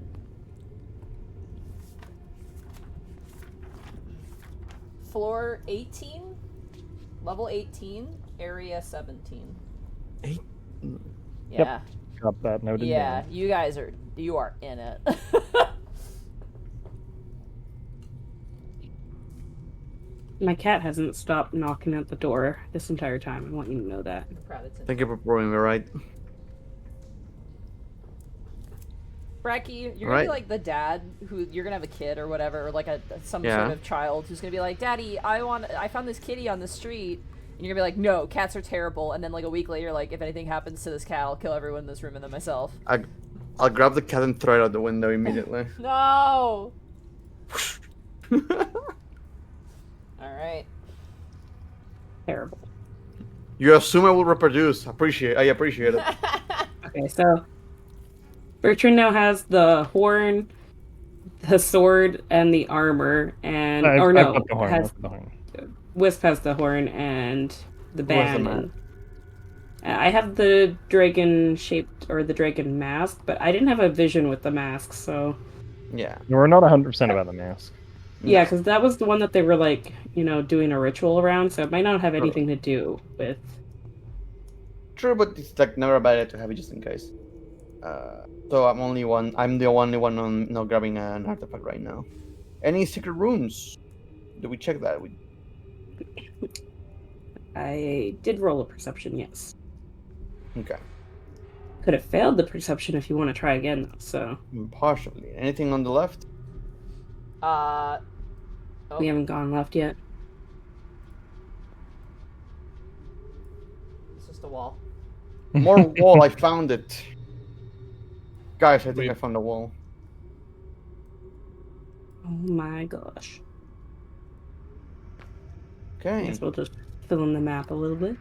Floor 18, level 18, area 17. 8? Yeah. Yep. Got that noted. Yeah, down. you are in it. My cat hasn't stopped knocking at the door this entire time. I want you to know that. Thank you for proving me right. Bracky, you're gonna be like the dad who you're gonna have a kid or whatever, or like some sort of child who's gonna be like, "Daddy, I found this kitty on the street," and you're gonna be like, "No, cats are terrible." And then like a week later, like, if anything happens to this cat, I'll kill everyone in this room and then myself. I'll grab the cat and throw it out the window immediately. No. All right. Terrible. You assume I will reproduce. I appreciate it. Okay, so Bertrand now has the horn, the sword, and the armor, and Wisp has the horn and the band. I have the dragon shaped or the dragon mask, but I didn't have a vision with the mask, so Yeah. We're not 100% about the mask. yeah, No. because that was the one that they were like, doing a ritual around, so it might not have True. anything to do with. True, but it's like never a bad idea to have it just in case. So I'm the only one on not grabbing an artifact right now. Any secret rooms? Did we check that? I did roll a perception, yes. Okay. Could have failed the perception if you want to try again, though, so. Partially. Anything on the left? Oh. We haven't gone left yet. It's just a wall. More wall. I found it. Guys, I think I found a wall. Oh my gosh. I Okay. guess we'll just fill in the map a little bit.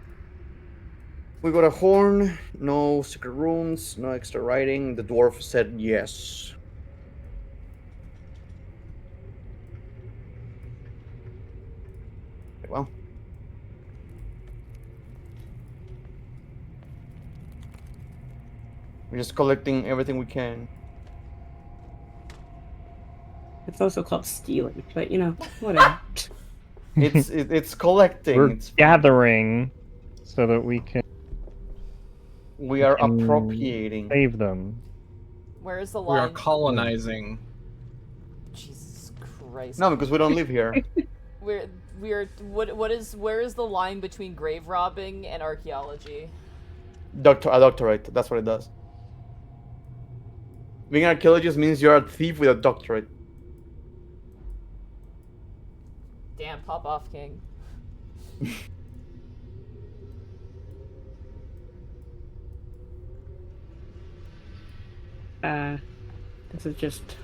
We got a horn, no secret rooms, no extra writing. The dwarf said yes. Okay, well. We're just collecting everything we can. It's also called stealing, but whatever. It's collecting. We're It's gathering so that we can appropriating. save them. Where is the We line? are colonizing. Jesus Christ. No, because we don't live here. Where is the line between grave robbing and archaeology? A doctorate. That's what it does. Being an archaeologist means you're a thief with a doctorate. Damn, pop off, King. This is just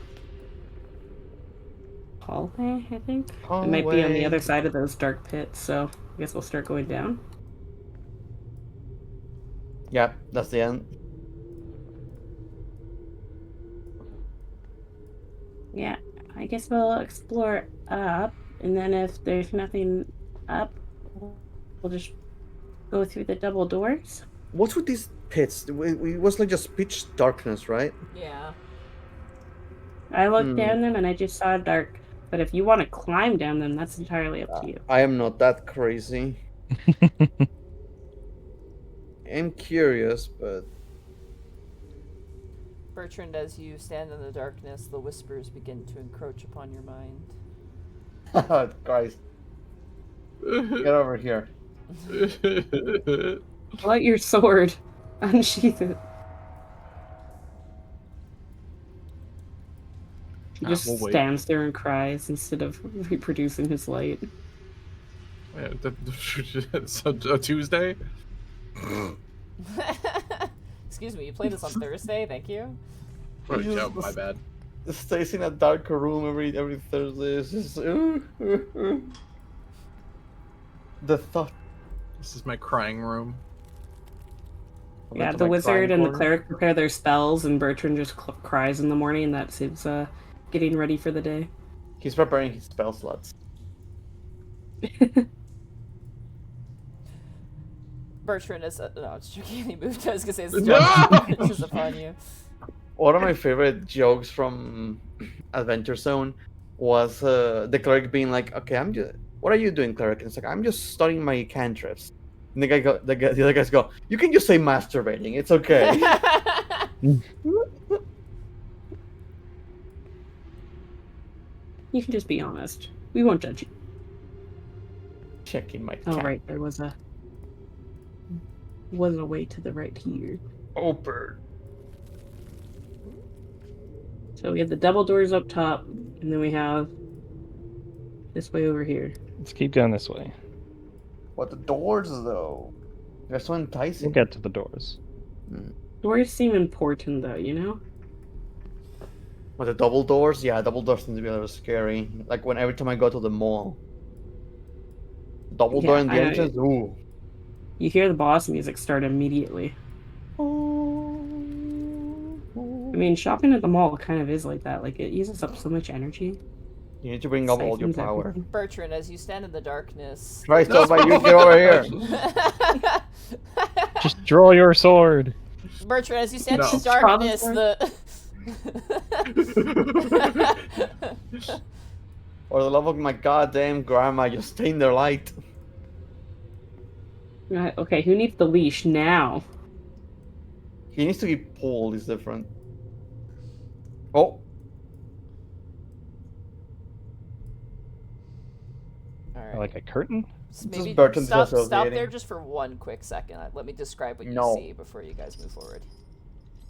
hallway, I think. It might be on the other side of those dark pits, so I guess we'll start going down. Yeah, that's the end. Yeah, I guess we'll explore up, and then if there's nothing up, we'll just go through the double doors. What's with these pits? It was like just pitch darkness, right? Yeah. I looked down them and I just saw dark. But if you want to climb down them, that's entirely up to you. I am not that crazy. I'm curious, but Bertrand, as you stand in the darkness, the whispers begin to encroach upon your mind. Christ, get over here. Pull out your sword. Unsheath it. He just we'll wait. stands there and cries instead of reproducing his light. So a Tuesday? Excuse me, you play this on Thursday? Thank you. Oh, yeah, my bad. Stays in a darker room every Thursday. It's just, the thought. This is my crying room. Yeah, the wizard and the cleric prepare their spells, and Bertrand just cries in the morning, and that's his getting ready for the day. He's preparing his spell slots. Bertrand is no, it's joking. He moved. I was gonna say it's just upon you. One of my favorite jokes from Adventure Zone was the cleric being like, "Okay, what are you doing, cleric?" And it's like, "I'm just studying my cantrips." And the other guys go, "You can just say masturbating. It's okay." You can just be honest. We won't judge you. Checking my. Oh right, there was a way to the right here. Oh, bird. So we have the double doors up top, and then we have this way over here. Let's keep going this way. What, the doors though? They're so enticing. We'll get to the doors. Doors seem important though, you know? But the double doors? Yeah, double doors tend to be a little scary. Like when every time I go to the mall. Double door in the entrance? Ooh. You hear the boss music start immediately. I mean, shopping at the mall kind of is like that. Like, it uses up so much energy. You need to bring up all your Siphons power. everything. Bertrand, as you stand in the darkness. Christ, you get over here. Just draw your sword. Bertrand, as you stand in No. the darkness, For the love of my goddamn grandma, just stay in their light. Right, okay, who needs the leash now? He needs to be pulled, it's different. Oh. Alright. Like a curtain? Maybe Bertrand stop disassociating. there just for one quick second. Let me describe what you No. see before you guys move forward.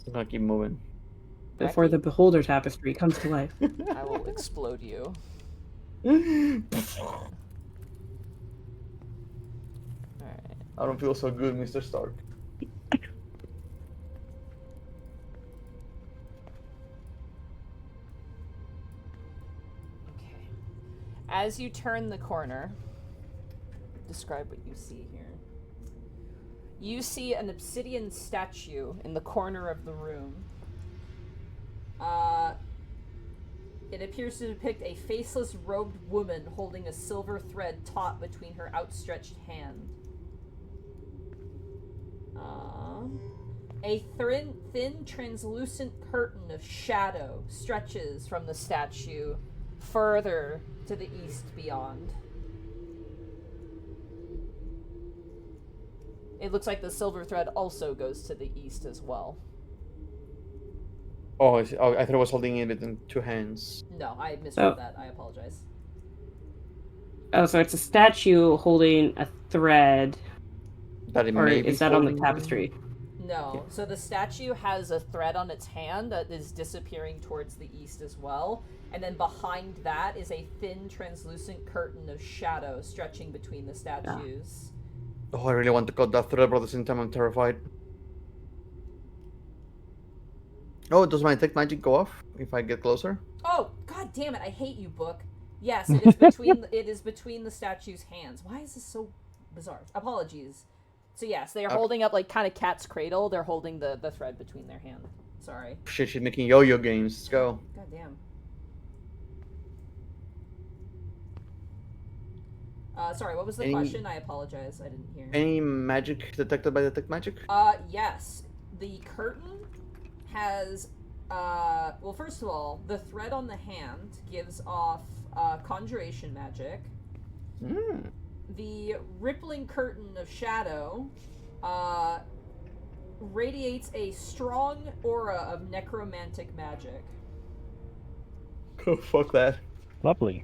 I'm gonna keep moving. Before the beholder tapestry comes to life. I will explode you. Alright. I don't feel so good, Mr. Stark. Okay. As you turn the corner, describe what you see here. You see an obsidian statue in the corner of the room. It appears to depict a faceless robed woman holding a silver thread taut between her outstretched hand. A thin, translucent curtain of shadow stretches from the statue further to the east beyond. It looks like the silver thread also goes to the east as well. Oh, I thought I was holding it in two hands. No, I misread that. I apologize. Oh, so it's a statue holding a thread, That it or may be is that on the holding tapestry? No. So the statue has a thread on its hand that is disappearing towards the east as well. And then behind that is a thin, translucent curtain of shadow stretching between the statues. Oh, I really want to cut that thread, but at the same time I'm terrified. Oh, does my detect magic go off if I get closer? Oh, god damn it, I hate you, book. Yes, it is between it is between the statue's hands. Why is this so bizarre? Apologies. So yes, they are holding up like kind of cat's cradle. They're holding the thread between their hand. Sorry. Shit, she's making yo-yo games. Let's go. God damn. Sorry, what was the question? I apologize, I didn't hear. Any magic detected by detect magic? Yes. The curtain has, well, first of all, the thread on the hand gives off, conjuration magic. Mm. The rippling curtain of shadow, radiates a strong aura of necromantic magic. Oh, fuck that. Lovely.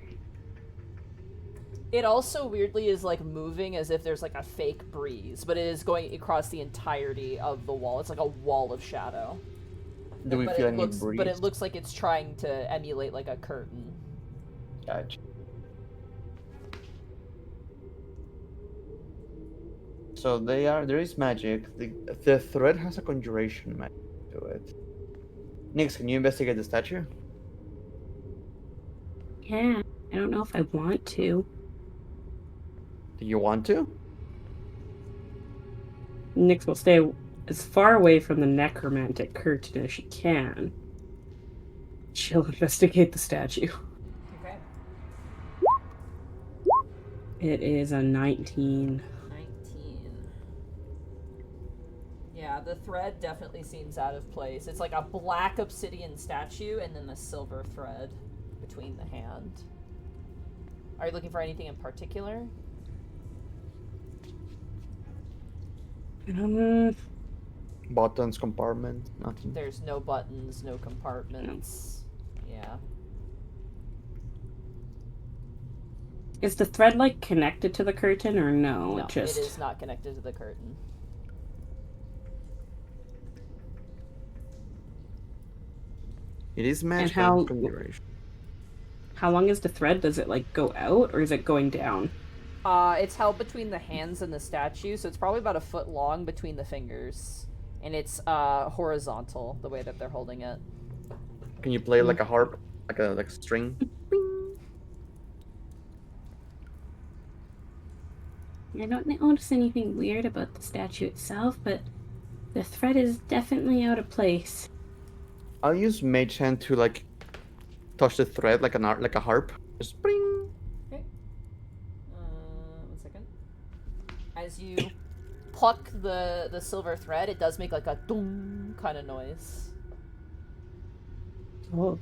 It also weirdly is like moving as if there's like a fake breeze, but it is going across the entirety of the wall. It's like a wall of shadow. Do we but feel it any looks, breeze? But it looks like it's trying to emulate like a curtain. Gotcha. So there is magic. The thread has a conjuration magic to it. Nix, can you investigate the statue? Yeah, I don't know if I want to. Do you want to? Nyx will stay as far away from the necromantic curtain as she can. She'll investigate the statue. Okay. It is a 19. 19. Yeah, the thread definitely seems out of place. It's like a black obsidian statue and then a silver thread between the hand. Are you looking for anything in particular? Buttons, compartment, nothing. There's no buttons, no compartments. Yeah. Is the thread like connected to the curtain or no? No, Just it is not connected to the curtain. It is magic how- and conjuration. how long is the thread? Does it like go out or is it going down? It's held between the hands and the statue, so it's probably about a foot long between the fingers. And it's horizontal, the way that they're holding it. Can you play like a harp, like a string? I don't notice anything weird about the statue itself, but the thread is definitely out of place. I'll use Mage Hand to like touch the thread like like a harp. Just bring. Okay. 1 second. As you pluck the silver thread, it does make like a dong kind of noise. Oh,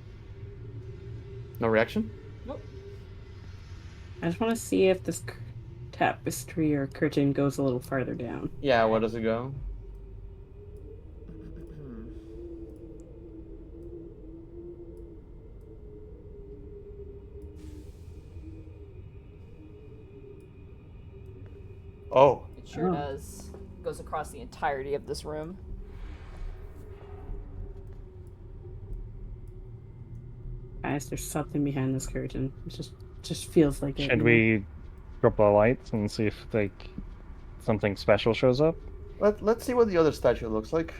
No reaction. Nope. I just want to see if this tapestry or curtain goes a little farther down. Yeah, where does it go? Oh. It sure does. It goes across the entirety of this room. Guys, there's something behind this curtain. It just feels like it. Should we drop the lights and see if like something special shows up? Let's see what the other statue looks like.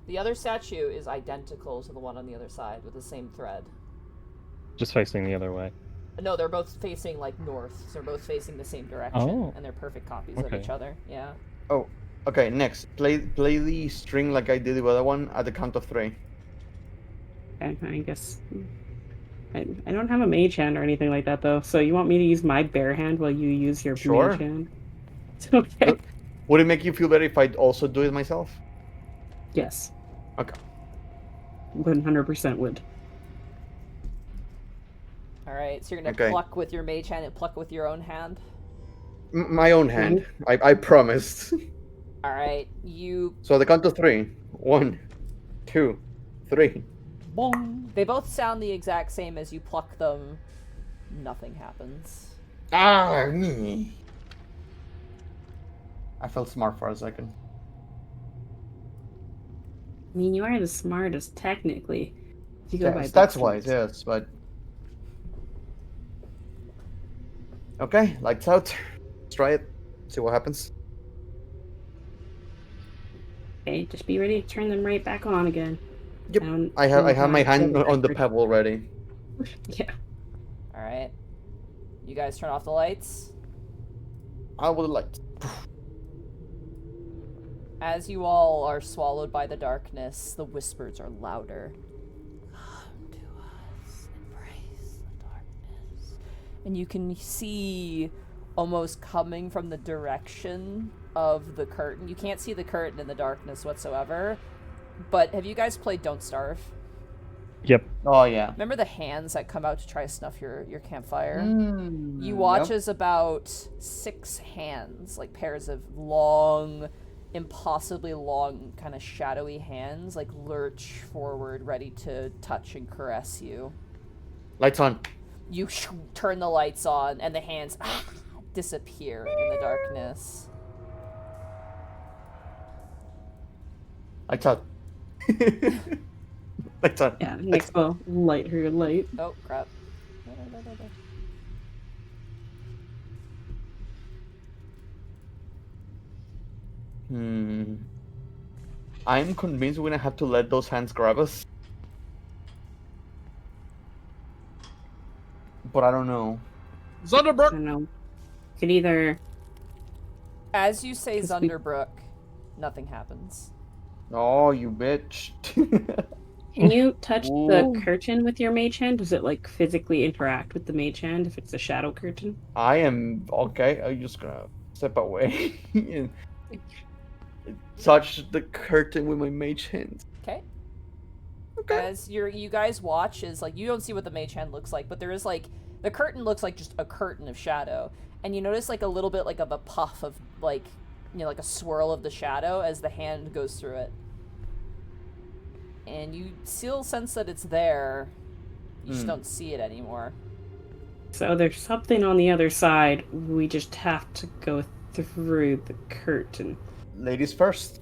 The other statue is identical to the one on the other side with the same thread. Just facing the other way. No, they're both facing like north, so they're both facing the same direction, Oh. and they're perfect copies of Okay. each other. Yeah. Oh. Okay. Next, play the string like I did the other one at the count of 3. Okay, I guess. I don't have a mage hand or anything like that though. So you want me to use my bare hand while you use your Sure. mage hand? Okay. Would it make you feel better if I'd also do it myself? Yes. Okay. 100% would. All right, so you're gonna Okay. pluck with your mage hand and pluck with your own hand. My own hand. I promised. All right, you. So the count of 3. 1, 2, 3. Bong. They both sound the exact same as you pluck them. Nothing happens. Ah, me. I felt smart for a second. I mean, you are the smartest technically. If you go by Stats book wise, stats. yes, but. Okay, lights out. Let's try it. See what happens. Okay, just be ready to turn them right back on again. Yep. don't I have know my why hand feel on the backward. pebble already. Yeah. All right, you guys turn off the lights. I would like. As you all are swallowed by the darkness, the whispers are louder. Come to us, embrace the darkness. And you can see almost coming from the direction of the curtain. You can't see the curtain in the darkness whatsoever. But have you guys played Don't Starve? Yep. Oh yeah. Remember the hands that come out to try to snuff your campfire? Mm, You watch yep. as about 6 hands, like pairs of long, impossibly long, kind of shadowy hands, like lurch forward, ready to touch and caress you. Lights on. You turn the lights on, and the hands disappear in the darkness. Lights out. Lights on. Yeah, Nyx will light her light. Oh, crap. I'm convinced we're gonna have to let those hands grab us. But I don't know. I Zunderbrook! don't know. Could either. As you say Because we- Zunderbrook, nothing happens. Oh, you bitch. Can you touch Ooh. the curtain with your mage hand? Does it like physically interact with the mage hand if it's a shadow curtain? I am okay. I'm just gonna step away and touch the curtain with my mage hand. Okay. Okay. As you guys watch, is like you don't see what the mage hand looks like, but there is like the curtain looks like just a curtain of shadow, and you notice like a little bit like of a puff of like like a swirl of the shadow as the hand goes through it, and you still sense that it's there. You just don't see it anymore. So there's something on the other side. We just have to go through the curtain. Ladies first.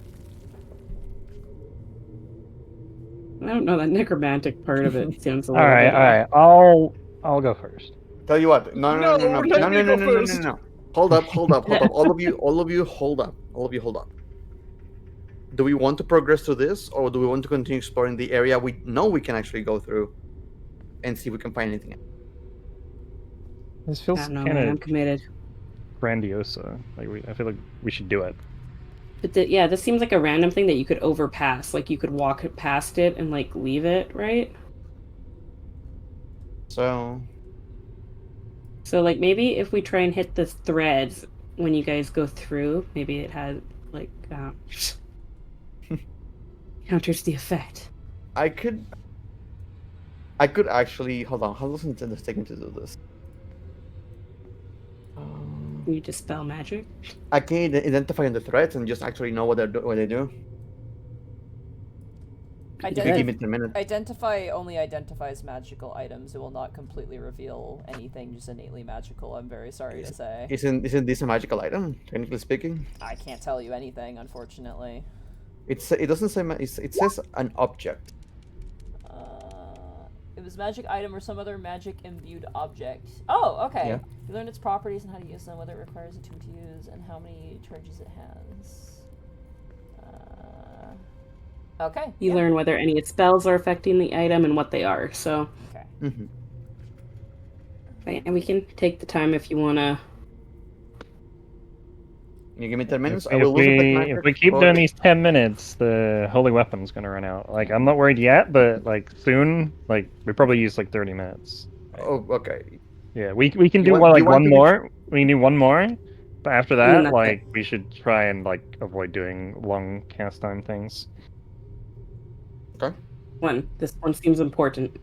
I don't know, that necromantic part of it sounds a All little right, bit all right. I'll go first. Tell you what. No. No, let me go first. Hold up. All of you, hold up. Do we want to progress to this, or do we want to continue exploring the area we know we can actually go through, and see if we can find anything? This I feels don't know, kind man, I'm of committed. grandiose. I feel like we should do it. But yeah, this seems like a random thing that you could overpass. Like you could walk past it and like leave it, right? So So like maybe if we try and hit the threads when you guys go through, maybe it has like counters the effect. I could actually hold on. How long is it taking to do this? Can you dispel magic? I can identify the threats and just actually know what they do. If you give me 10 minutes. Identify only identifies magical items. It will not completely reveal anything just innately magical. I'm very sorry to say. Isn't this a magical item, technically speaking? I can't tell you anything, unfortunately. It doesn't say it says an object. It was magic item or some other magic imbued object. Oh, okay. Yeah. You learn its properties and how to use them, whether it requires a tune to use, and how many charges it has. Okay. You learn whether any spells are affecting the item and what they are. So, Okay. And we can take the time if you wanna. You give me 10 minutes. I If will lose if we keep doing these 10 minutes, the holy weapon's gonna run out. Like, I'm not worried yet, but like soon, like we probably use like 30 minutes. Oh, okay. Yeah, we can do want one to more. We can do one more, but after that, that's like we should try and like avoid doing long cast time things. Okay. This one seems important.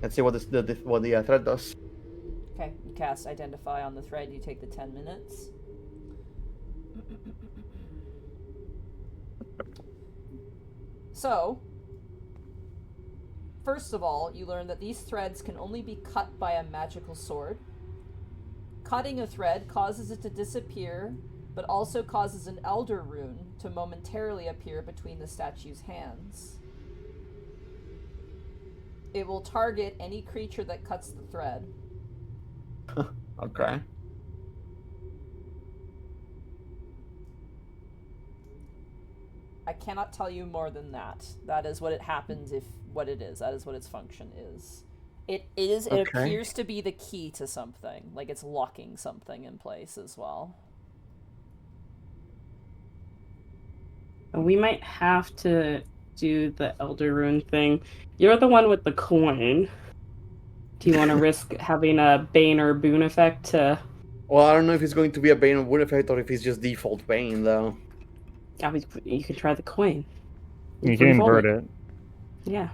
Let's see what the threat does. Okay. You cast Identify on the thread. You take the 10 minutes. So, first of all, you learn that these threads can only be cut by a magical sword. Cutting a thread causes it to disappear, but also causes an Elder Rune to momentarily appear between the statue's hands. It will target any creature that cuts the thread. Okay. I cannot tell you more than that. That is what it happens what it is. That is what its function is. It appears to be the key to something. Like it's locking something in place as well. We might have to do the Elder Rune thing. You're the one with the coin. Do you want to risk having a Bane or Boon effect to... Well, I don't know if it's going to be a Bane or Boon effect or if it's just default Bane, though. You could try the coin. You can invert it. Yeah.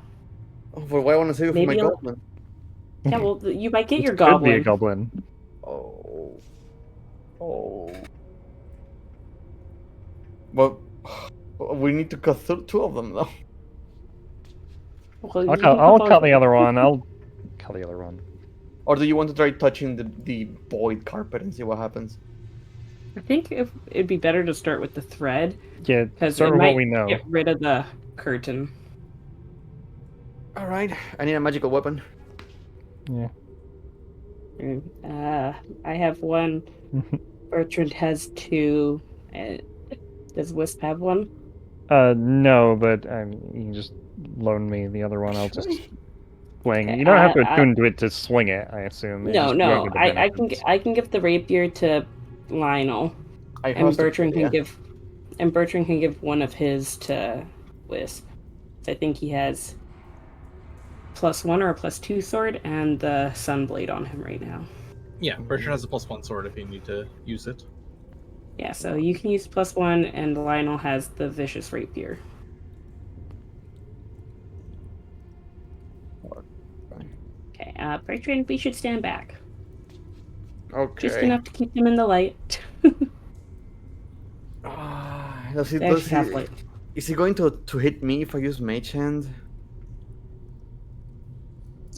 Oh, but why I want to save it for my Goblin? Yeah, well, you might get your Could Goblin. be a Goblin. Oh. Well, we need to cut two of them, though. Well, I'll cut the other one. I'll cut the other one. Or do you want to try touching the void carpet and see what happens? I think it'd be better to start with the thread. Yeah, because start it with might what we know. get rid of the curtain. Alright, I need a magical weapon. Yeah. I have one. Bertrand has two. Does Wisp have one? No, but you can just loan me the other one. I'll just swing. Okay, You don't have to attune to it to swing it, I assume. No. I can give the rapier to Lionel, and Bertrand can give one of his to Wisp. So I think he has +1 or a +2 sword and the Sunblade on him right now. Yeah, Bertrand has a +1 sword if you need to use it. Yeah, so you can use +1, and Lionel has the Vicious Rapier. Okay, Bertrand, we should stand back. Okay. Just enough to keep them in the light. Is he going to hit me if I use Mage Hand?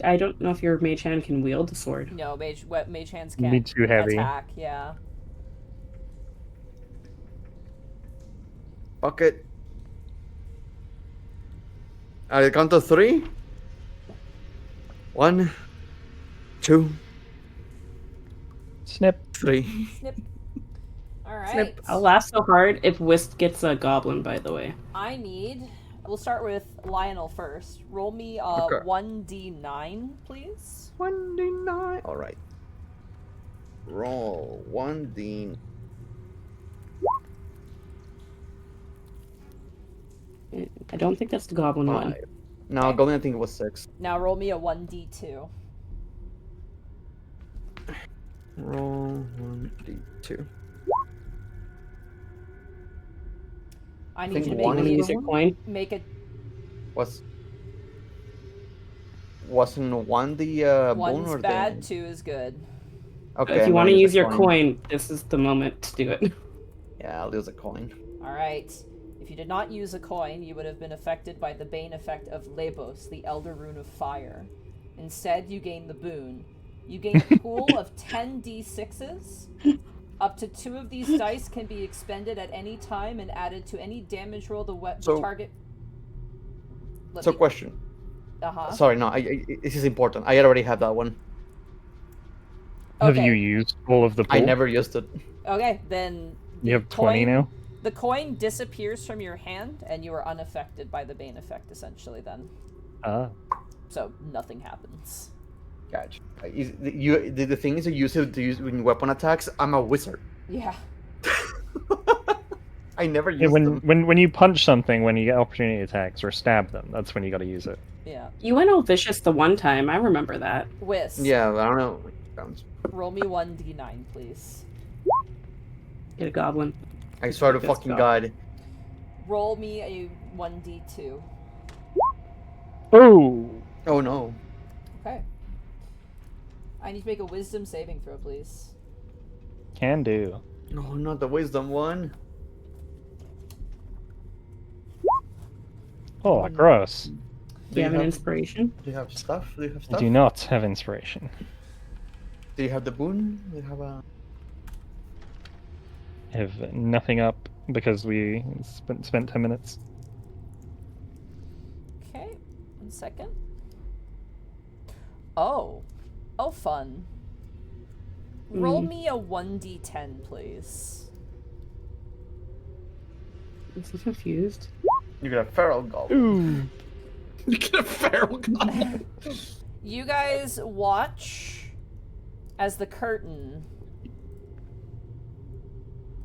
I don't know if your Mage Hand can wield the sword. No, Mage Hands can't Be too heavy. attack, yeah. Fuck it. I'll count to 3. 1, 2, Snip. 3. Snip. Alright. Snip. I'll laugh so hard if Wisp gets a Goblin, by the way. We'll start with Lionel first. Roll me 1d9, please. 1d9. Alright. Roll 1d. I don't think that's the Goblin one. No, Goblin, I think it was 6. Now roll me a 1d2. Roll 1d2. I need think you to one make is- me Use your coin. make a Wasn't 1 the bone one's or bad, the... 2 is good. Okay, If I'm you want gonna to use use a your coin, this is the moment to do it. Yeah, I'll use a coin. All right. If you did not use a coin, you would have been affected by the bane effect of Lebos, the Elder Rune of Fire. Instead, you gain the boon. You gain a pool of 10 d6s. Up to 2 of these dice can be expended at any time and added to any damage roll the target. Question. Uh-huh. Sorry, no, this is important. I already have that one. Have Okay. you used all of the pool? I never used it. Okay, then You have 20 now? The coin disappears from your hand, and you are unaffected by the bane effect, essentially, then. Ah. So, nothing happens. Gotcha. The thing is, you use it to use when weapon attacks. I'm a wizard. Yeah. I never Yeah, use them. when you punch something, when you get opportunity attacks or stab them, that's when you gotta use it. Yeah. You went all vicious the one time. I remember that. Wisp. Yeah, I don't know. Roll me 1d9, please. Get a Goblin. I swear to That's fucking God. God. Roll me a 1d2. Oh! Oh no. Okay. I need to make a wisdom saving throw, please. Can do. No, not the wisdom one. Oh, gross. Do you have an inspiration? Do you have stuff? Do you have I stuff? do not have inspiration. Do you have the boon? Do you have a... I have nothing up because we spent 10 minutes. Okay. 1 second. Oh. Oh, fun. Roll me a 1d10, please. I'm so confused. You got a feral goblin. Ooh! You get a feral goblin. You guys watch as the curtain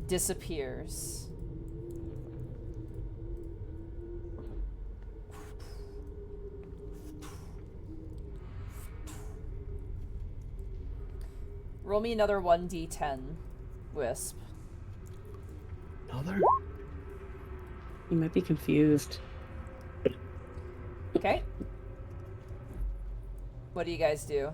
disappears. Roll me another 1d10, Wisp. Another? You might be confused. Okay. What do you guys do?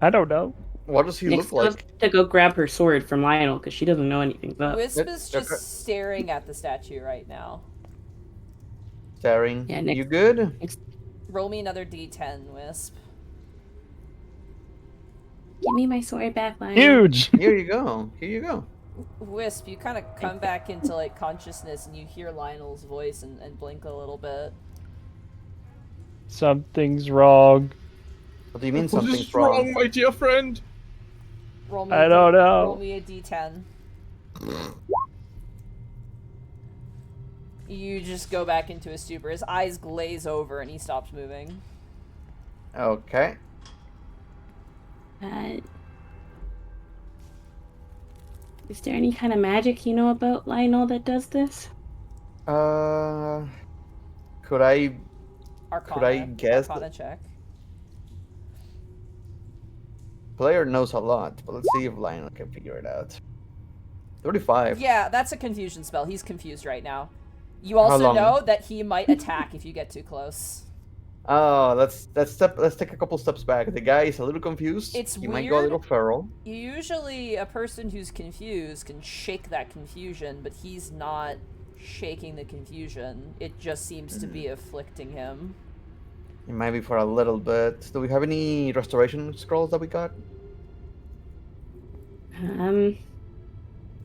I don't know. What does he Nick's look like? left to go grab her sword from Lionel because she doesn't know anything's up. Wisp Yep, is okay. just staring at the statue right now. Staring. Yeah, Nick- You good? Roll me another d10, Wisp. Give me my sword back, Lionel. Huge! Here you go. Here you go. Wisp, you kind of come back into like consciousness and you hear Lionel's voice and blink a little bit. Something's wrong. What do you mean What something's is wrong, wrong? my dear friend? Roll me. I don't know. Roll me a d10. You just go back into a stupor. His eyes glaze over and he stops moving. Okay. Is there any kind of magic you know about Lionel that does this? Could I Arcana. I guess Arcana check. Player knows a lot, but let's see if Lionel can figure it out. 35. Yeah, that's a confusion spell. He's confused right now. You also long? know that he might attack if you get too close. Oh, let's take a couple steps back. The guy is a little confused. It's he might go a weird. little feral. Usually a person who's confused can shake that confusion, but he's not shaking the confusion. It just seems to be afflicting him. It might be for a little bit. Do we have any restoration scrolls that we got?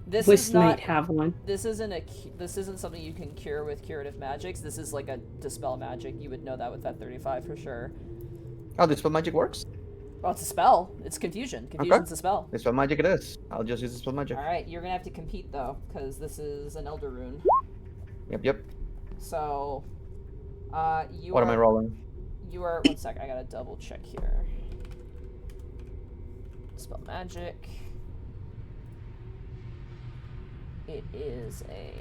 This Wisp is not. might have one. This isn't something you can cure with curative magics. This is like a dispel magic. You would know that with that 35 for sure. Oh, the spell magic works? Well, it's a spell. It's confusion. Confusion's a spell. The spell magic it is. I'll just use the spell magic. All right, you're gonna have to compete though, because this is an Elder Rune. Yep. So, you What are. am I rolling? You are. 1 sec. I gotta double check here. Spell magic. It is a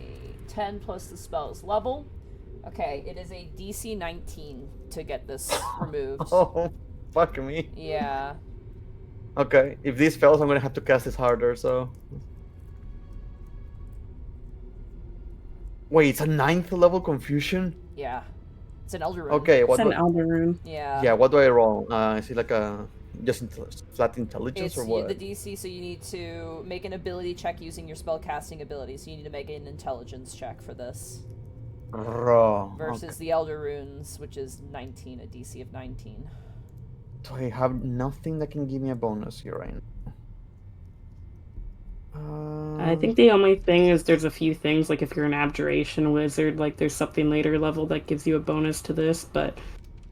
10 plus the spell's level. Okay, it is a DC 19 to get this removed. Oh, fuck me. Yeah. Okay, if this fails, I'm gonna have to cast this harder, so... Wait, it's a 9th level confusion? Yeah. It's an Elder Rune. Okay, It's what an do... Elder Rune. Yeah. Yeah, what do I roll? Is it like a... just flat intelligence It's or what? the DC, so you need to make an ability check using your spellcasting ability. So you need to make an intelligence check for this. Raw. Versus Okay. the Elder Runes, which is 19, a DC of 19. So I have nothing that can give me a bonus here right now. I think the only thing is there's a few things, like if you're an Abjuration Wizard, like there's something later level that gives you a bonus to this, but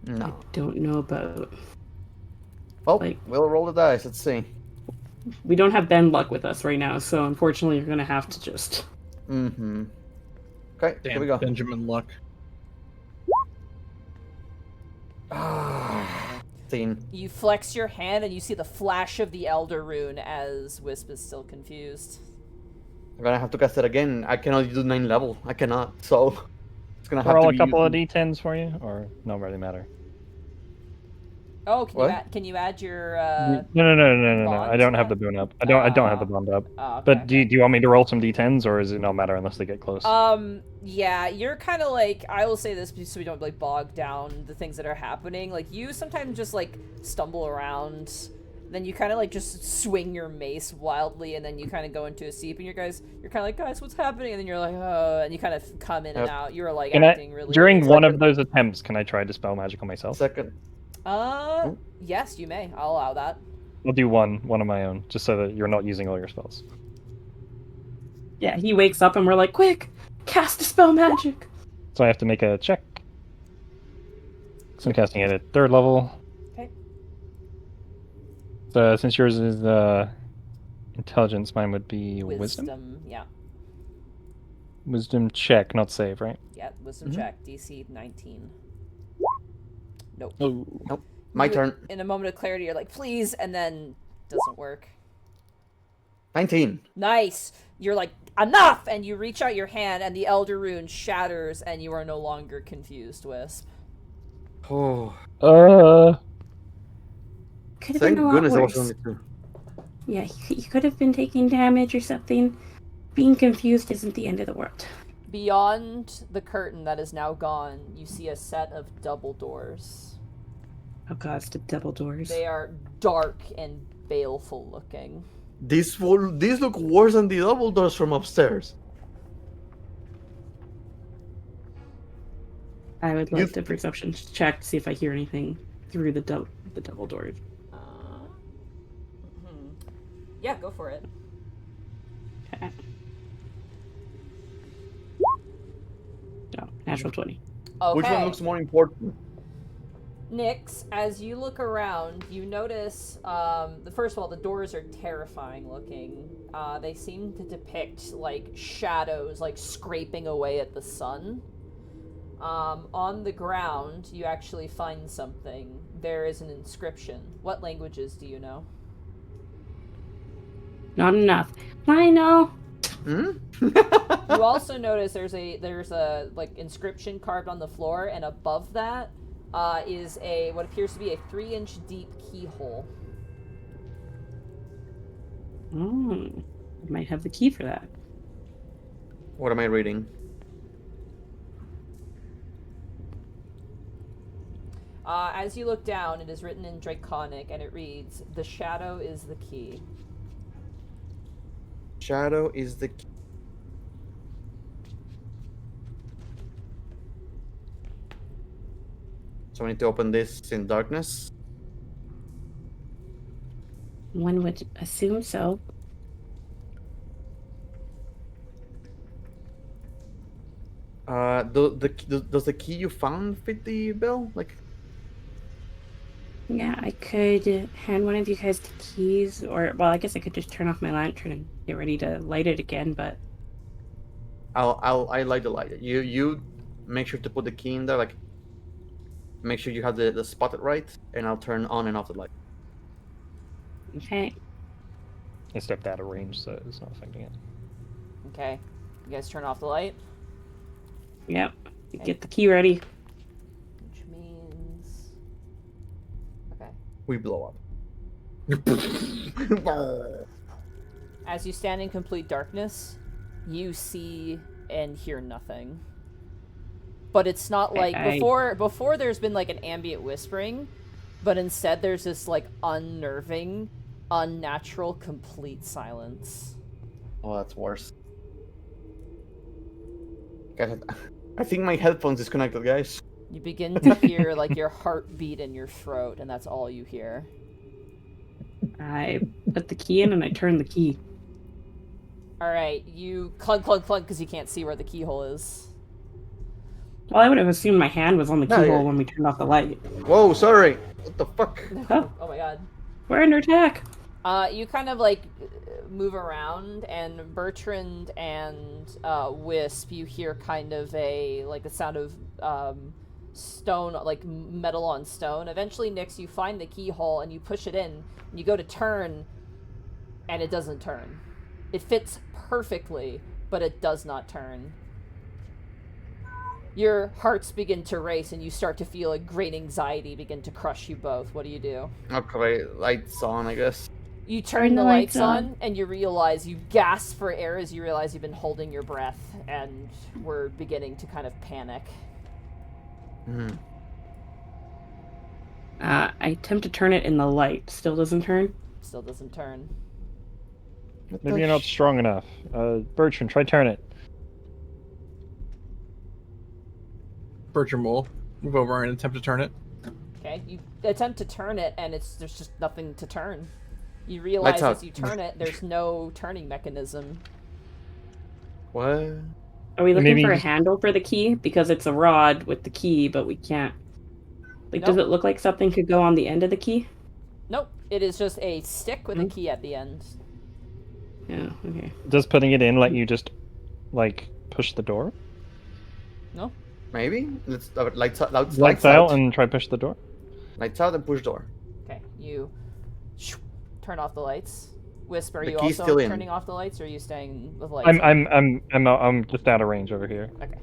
I No. don't know about... Oh, like- we'll roll the dice. Let's see. We don't have Ben Luck with us right now, so unfortunately you're gonna have to just... Mm-hmm. Okay, Damn, here we go. Benjamin Luck. Ah, 15. You flex your hand and you see the flash of the Elder Rune as Wisp is still confused. I'm gonna have to cast it again. I cannot do 9 level. I cannot. So it's gonna have Roll to a be couple of using- d10s for you, or no really matter. Oh, What? can you add your No. I bond don't to have the that? boon up. I don't have the bond up. Oh, okay, But do okay. you want me to roll some d10s, or is it no matter unless they get close? Yeah, you're kind of like, I will say this so we don't like bog down the things that are happening. Like you sometimes just like stumble around, then you kind of like just swing your mace wildly, and then you kind of go into a seep, and you're kind of like, guys, what's happening? And then you're like, oh, and you kind of come in and Yep. out. You're like Can acting really during weird. one of those attempts, can I try Dispel Magic on myself? Second. Yes, you may. I'll allow that. I'll do one of my own, just so that you're not using all your spells. Yeah, he wakes up and we're like, quick, cast Dispel Magic! So I have to make a check. So I'm casting it at 3rd level. Okay. So since yours is intelligence, mine would be wisdom. Yeah. Wisdom check, not save, right? Yeah, wisdom check. DC 19. Nope. Oh. Nope. My turn. In a moment of clarity, you're like, please, and then doesn't work. 19. Nice. You're like, enough! And you reach out your hand, and the Elder Rune shatters, and you are no longer confused, Wisp. Oh, Could have thank been a lot goodness it worse. was only 2. Yeah, he could have been taking damage or something. Being confused isn't the end of the world. Beyond the curtain that is now gone, you see a set of double doors. Oh god, it's the double doors. They are dark and baleful looking. These look worse than the double doors from upstairs. I would like to perception check to see if I hear anything through the double doors. Yeah, go for it. Okay. No, natural 20. Okay. Which one looks more important? Nyx, as you look around, you notice, first of all, the doors are terrifying looking. They seem to depict, like, shadows, like, scraping away at the sun. On the ground, you actually find something. There is an inscription. What languages do you know? Not enough. I know. You also notice there's a like inscription carved on the floor, and above that is what appears to be a 3-inch deep keyhole. I might have the key for that. What am I reading? As you look down, it is written in Draconic, and it reads, "The shadow is the key." Shadow is the key. So I need to open this in darkness. One would assume so. Does the key you found fit the bell? Like, Yeah, I could hand one of you guys the keys, or, well, I guess I could just turn off my lantern and get ready to light it again, but... I light the light. You make sure to put the key in there, like, make sure you have the spotted right, and I'll turn on and off the light. Okay. I stepped out of range, so it's not affecting it. Okay. You guys turn off the light? Yep. Get the key ready. Which means... Okay. We blow up. As you stand in complete darkness, you see and hear nothing. But it's not like before there's been like an ambient whispering, but instead there's this like unnerving, unnatural, complete silence. Oh, that's worse. Guys, I think my headphones disconnected, guys. You begin to hear like your heartbeat in your throat, and that's all you hear. I put the key in and I turn the key. Alright, you clunk, because you can't see where the keyhole is. Well, I would have assumed my hand was on the No, keyhole yeah. when we turned off the light. Whoa, sorry. What the fuck? Oh my god. We're under attack. You kind of like move around, and Bertrand and Wisp, you hear kind of the sound of stone, like metal on stone. Eventually, Nyx, you find the keyhole and you push it in, and you go to turn, and it doesn't turn. It fits perfectly, but it does not turn. Your hearts begin to race, and you start to feel a great anxiety begin to crush you both. What do you do? Okay, lights on, I guess. You turn the lights on, and you realize, you gasp for air as you realize you've been holding your breath, and we're beginning to kind of panic. Mm-hmm. I attempt to turn it in the light. Still doesn't turn? Still doesn't turn. Maybe you're not strong enough. Bertrand, try turn it. Bertram will move over and attempt to turn it. Okay, you attempt to turn it, and there's just nothing to turn. You realize as you turn it, there's no turning mechanism. What? Are we looking Maybe for a just- handle for the key? Because it's a rod with the key, but we can't... Like, does Nope. it look like something could go on the end of the key? Nope, it is just a stick with a key at the end. Yeah, okay. Does putting it in let you just, like, push the door? No? Maybe? Let's lights out. Lights out and try push the door? Lights out and push door. Okay, you turn off the lights. Wisp, are The you key's also still in. turning off the lights, or are you staying with lights? I'm just out of range over here. Okay.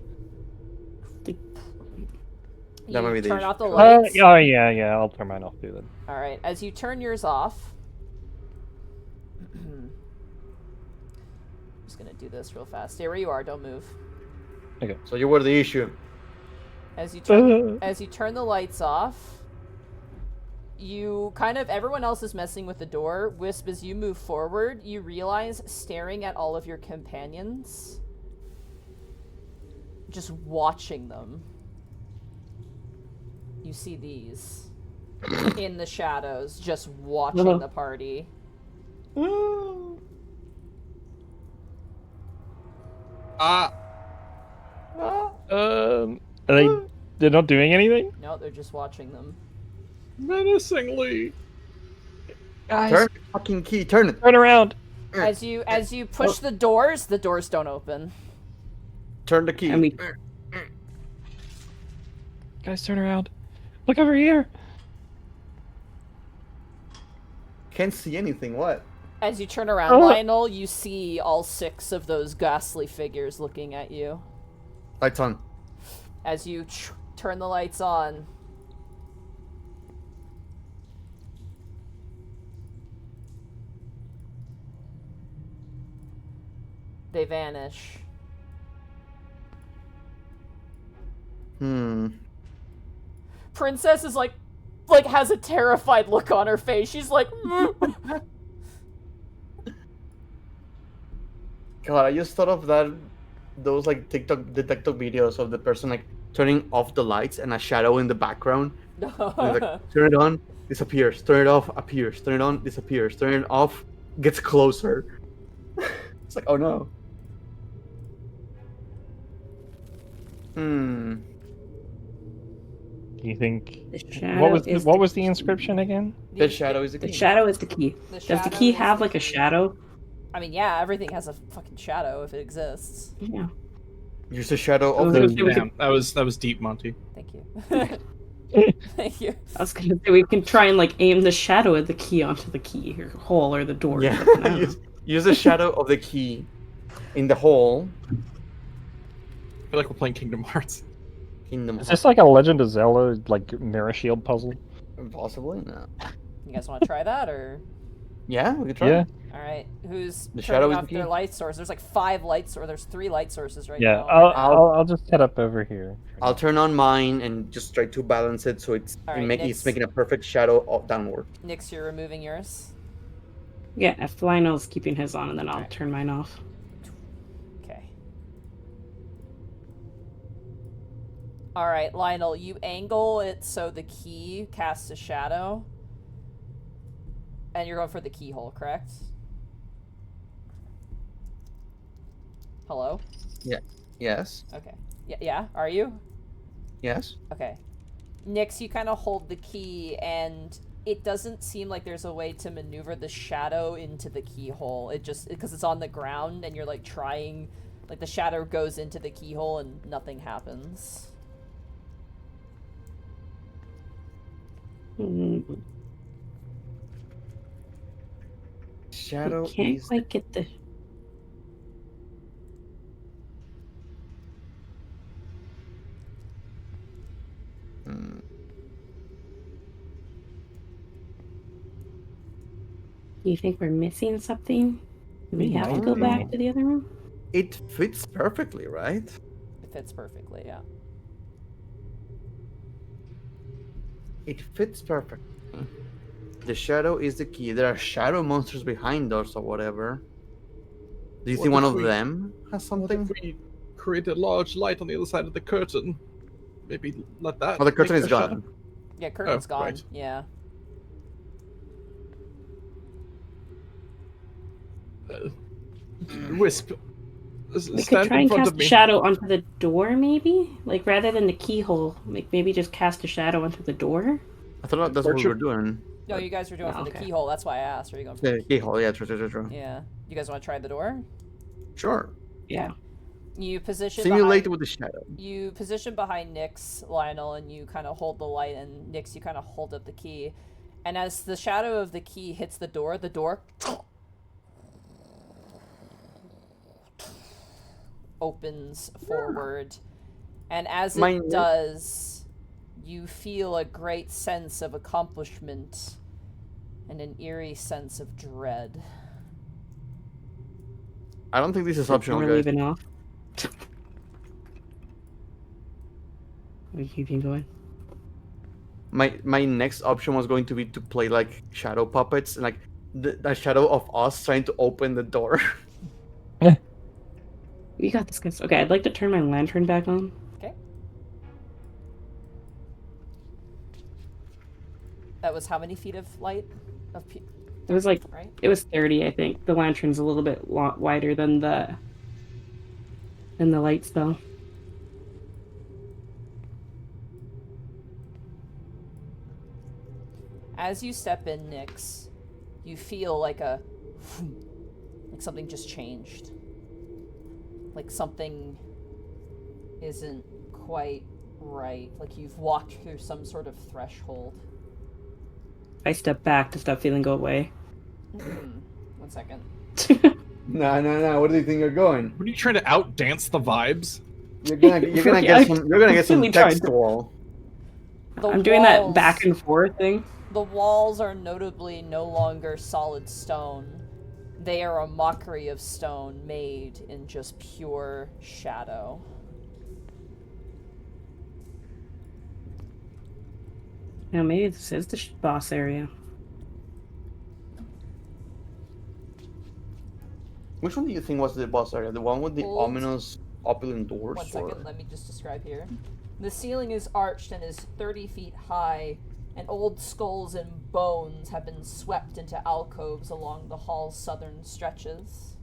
That might be You the turn issue. off the lights. Yeah, I'll turn mine off too then. Alright, as you turn yours off... I'm just gonna do this real fast. Stay where you are, don't move. So you were the issue. As you turn the lights off, you kind of... Everyone else is messing with the door. Wisp, as you move forward, you realize, staring at all of your companions, just watching them, you see these in the shadows, just watching the party. They're not doing anything? No, they're just watching them. Menacingly. Guys, Turn the fucking key. Turn it. turn around. As you push the doors don't open. Turn the key. And we... Guys, turn around. Look over here. Can't see anything. What? As you turn around, Lionel, you see all 6 of those ghastly figures looking at you. Lights on. As you turn the lights on, they vanish. Princess is like has a terrified look on her face. She's like, God, I just thought of those like the TikTok videos of the person like turning off the lights and a shadow in the background. And, like, turn it on, disappears. Turn it off, appears. Turn it on, disappears. Turn it off, gets closer. It's like, oh no. Do you think... The What was the inscription again? The shadow is the The key. shadow is the key. Does the key have like a shadow? I mean, yeah, everything has a fucking shadow if it exists. Yeah. Use the shadow of Okay. the... Damn, that was deep, Monty. Thank you. Thank you. I was gonna say we can try and like aim the shadow of the key onto the key or hole or the door. Yeah. use the shadow of the key in the hole. I feel like we're playing Kingdom Hearts. Kingdom. Is this like a Legend of Zelda like mirror shield puzzle? Possibly no. You guys want to try that, or? Yeah, we can try. Yeah. All right, who's The shadow turning is off the their key. light source? There's like 5 lights, or there's 3 light sources right Yeah. now. I'll just head up over here. I'll turn on mine and just try to balance it so it's All right, it's making a perfect shadow downward. Nyx, you're removing yours. Yeah, if Lionel's keeping his on, and then I'll Alright. turn mine off. Okay. All right, Lionel, you angle it so the key casts a shadow. And you're going for the keyhole, correct? Hello? Yeah. Yes. Okay. Yeah, are you? Yes. Okay. Nyx, you kind of hold the key, and it doesn't seem like there's a way to maneuver the shadow into the keyhole. It just, because it's on the ground, and you're like trying, like the shadow goes into the keyhole and nothing happens. Shadow I can't is. quite get the. Hmm. Do you think we're missing something? Do we have to Might go be. back to the other room? It fits perfectly, right? It fits perfectly, yeah. It fits perfectly. The shadow is the key. There are shadow monsters behind us or whatever. Do you What think one if of we- them has What something? if we create a large light on the other side of the curtain? Maybe let that. Oh, the curtain make is a shadow? gone. Yeah, curtain's Oh, gone. right. Yeah. Wisp, We could stand try in and front cast of a me. shadow onto the door, maybe? Like, rather than the keyhole, like, maybe just cast a shadow onto the door? I thought that's what we Torture- were doing. No, you guys were doing Oh, for the okay. keyhole. That's why I asked. Are you going for The keyhole, yeah, true. Yeah. You guys want to try the door? Sure. Yeah. You position Simulate behind... with the shadow. You position behind Nyx, Lionel, and you kind of hold the light, and Nyx, you kind of hold up the key. And as the shadow of the key hits the door opens forward. And as it does, you feel a great sense of accomplishment and an eerie sense of dread. I don't think this is optional, We're guys. leaving off. We keeping going. My next option was going to be to play like shadow puppets and like the shadow of us trying to open the door. We got this, guys. Okay, I'd like to turn my lantern back on. Okay. That was how many feet of light? It was like, Right? it was 30, I think. The lantern's a little bit wider than the light spell. As you step in, Nyx, you feel like like something just changed. Like something isn't quite right. Like you've walked through some sort of threshold. I step back to stop feeling go away. 1 second. No. Where do you think you're going? What are you trying to outdance the vibes? You're gonna get some Really trying to- textual. I'm doing that back and forth thing. The walls are notably no longer solid stone. They are a mockery of stone made in just pure shadow. Now maybe this is the boss area. Which one do you think was the boss area? The one with the Hold. ominous opulent doors? 1 second, or... let me just describe here. The ceiling is arched and is 30 feet high, and old skulls and bones have been swept into alcoves along the hall's southern stretches.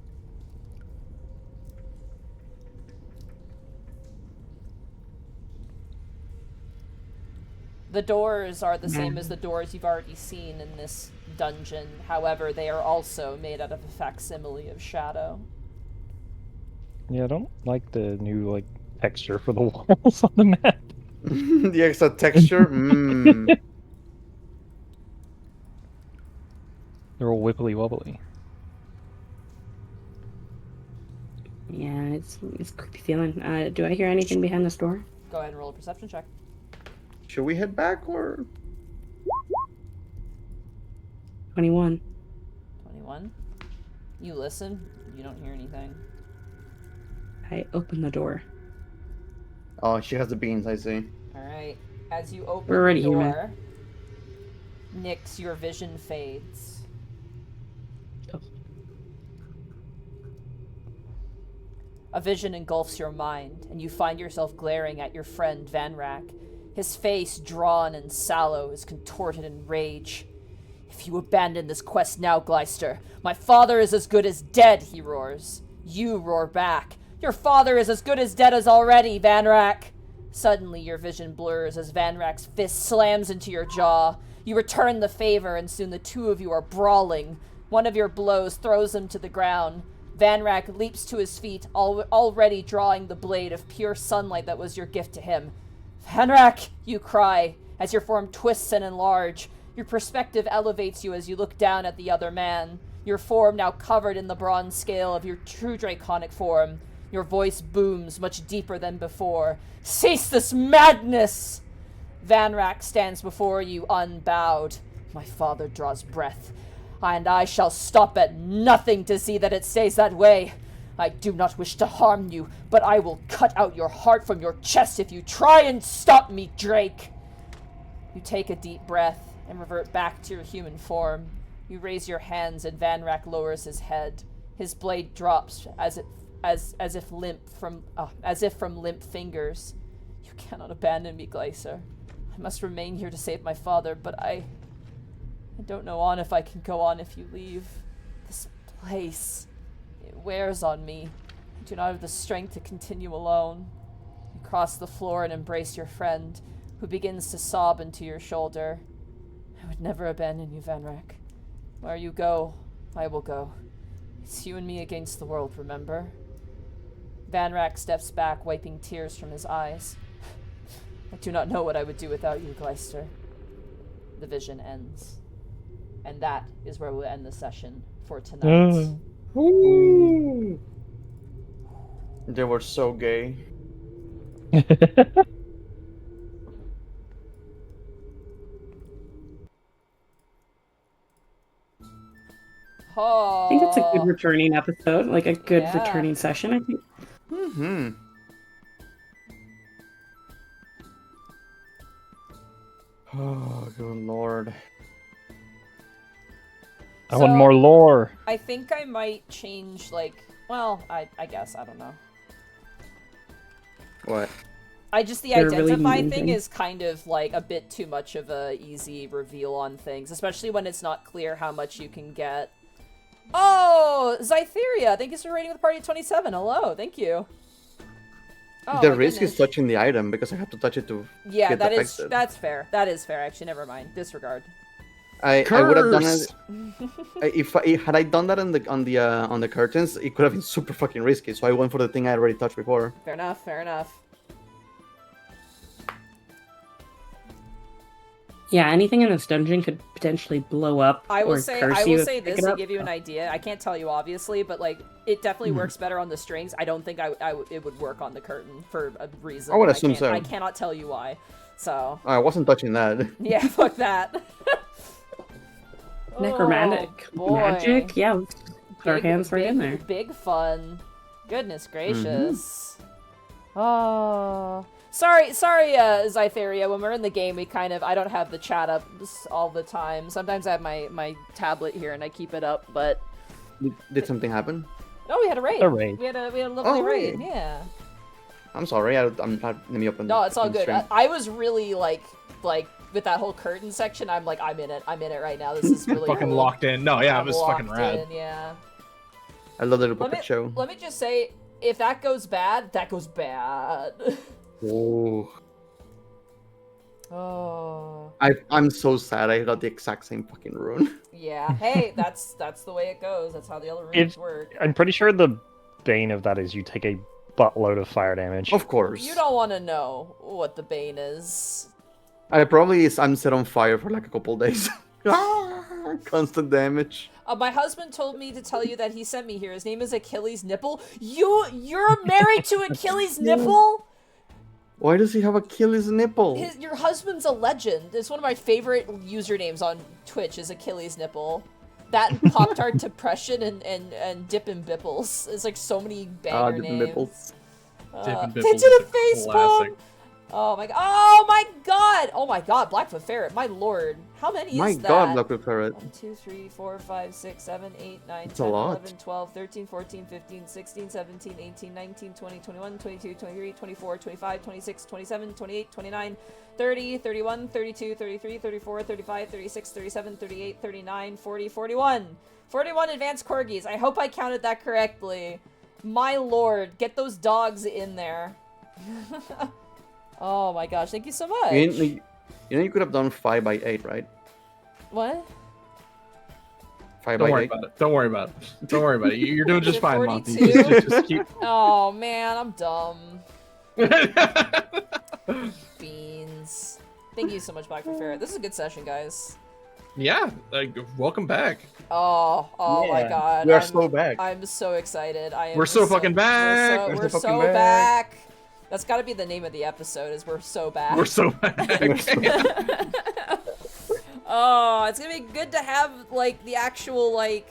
The doors are the same as the doors you've already seen in this dungeon. However, they are also made out of a facsimile of shadow. Yeah, I don't like the new like texture for the walls on the map. The extra texture? They're all wibbly wobbly. Yeah, it's creepy feeling. Do I hear anything behind this door? Go ahead and roll a perception check. Should we head back or? 21. 21. You listen. You don't hear anything. I open the door. Oh, she has the beans. I see. All right. As you open We're already the human. door, Nyx, your vision fades. Oh. A vision engulfs your mind, and you find yourself glaring at your friend Vanrak. His face, drawn and sallow, is contorted in rage. If you abandon this quest now, Gleister, my father is as good as dead, he roars. You roar back. Your father is as good as dead as already, Vanrak. Suddenly, your vision blurs as Vanrak's fist slams into your jaw. You return the favor, and soon the two of you are brawling. One of your blows throws him to the ground. Vanrak leaps to his feet, already drawing the blade of pure sunlight that was your gift to him. Vanrak, you cry, as your form twists and enlarges. Your perspective elevates you as you look down at the other man, your form now covered in the bronze scale of your true draconic form. Your voice booms much deeper than before. Cease this madness! Vanrak stands before you unbowed. My father draws breath, and I shall stop at nothing to see that it stays that way. I do not wish to harm you, but I will cut out your heart from your chest if you try and stop me, Drake. You take a deep breath and revert back to your human form. You raise your hands and Vanrak lowers his head. His blade drops as if from limp fingers. You cannot abandon me, Glacier. I must remain here to save my father, but I don't know if I can go on if you leave. This place, it wears on me. I do not have the strength to continue alone. You cross the floor and embrace your friend, who begins to sob into your shoulder. I would never abandon you, Vanrak. Where you go, I will go. It's you and me against the world, remember? Vanrak steps back, wiping tears from his eyes. I do not know what I would do without you, Gleister. The vision ends. And that is where we'll end the session for tonight. Ooh. They were so gay. Oh. I think it's a good returning episode, like a good Yeah. returning session, I think. Mm-hmm. Oh, good lord. I want more lore. I think I might change, I guess, I don't know. What? The They're really identify mean thing things. is kind of like a bit too much of a easy reveal on things, especially when it's not clear how much you can get. Oh, Zytheria, thank you for rating with party at 27. Hello, thank you. Oh, The my risk goodness. is touching the item because I have to touch it to Yeah, get affected. that's fair. That is fair, actually. Never mind. Disregard. I would have done Curse! it if had I done that on the curtains, it could have been super fucking risky. So I went for the thing I already touched before. Fair enough, fair enough. Yeah, anything in this dungeon could potentially blow up. I will or say curse you if this you pick it to up. give you an idea. I can't tell you obviously, but it definitely works better on the strings. I don't think it would work on the curtain for a reason. I would assume so. I cannot tell you why. So I wasn't touching that. yeah, fuck that. Necromantic Oh, boy. magic? Yeah, let's put our hands right in there. Big fun. Goodness gracious. Oh. Sorry, Zytheria. When we're in the game, I don't have the chat up all the time. Sometimes I have my tablet here and I keep it up, but... Did something happen? No, we had a raid. A raid. We had a lovely raid. raid. Yeah. I'm sorry. I'm not. Let me open. No, it's all fucking good. stream. I was really like with that whole curtain section. I'm like, I'm in it right now. This is really Fucking cool. locked in. No, yeah, I'm it was fucking locked rad. in, yeah. I love the little puppet show. Let me just say, if that goes bad, that goes bad. Oh. Oh. I'm so sad. I got the exact same fucking rune. Yeah. Hey, that's the way it goes. That's how the other runes work. I'm pretty sure the bane of that is you take a buttload of fire damage. Of course. You don't want to know what the bane is. I'm set on fire for like a couple days. Constant damage. My husband told me to tell you that he sent me here. His name is Achilles Nipple. You're married to Achilles Nipple? Why does he have Achilles nipple? Your husband's a legend. It's one of my favorite usernames on Twitch is Achilles nipple. That and Pop-Tart Depression and Dippin' Bipples. It's like so many banger Dippin' names. Bipples. Dippin' They Bipples did a is a face classic. palm. Oh my god! Oh my god! Oh my god! Blackfoot Ferret, my lord! How many My is that? God, Blackfoot Ferret. 1, 2, 3, 4, 5, 6, 7, 8, 9, It's a 10, lot. 11, 12, 13, 14, 15, 16, 17, 18, 19, 20, 21, 22, 23, 24, 25, 26, 27, 28, 29, 30, 31, 32, 33, 34, 35, 36, 37, 38, 39, 40, 41. 41 advanced corgis. I hope I counted that correctly. My lord, get those dogs in there. Oh my gosh, thank you so much. You know you could have done 5 by 8, right? What? 5 Don't by worry 8. about it. Don't worry about it. Don't worry about it. You're doing just Is it fine, Monty. 42? Just keep. Oh man, I'm dumb. Beans. Thank you so much, Blackfoot Ferret. This is a good session, guys. Yeah, like welcome back. Oh my Yeah. god. We are so back. I'm so excited. We're so fucking back. We're We're so so fucking back. That's gotta be the name of the episode, is We're So Back. We're so back. Oh, it's gonna be good to have, like, the actual, like,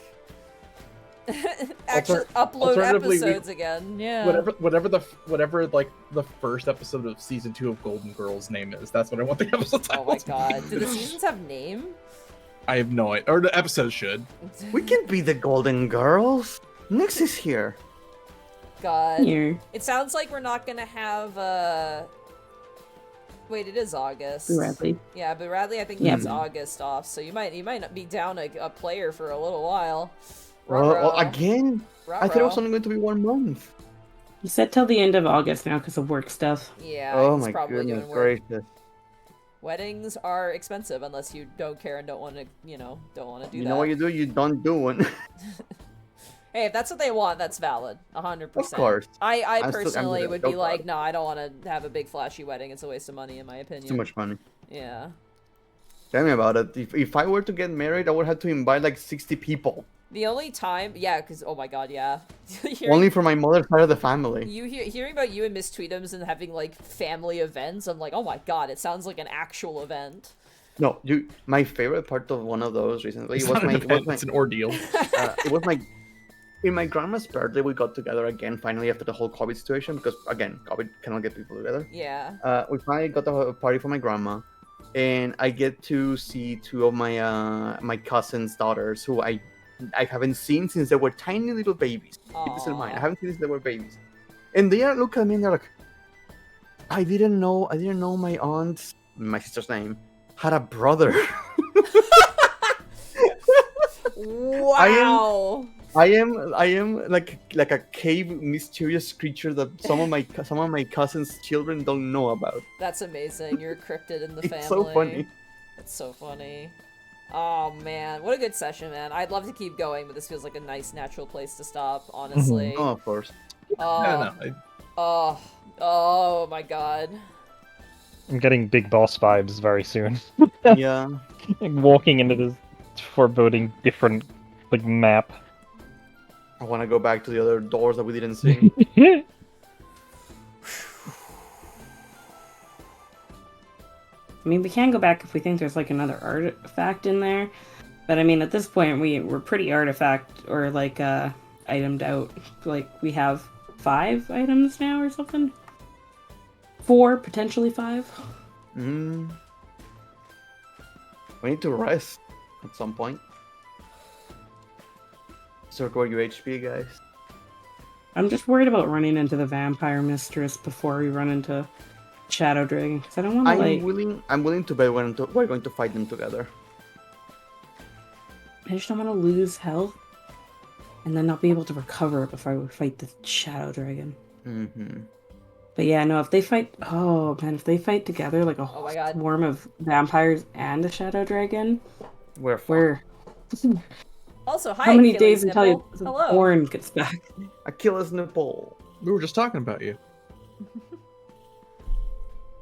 actually upload Alternatively, episodes again. Yeah. Whatever like the first episode of season 2 of Golden Girls name is. That's what I want the episode title. Oh my to be. god. Do the seasons have name? I have no idea. Or the episode should. We can be the Golden Girls. Nyx is here. God. Here. It sounds like we're not gonna have, Wait, it is August. Radley. Yeah, but Radley, I think Yeah. needs August off, so you might not be down a player for a little while. Well, Ruh-roh. again? I thought it was Ruh-roh. only going to be 1 month. He said till the end of August now because of work stuff. Yeah, Oh he's my probably goodness doing work. gracious. Weddings are expensive unless you don't care and don't want to, don't want to do You that. know what you do? You don't do one. Hey, if that's what they want, that's valid. 100%. Of course. I I'm personally gonna would go be for like, it. no, I don't want to have a big flashy wedding. It's a waste of money, in my opinion. Too much money. Yeah. Tell me about it. If I were to get married, I would have to invite like 60 people. The only time, yeah, because, oh my god, yeah. Hearing- Only for my mother's side of the family. Hearing about you and Miss Tweetums and having, like, family events, I'm like, oh my god, it sounds like an actual event. No, my favorite part of one of those recently It's was not an my, event, it's an ordeal. it was my, in my grandma's birthday, we got together again, finally, after the whole COVID situation, because, again, COVID cannot get people together. Yeah. We finally got a party for my grandma, and I get to see 2 of my my cousin's daughters, who I haven't seen since they were tiny little babies. Keep this in mind. I Aw. haven't seen since they were babies. And they are looking at me and they're like, I didn't know my aunt, my sister's name, had a brother. Wow. I am like a cave mysterious creature that some of my cousins' children don't know about. That's amazing. You're a cryptid in the family. It's so funny. That's so funny. Oh man, what a good session, man. I'd love to keep going, but this feels like a nice, natural place to stop, honestly. Oh, of course. Oh, oh my god. I'm getting Big Boss vibes very soon. Yeah. Like walking into this foreboding different like map. I want to go back to the other doors that we didn't see. I mean, we can go back if we think there's like another artifact in there. But I mean, at this point, we're pretty artifact or like itemed out. Like we have 5 items now or something. 4, potentially 5. We need to rest at some point. So record your HP, guys. I'm just worried about running into the vampire mistress before we run into Shadow Dragon because I don't want to like. I'm willing to bet we're going to fight them together. I just don't want to lose health and then not be able to recover before we fight the Shadow Dragon. Mm-hmm. But yeah, no, if they fight, oh man, if they fight together like a Oh whole my God. swarm of vampires and a Shadow Dragon, We're fucked. we're Also, hi, how many Achilles days until nipple. the Hello. horn gets back? Achilles nipple. We were just talking about you.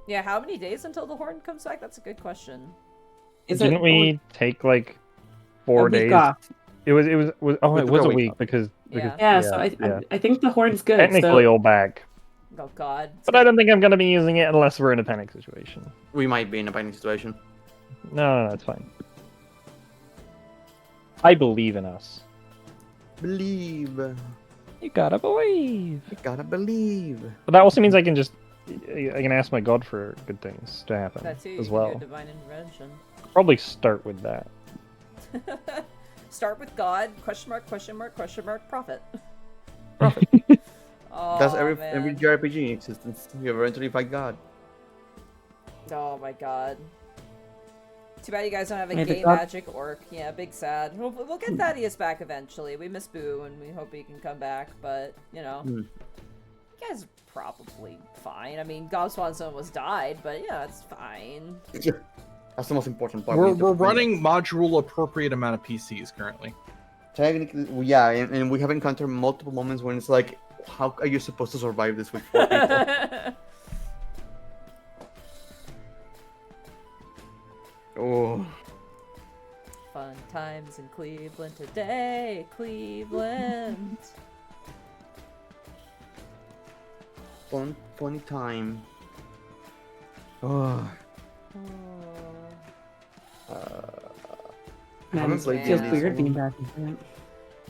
Yeah, how many days until the horn comes back? That's a good question. Didn't we take like 4 a week days? off? It was We it took was a a week week off. because Yeah. Yeah, so I think the horn's good. technically so all back. Oh god. But I don't think I'm going to be using it unless we're in a panic situation. We might be in a panic situation. No, it's fine. I believe in us. Believe. You gotta believe. You gotta believe. But that also means I can ask my god for good things to happen That too, as you well. can do divine intervention. Probably start with that. Start with God, question mark, profit. Profit. Oh, That's every man. JRPG in existence. You eventually fight God. Oh my god. Too bad you guys don't have a Maybe gay God- magic orc. Yeah, big sad. We'll get Thaddeus back eventually. We miss Boo and we hope he can come back, but, you know. You guys are probably fine. I mean, Gobswan's almost died, but yeah, it's fine. That's the most important part. We're running module appropriate amount of PCs currently. Technically, yeah, and we have encountered multiple moments when it's like, how are you supposed to survive this with 4 people? Oh. Fun times in Cleveland today, Cleveland. Funny time. Oh. I haven't played it feels D&D weird so being long. back in it.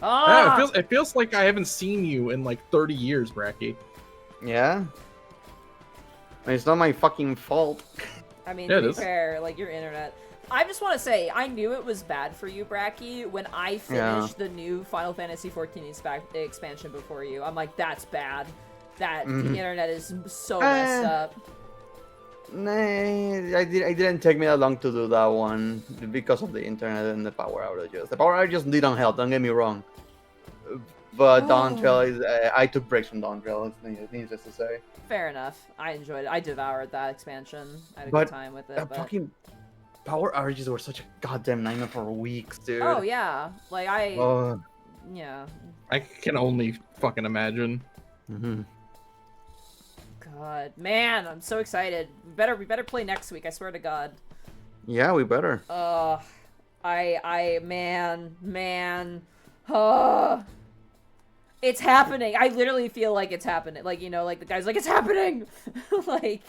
Ah! Yeah, it feels like I haven't seen you in like 30 years, Bracky. Yeah? It's not my fucking fault. I mean, Yeah, to it be is. fair, like, your internet... I just want to say, I knew it was bad for you, Bracky, when I finished the new Final Fantasy XIV expansion before you. I'm like, that's bad. That the internet is so messed up. Nah, it didn't take me that long to do that one because of the internet and the power outages. The power outages didn't help, don't get me wrong. But Dawn Trail is... I took breaks from Dawn Trail, needless to say. Fair enough. I enjoyed it. I devoured that expansion. I had a But good time with it. The But... fucking power outages were such a goddamn nightmare for weeks, dude. Oh, yeah. Like, yeah. I can only fucking imagine. God. Man, I'm so excited. We better play next week, I swear to God. Yeah, we better. Man. It's happening. I literally feel like it's happening. Like, you know, like the guy's like, it's happening. Like,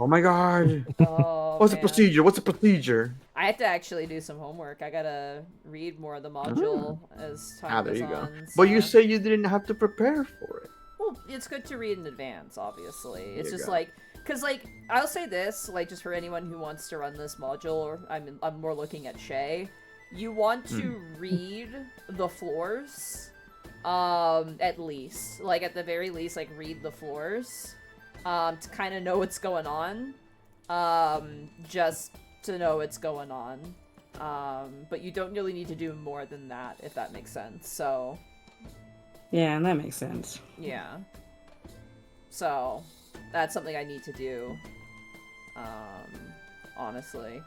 Oh my god. oh, What's the man. procedure? What's the procedure? I have to actually do some homework. I gotta read more of the module as time There goes you go. on. But you so- say you didn't have to prepare for it. Well, it's good to read in advance, obviously. It's you just go. like, cause like, I'll say this, like, just for anyone who wants to run this module, or I'm more looking at Shay. You want to read the floors, at least, like at the very least, like read the floors, to kind of know what's going on, just to know what's going on. But you don't really need to do more than that, if that makes sense. So. Yeah, that makes sense. Yeah. So, that's something I need to do. Honestly.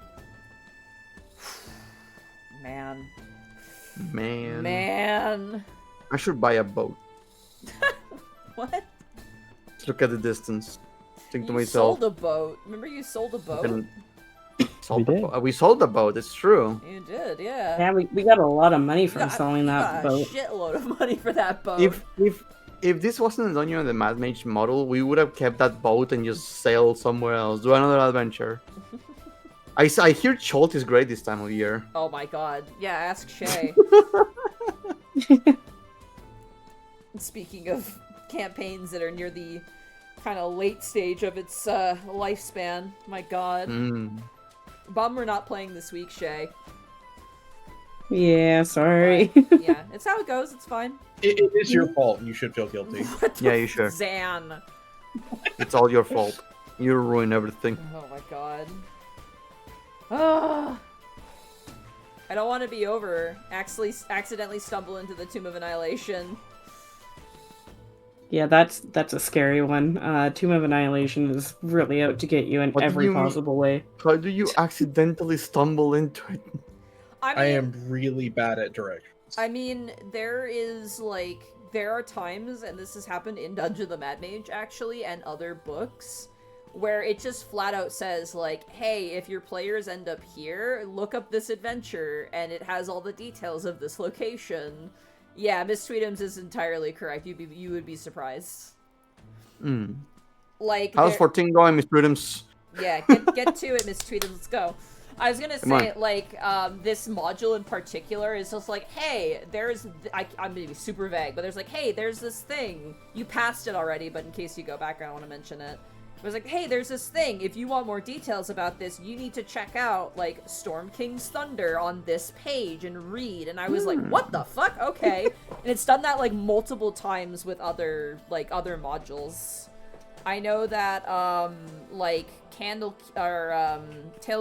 Man. I should buy a boat. What? Just look at the distance. Think to You myself. sold a boat. Remember you sold a boat? We sold the boat, it's true. You did, yeah. Yeah, we got a lot of money from You selling that got boat. a shitload of money for that boat. If this wasn't Dungeon of the Mad Mage model, we would have kept that boat and just sailed somewhere else, do another adventure. I hear Cholt is great this time of year. Oh my god. Yeah, ask Shay. Speaking of campaigns that are near the kind of late stage of its lifespan, my god. Bum we're not playing this week, Shay. Yeah, sorry. But, yeah, it's how it goes, it's fine. It is your fault. You should feel guilty. What the Yeah, you should. Zan. It's all your fault. You ruin everything. Oh my god. Ah. I don't want to be over. Accidentally stumble into the Tomb of Annihilation. Yeah, that's a scary one. Tomb of Annihilation is really out to get you in What do every you mean? possible way. How do you accidentally stumble into it? I am really bad at directions. I mean, there are times, and this has happened in Dungeon of the Mad Mage, actually, and other books, where it just flat out says, like, hey, if your players end up here, look up this adventure, and it has all the details of this location. Yeah, Miss Tweedums is entirely correct. You would be surprised. like How's 14 going, Miss Prudence? Yeah, get to it, Miss Tweedle. Let's go. I was gonna say, like, this module in particular is just like, hey, I'm gonna be super vague, but there's like, hey, there's this thing. You passed it already, but in case you go back, I want to mention it. It was like, hey, there's this thing. If you want more details about this, you need to check out, like, Storm King's Thunder on this page and read. And I was like, what the fuck? Okay. And it's done that, like, multiple times with other modules. I know that, like, Tales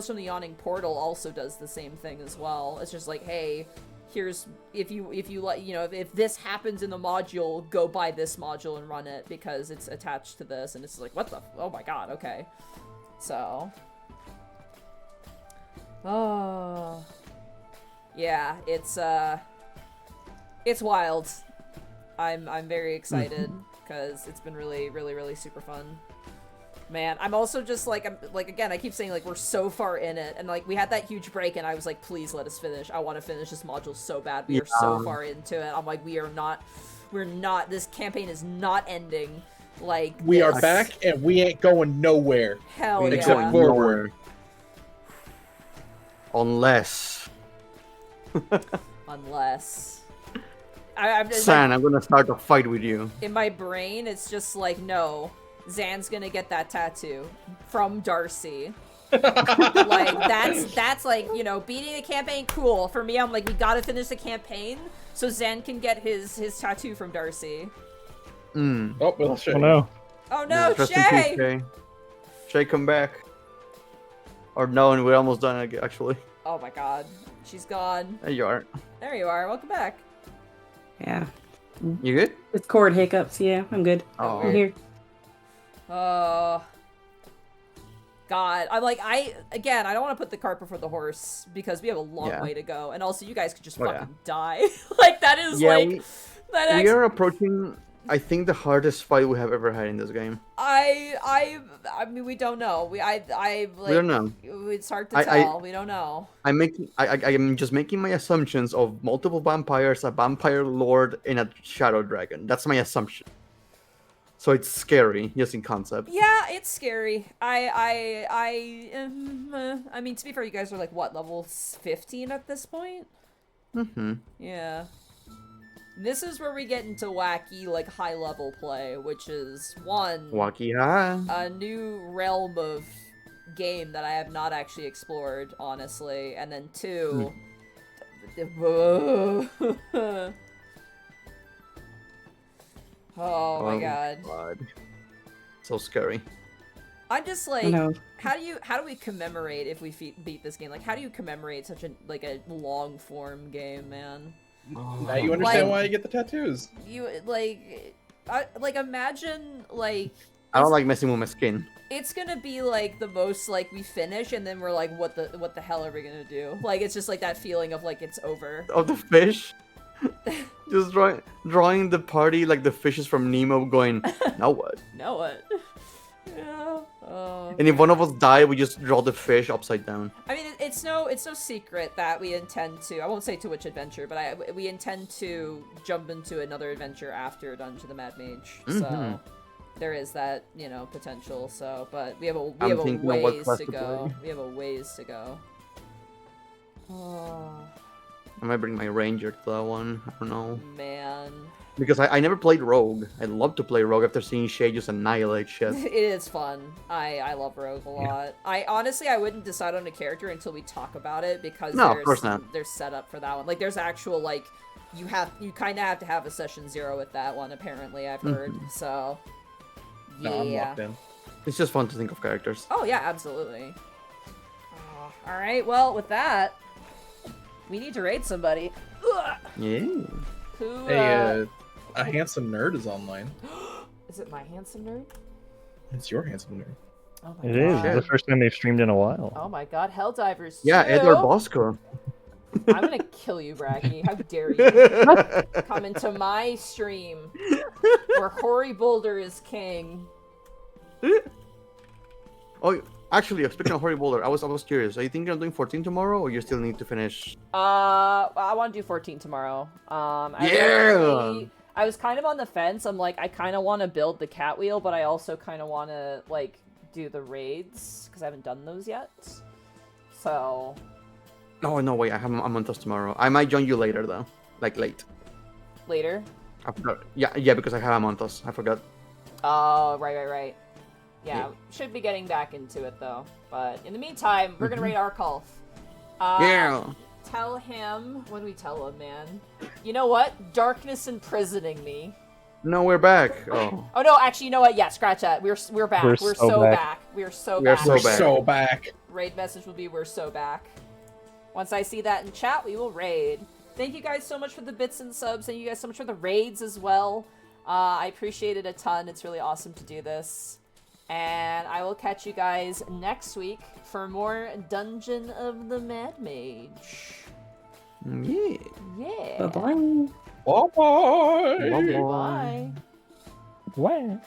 from the Yawning Portal also does the same thing as well. It's just like, hey, here's, if this happens in the module, go buy this module and run it because it's attached to this, and it's like, what the, oh my god, okay. So. Oh. Yeah, it's wild. I'm very excited. Because it's been really, really, really super fun. Man, I'm also just like, again, I keep saying, like, we're so far in it, and, like, we had that huge break, and I was like, please let us finish. I want to finish this module so bad. We are so far into it. I'm like, we're not, this campaign is not ending. Like, we are back, and we ain't going nowhere. Hell yeah. Except forward. Unless. San, I'm gonna start a fight with you. In my brain, it's just like, no, Zan's gonna get that tattoo from Darcy. Like, that's like, you know, beating the campaign, cool. For me, I'm like, we gotta finish the campaign so Zan can get his tattoo from Darcy. Oh, well, Shay. Oh no. Oh no, Just Shay! in case, Shay! Shay, come back. Or no, and we're almost done, actually. Oh my god. She's gone. There you are. There you are. Welcome back. Yeah. You good? With chord hiccups, yeah, I'm good. Oh. I'm here. God. I'm like, I don't want to put the cart before the horse because we have a long way to go. And also, you guys could just fucking die. Like, that is like... We are approaching, I think, the hardest fight we have ever had in this game. I mean, we don't know. We don't know. It's hard to tell. We don't know. I'm just making my assumptions of multiple vampires, a vampire lord, and a shadow dragon. That's my assumption. So it's scary, just in concept. Yeah, it's scary. I mean, to be fair, you guys are like, what, level 15 at this point? Mm-hmm. Yeah. This is where we get into wacky, like, high-level play, which is, one, wacky high. A new realm of game that I have not actually explored, honestly, and then two, oh my god. So scary. I'm just like, how do we commemorate if we beat this game? Like, how do you commemorate such a long-form game, man? Now you understand why I get the tattoos. You imagine like. I don't like messing with my skin. It's gonna be like the most like we finish and then we're like, what the hell are we gonna do? Like, it's just like that feeling of like it's over. Of the fish. Just drawing the party like the fishes from Nemo, going, now what? Now what? Yeah. And if one of us die, we just draw the fish upside down. I mean, it's no secret that we intend to. I won't say to which adventure, but we intend to jump into another adventure after Dungeon of the Mad Mage. Mm-hmm. So there is that, potential. So, but we have a ways to go. We have a ways to go. Oh. I might bring my ranger to that one. I don't know. Man. Because I never played Rogue. I'd love to play Rogue after seeing Shay just annihilate shit. It is fun. I love Rogue a lot. I wouldn't decide on a character until we talk about it because of course not. There's set up for that one. Like, there's actual, like, you kind of have to have a session 0 with that one, apparently, I've heard. So, yeah. No, I'm locked in. It's just fun to think of characters. Oh, yeah, absolutely. Alright, well, with that, we need to raid somebody. Ugh. Yeah. Who, Hey, a handsome nerd is online. Is it my handsome nerd? It's your handsome nerd. Oh my It god. is the first time they've streamed in a while. Oh my god, Helldivers. Yeah, too? Edward Bosco. I'm gonna kill you, Braggy. How dare you come into my stream where Hoary Boulder is king. Oh, actually, speaking of Hoary Boulder, I was curious. Are you thinking of doing 14 tomorrow, or you still need to finish? I want to do 14 tomorrow. I was kind of on the fence. I'm like, I kind of want to build the cat wheel, but I also kind of want to like do the raids because I haven't done those yet. So. Oh no, wait! I have a Montos tomorrow. I might join you later though, like late. Later. I forgot. Yeah, because I have a Montos. I forgot. Oh, right. Yeah, should be getting back into it though. But in the meantime, we're gonna raid Arkolf. Yeah. Tell him. What do we tell him, man? You know what? Darkness imprisoning me. No, we're back. Oh. Oh no, actually, you know what? Yeah, scratch that. We're back. We're so back. We're so back. We're so back. Raid message will be "We're so back." Once I see that in chat, we will raid. Thank you guys so much for the bits and subs. Thank you guys so much for the raids as well. I appreciate it a ton. It's really awesome to do this. And I will catch you guys next week for more Dungeon of the Mad Mage. Yeah. Yeah. Bye-bye. Bye-bye. Bye. What?